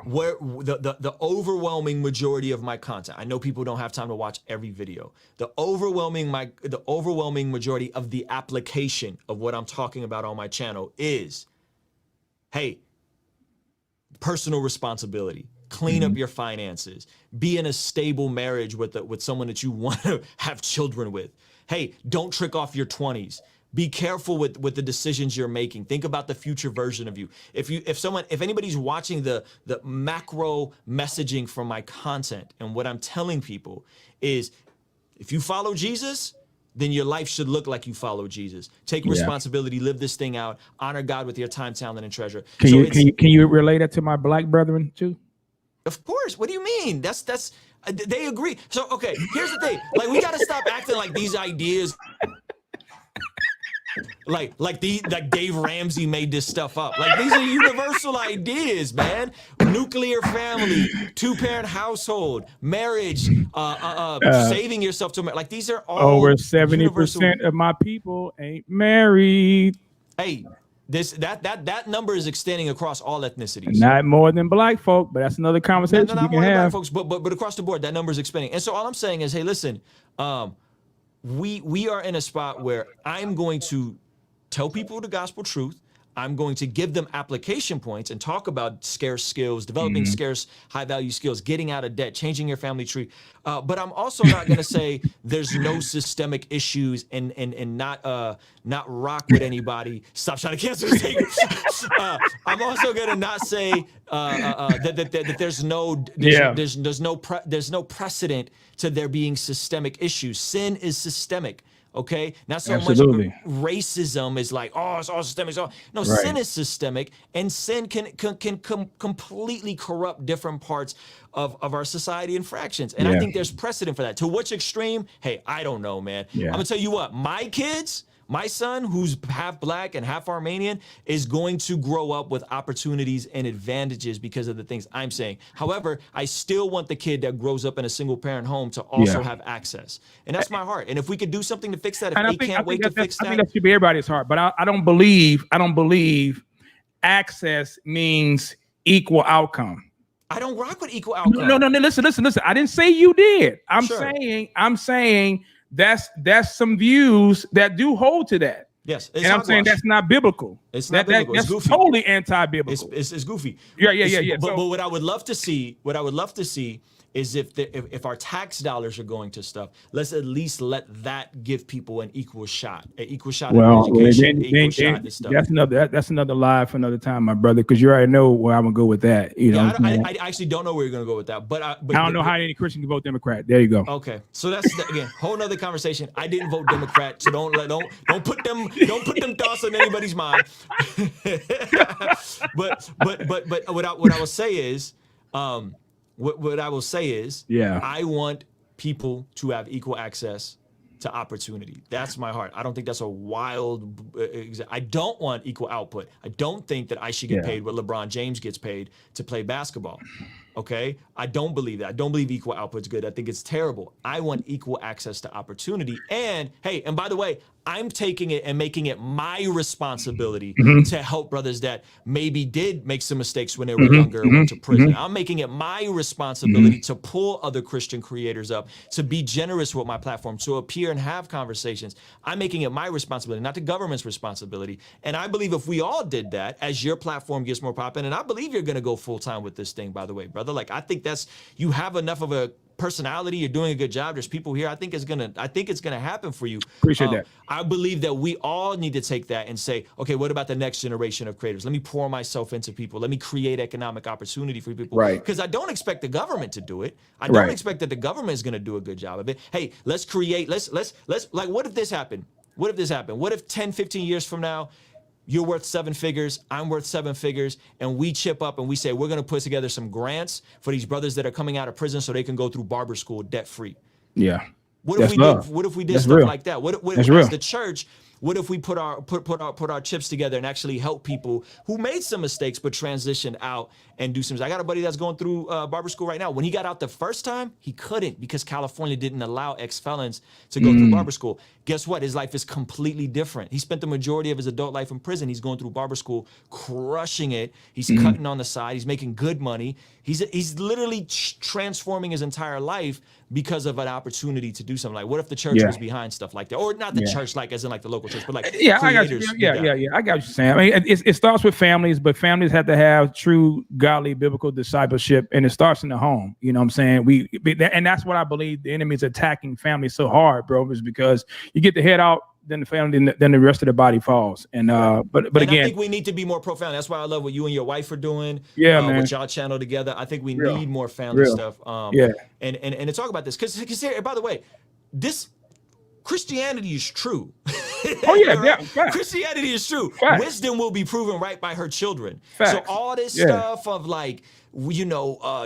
where the overwhelming majority of my content, I know people don't have time to watch every video. The overwhelming majority of the application of what I'm talking about on my channel is, hey, personal responsibility. Clean up your finances. Be in a stable marriage with someone that you want to have children with. Hey, don't trick off your 20s. Be careful with the decisions you're making. Think about the future version of you. If anybody's watching the macro messaging from my content, and what I'm telling people is, if you follow Jesus, then your life should look like you follow Jesus. Take responsibility, live this thing out, honor God with your time, talent, and treasure.
Can you relate that to my black brethren too?
Of course. What do you mean? That's they agree. So okay, here's the thing. Like, we gotta stop acting like these ideas like Dave Ramsey made this stuff up. Like, these are universal ideas, man. Nuclear family, 2-parent household, marriage, saving yourself to like, these are all
over 70% of my people ain't married.
Hey, that number is extending across all ethnicities.
Not more than black folk, but that's another conversation we can have.
Black folks, but across the board, that number is expanding. And so all I'm saying is, hey, listen, we are in a spot where I'm going to tell people the gospel truth. I'm going to give them application points and talk about scarce skills, developing scarce, high-value skills, getting out of debt, changing your family tree. But I'm also not going to say there's no systemic issues and not rock with anybody. Stop trying to cancel this thing. I'm also going to not say that there's no precedent to there being systemic issues. Sin is systemic. Okay, not so much racism is like, oh, it's all systemic. Sin is systemic, and sin can completely corrupt different parts of our society and fractions. And I think there's precedent for that. To which extreme? Hey, I don't know, man. I'm gonna tell you what, my son, who's half black and half Armenian, is going to grow up with opportunities and advantages because of the things I'm saying. However, I still want the kid that grows up in a single parent home to also have access. And that's my heart. And if we could do something to fix that, if they can't wait to fix that.
I think that should be everybody's heart. But I don't believe access means equal outcome.
I don't rock with equal outcome.
No. Listen. I didn't say you did. I'm
Sure.
saying that's some views that do hold to that.
Yes,
And I'm saying that's not biblical.
It's not biblical. It's goofy.
Totally anti-biblical.
It's goofy.
Yeah.
But what I would love to see, is if our tax dollars are going to stuff, let's at least let that give people an equal shot at education, equal shot at stuff.
That's another live for another time, my brother, because you already know where I'm gonna go with that. You know,
I actually don't know where you're gonna go with that, but I
don't know how any Christian can vote Democrat. There you go.
Okay, so that's again whole nother conversation. I didn't vote Democrat, so don't put them thoughts on anybody's mind. but what I will say is. What I will say is, I want people to have equal access to opportunity. That's my heart. I don't think that's a wild. I don't want equal output. I don't think that I should get paid what LeBron James gets paid to play basketball. Okay, I don't believe that. I don't believe equal output's good. I think it's terrible. I want equal access to opportunity. And hey, and by the way, I'm taking it and making it my responsibility to help brothers that maybe did make some mistakes when they were younger and went to prison. I'm making it my responsibility to pull other Christian creators up, to be generous with my platform, to appear and have conversations. I'm making it my responsibility, not the government's responsibility. And I believe if we all did that, as your platform gets more popular, and I believe you're going to go full time with this thing, by the way, brother. Like, I think you have enough of a personality. You're doing a good job. There's people here. I think it's gonna happen for you.
Appreciate that.
I believe that we all need to take that and say, okay, what about the next generation of creators? Let me pour myself into people. Let me create economic opportunity for people.
Right.
Because I don't expect the government to do it. I don't expect that the government is gonna do a good job of it. Hey, let's like, what if this happened? What if 10, 15 years from now, you're worth 7 figures, I'm worth 7 figures, and we chip up and we say, we're gonna put together some grants for these brothers that are coming out of prison so they can go through barber school debt-free.
Yeah.
What if we did stuff like that? What as the church, what if we put our chips together and actually help people who made some mistakes but transitioned out and do some? I got a buddy that's going through barber school right now. When he got out the first time, he couldn't because California didn't allow ex-felons to go through barber school. Guess what? His life is completely different. He spent the majority of his adult life in prison. He's going through barber school, crushing it. He's cutting on the side. He's making good money. He's literally transforming his entire life because of an opportunity to do something. Like, what if the church was behind stuff like that, or not the church, like as in like the local church, but like
I got you. I got you, Sam. I mean, it starts with families, but families have to have true godly biblical discipleship, and it starts in the home. You know what I'm saying? And that's what I believe the enemy is attacking families so hard, bro, is because you get the head out, then the family, then the rest of the body falls. And but again,
I think we need to be more profound. That's why I love what you and your wife are doing.
Yeah, man.
What y'all channel together. I think we need more family stuff. And to talk about this, because by the way, this Christianity is true.
Oh yeah, yeah.
Christianity is true.
Fact.
Wisdom will be proven right by her children.
Facts.
So all this stuff of like,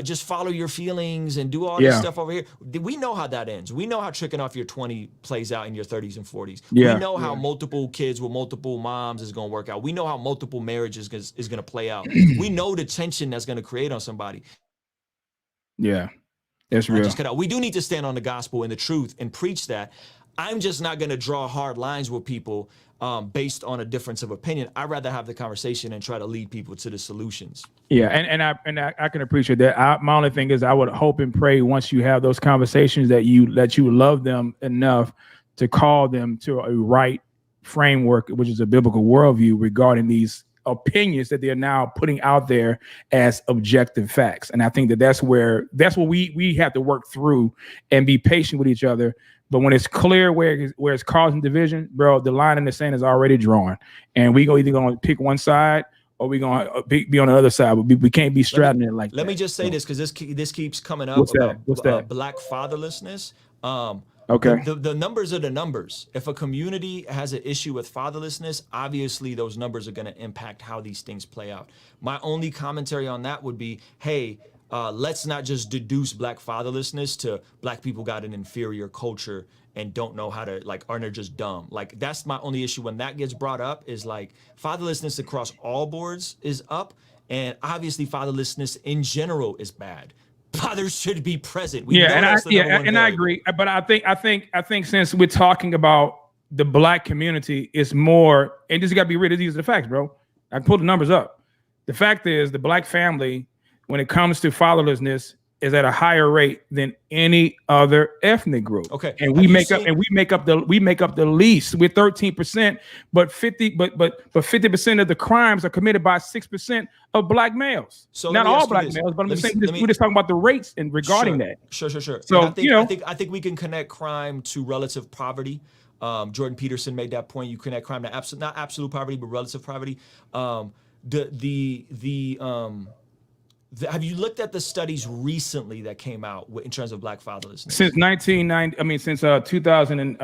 just follow your feelings and do all this stuff over here. We know how that ends. We know how tricking off your 20 plays out in your 30s and 40s. We know how multiple kids with multiple moms is going to work out. We know how multiple marriages is going to play out. We know the tension that's going to create on somebody.
Yeah, that's real.
We do need to stand on the gospel and the truth and preach that. I'm just not going to draw hard lines with people based on a difference of opinion. I'd rather have the conversation and try to lead people to the solutions. Yeah,
and I can appreciate that. My only thing is I would hope and pray once you have those conversations that you love them enough to call them to a right framework, which is a biblical worldview regarding these opinions that they're now putting out there as objective facts. And I think that's what we have to work through and be patient with each other. But when it's clear where it's causing division, bro, the line in the sand is already drawn, and we either going to pick one side or we going to be on the other side. But we can't be straddling it like that.
Let me just say this, because this keeps coming up.
What's that?
Black fatherlessness.
Okay.
The numbers are the numbers. If a community has an issue with fatherlessness, obviously those numbers are going to impact how these things play out. My only commentary on that would be, hey, let's not just deduce black fatherlessness to black people got an inferior culture and don't know how to, like, or they're just dumb. Like, that's my only issue when that gets brought up, is like fatherlessness across all boards is up. And obviously fatherlessness in general is bad. Fathers should be present.
I agree. But I think since we're talking about the black community, it's more, and this got to be real. These are the facts, bro. I pulled the numbers up. The fact is, the black family, when it comes to fatherlessness, is at a higher rate than any other ethnic group.
Okay,
and we make up the least. We're 13%, but 50% of the crimes are committed by 6% of black males.
So
not all black males, but I'm saying we're just talking about the rates and regarding that.
Sure.
So
I think we can connect crime to relative poverty. Jordan Peterson made that point. You connect crime to not absolute poverty, but relative poverty. Have you looked at the studies recently that came out in terms of black fatherlessness?
Since 1990, I mean, since 2000, and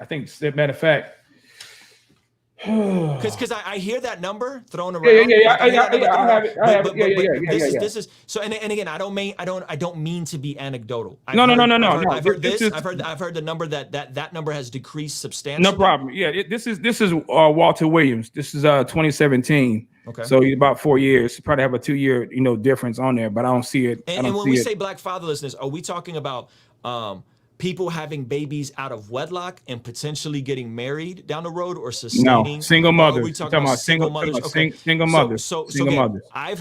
I think, matter of fact,
because I hear that number thrown around.
I have it.
This is so, and again, I don't mean to be anecdotal.
No.
I've heard the number that number has decreased substantially.
No problem. Yeah, this is Walter Williams. This is 2017.
Okay.
So about 4 years. You probably have a 2-year, difference on there, but I don't see it.
And when we say black fatherlessness, are we talking about people having babies out of wedlock and potentially getting married down the road, or sustaining?
No, single mothers.
Are we talking about single mothers? Okay.
Single mothers.
So
single
again,
mothers.
I've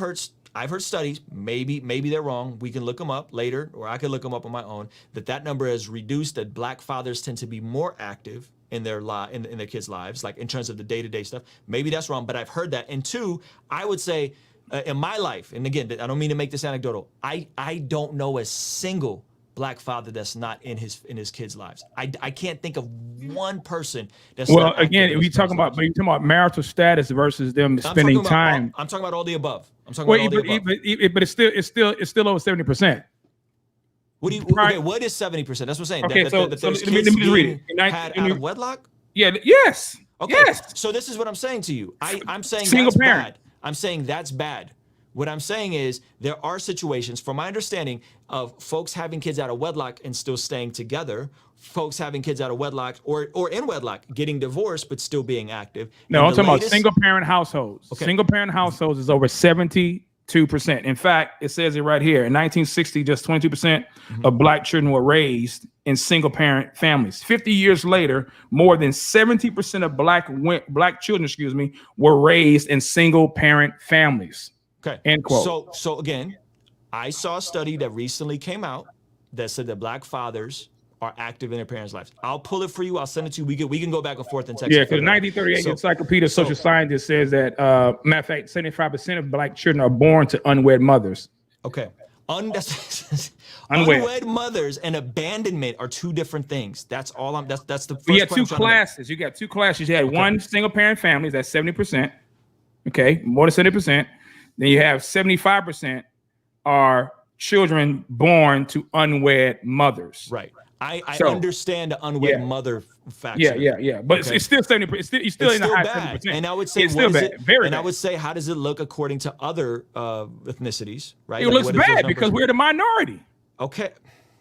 heard studies. Maybe they're wrong. We can look them up later, or I can look them up on my own. That number has reduced. That black fathers tend to be more active in their in their kids' lives, like in terms of the day-to-day stuff. Maybe that's wrong, but I've heard that. And two, I would say in my life, and again, I don't mean to make this anecdotal, I don't know a single black father that's not in his kids' lives. I can't think of one person that's not
again, you're talking about marital status versus them spending time.
I'm talking about all the above. But
it's still over 70%.
What is 70%? That's what I'm saying.
Okay,
so
let me just read it.
Had out of wedlock?
Yeah. Yes.
Okay.
Yes.
So this is what I'm saying to you. I'm saying
single
that's
parent.
bad. I'm saying that's bad. What I'm saying is there are situations, from my understanding, of folks having kids out of wedlock and still staying together, folks having kids out of wedlock or in wedlock, getting divorced but still being active.
No, I'm talking about single parent households.
Okay.
Single parent households is over 72%. In fact, it says it right here. In 1960, just 22% of black children were raised in single parent families. 50 years later, more than 70% of black children, were raised in single parent families.
Okay.
End quote.
So again, I saw a study that recently came out that said that black fathers are active in their parents' lives. I'll pull it for you. I'll send it to you. We can go back and forth and text.
Yeah, because 1938 Encyclopedia of Social Scientists says that matter of fact, 75% of black children are born to unwed mothers.
Okay. Unwed mothers and abandonment are two different things. That's all that's the first.
You got two classes. You got two classes. You had one single parent families, that's 70%. Okay, more than 70%. Then you have 75% are children born to unwed mothers.
Right. I understand the unwed mother factor.
Yeah. But it's still 70%. It's still in the high 70%.
And I would say,
it's still bad. Very bad.
I would say, how does it look according to other ethnicities? Right.
It looks bad because we're the minority.
Okay.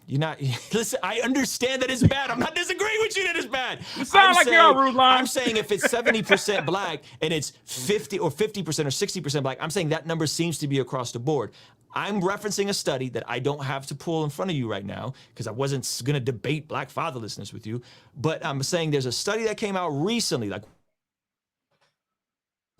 You're not. Listen, I understand that it's bad. I'm not disagreeing with you that it's bad.
You sound like you're on Ruslan.
I'm saying if it's 70% black and it's 50 or 50% or 60% black, I'm saying that number seems to be across the board. I'm referencing a study that I don't have to pull in front of you right now because I wasn't going to debate black fatherlessness with you. But I'm saying there's a study that came out recently, like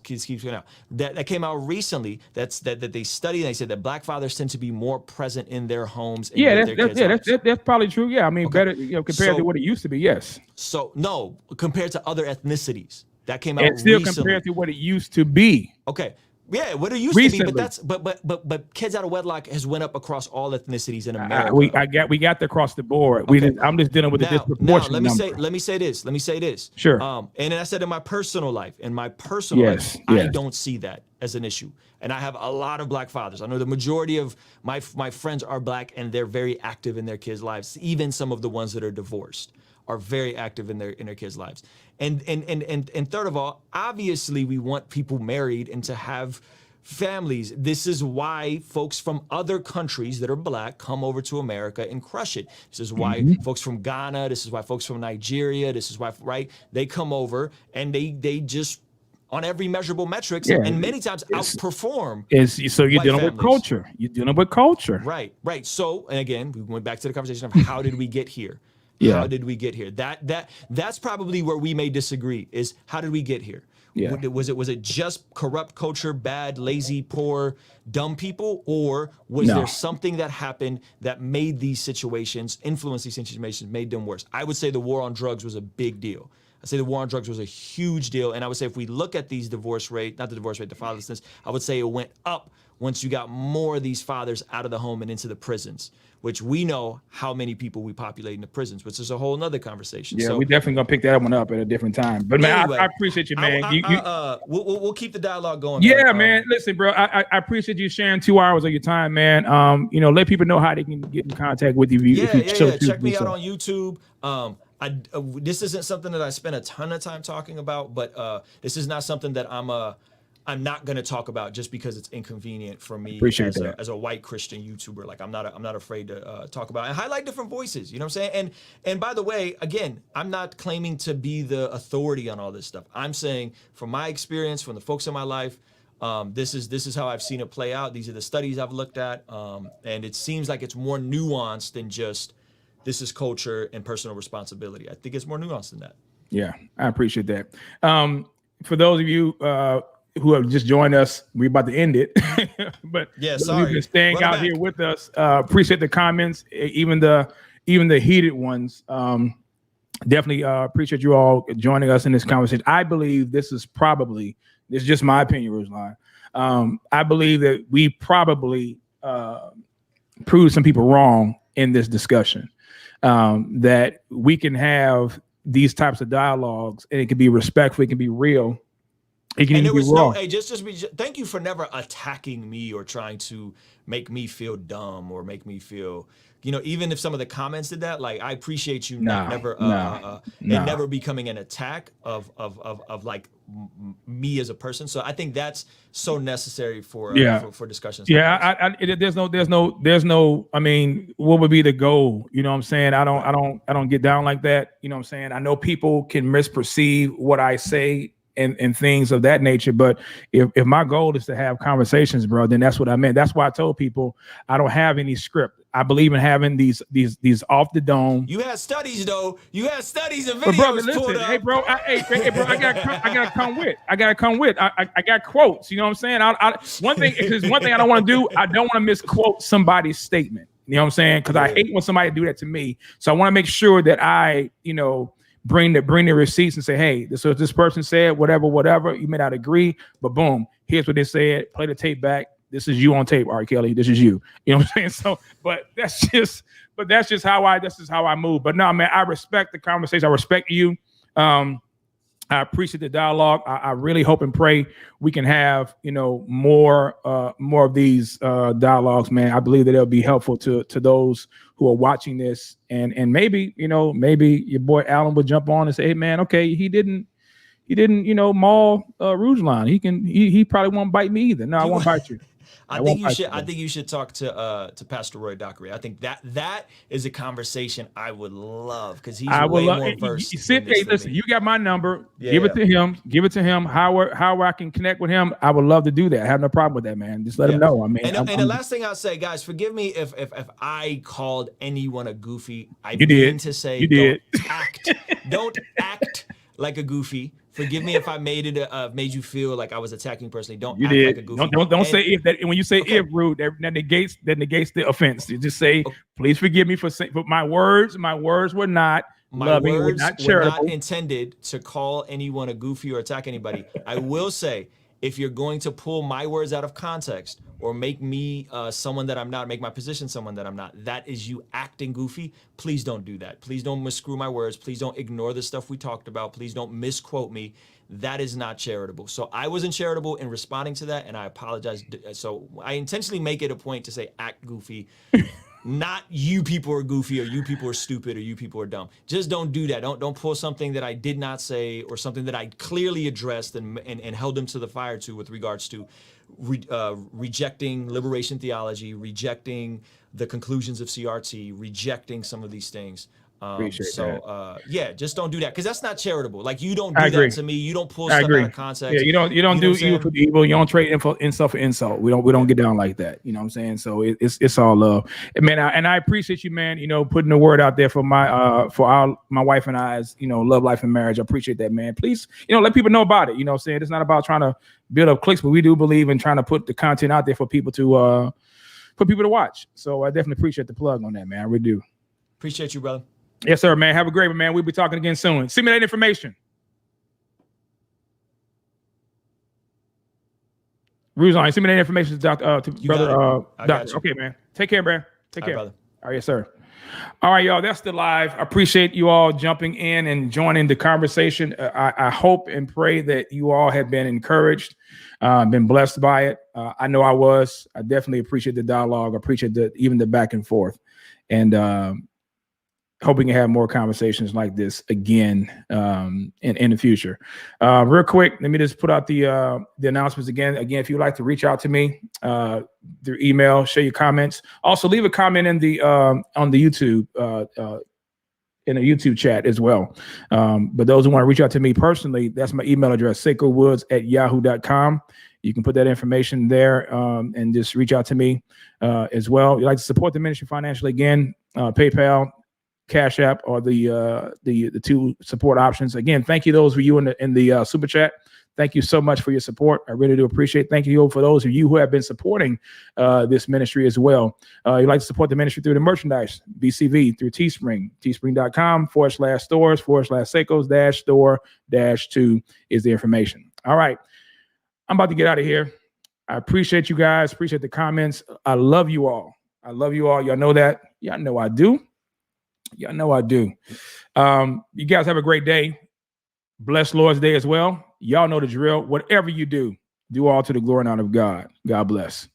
keeps going out. That came out recently. That they studied. And they said that black fathers tend to be more present in their homes.
That's probably true. Yeah, I mean, better compared to what it used to be. Yes.
So no, compared to other ethnicities, that came out.
It's still
recently.
Compared to what it used to be.
Okay. Yeah, what it used to be, but that's but kids out of wedlock has went up across all ethnicities in America.
We got that across the board. Okay. I'm just dealing with the disproportionate number.
Let me say this.
Sure.
And then I said in my personal life, life, I don't see that as an issue. And I have a lot of black fathers. I know the majority of my friends are black, and they're very active in their kids' lives. Even some of the ones that are divorced are very active in their kids' lives. And third of all, obviously we want people married and to have families. This is why folks from other countries that are black come over to America and crush it. This is why folks from Ghana, this is why folks from Nigeria, this is why, right? They come over and they just on every measurable metrics and many times outperform.
So you're dealing with culture. You're dealing with culture.
Right. So, and again, we went back to the conversation of how did we get here?
Yeah.
How did we get here? That's probably where we may disagree, is how did we get here?
Yeah.
Was it just corrupt culture, bad, lazy, poor, dumb people, or was
No.
there something that happened that made these situations, influenced these situations, made them worse? I would say the war on drugs was a big deal. I say the war on drugs was a huge deal, and I would say if we look at these the fatherlessness, I would say it went up once you got more of these fathers out of the home and into the prisons, which we know how many people we populate in the prisons, which is a whole nother conversation.
Yeah,
so,
we definitely gonna pick that one up at a different time. But man,
anyway,
I appreciate you, man.
We'll keep the dialogue going.
Yeah, man. Listen, bro, I appreciate you sharing 2 hours of your time, man. Let people know how they can get in contact with you.
Check me out on YouTube. This isn't something that I spend a ton of time talking about, but this is not something that I'm not going to talk about just because it's inconvenient for me as a white Christian YouTuber. Like I'm not afraid to talk about and highlight different voices. You know what I'm saying? And by the way, again, I'm not claiming to be the authority on all this stuff. I'm saying from my experience, from the folks in my life, this is how I've seen it play out. These are the studies I've looked at, and it seems like it's more nuanced than just this is culture and personal responsibility. I think it's more nuanced than that.
Yeah, I appreciate that. For those of you who have just joined us, we're about to end it. But
yeah, sorry,
you've been staying out here with us. Appreciate the comments, even the heated ones. Definitely appreciate you all joining us in this conversation. I believe this is just my opinion, Ruslan. I believe that we probably proved some people wrong in this discussion. That we can have these types of dialogues, and it can be respectful, it can be real. It can be raw.
Thank you for never attacking me or trying to make me feel dumb or make me feel, even if some of the comments did that, like I appreciate you never becoming an attack of like me as a person. So I think that's so necessary for discussions.
Yeah, there's no. I mean, what would be the goal? You know what I'm saying? I don't get down like that. You know what I'm saying? I know people can misperceive what I say and things of that nature. But if my goal is to have conversations, bro, then that's what I meant. That's why I told people I don't have any script. I believe in having these off the dome.
You had studies though. You had studies and videos.
But brother, listen, hey bro, I gotta come with. I got quotes. You know what I'm saying? One thing I don't want to do. I don't want to misquote somebody's statement. You know what I'm saying? Because I hate when somebody do that to me. So I want to make sure that I, bring the receipts and say, hey, this person said whatever. You may not agree, but boom, here's what they said. Play the tape back. This is you on tape, R. Kelly. This is you. You know what I'm saying? So, but that's just how I move. But no, man, I respect the conversation. I respect you. I appreciate the dialogue. I really hope and pray we can have, more of these dialogues, man. I believe that it'll be helpful to those who are watching this, and maybe your boy Alan would jump on and say, hey man, okay, he didn't maul Ruslan. He probably won't bite me either. No, I won't bite you.
I think you should talk to Pastor Roy Dockery. I think that is a conversation I would love because he's way more versed.
Listen, you got my number. Give it to him. How I can connect with him. I would love to do that. I have no problem with that, man. Just let him know. I mean,
and the last thing I'll say, guys, forgive me if I called anyone a goofy. I
mean
to say
you did.
Don't act like a goofy. Forgive me if I made you feel like I was attacking personally. Don't act like a goofy.
Don't say if that. When you say if, rude, that negates the offense. You just say, please forgive me for saying. But my words were not loving. Were not charitable.
Were not intended to call anyone a goofy or attack anybody. I will say, if you're going to pull my words out of context or make me someone that I'm not, make my position someone that I'm not, that is you acting goofy. Please don't do that. Please don't misscrew my words. Please don't ignore the stuff we talked about. Please don't misquote me. That is not charitable. So I wasn't charitable in responding to that, and I apologize. So I intentionally make it a point to say act goofy. Not you people are goofy or you people are stupid or you people are dumb. Just don't do that. Don't pull something that I did not say or something that I clearly addressed and held them to the fire to with regards to rejecting liberation theology, rejecting the conclusions of CRT, rejecting some of these things.
Appreciate that.
Yeah, just don't do that, because that's not charitable. Like, you don't do
I agree.
that to me. You don't pull
I
stuff
agree.
out of context.
Yeah, you don't
know
do
what I'm
evil for evil. You don't trade insult for insult. We don't get down like that. You know what I'm saying? So it's all love, and man. I appreciate you, man. You know, putting the word out there for my wife and I's, you know, love, life, and marriage. I appreciate that, man. Please, you know, let people know about it. You know what I'm saying? It's not about trying to build up clicks, but we do believe in trying to put the content out there for people to watch. So I definitely appreciate the plug on that, man. I really do.
Appreciate you, brother.
Yes, sir, man. Have a great one, man. We'll be talking again soon. Send me that information. Ruslan, send me that information to brother. Doctor. Okay, man. Take care, man. Take care.
Brother.
All right, yes, sir. All right, y'all. That's the live. I appreciate you all jumping in and joining the conversation. I hope and pray that you all have been encouraged, been blessed by it. I know I was. I definitely appreciate the dialogue. I appreciate even the back and forth. And hoping to have more conversations like this again in the future. Real quick, let me just put out the announcements again. Again, if you'd like to reach out to me through email, share your comments. Also, leave a comment in the on the YouTube in a YouTube chat as well. But those who want to reach out to me personally, that's my email address, SaikoWoods@yahoo.com. You can put that information there and just reach out to me as well. If you'd like to support the ministry financially, again, PayPal, Cash App, or the two support options. Again, thank you those of you in the super chat. Thank you so much for your support. I really do appreciate it. Thank you for those of you who have been supporting this ministry as well. You'd like to support the ministry through the merchandise, BCV, through Teespring, teespring.com/stores/Saikos-store-2 is the information. All right. I'm about to get out of here. I appreciate you guys. Appreciate the comments. I love you all. I love you all. Y'all know that. Y'all know I do. Y'all know I do. You guys have a great day. Blessed Lord's Day as well. Y'all know the drill. Whatever you do, do all to the glory and honor of God. God bless.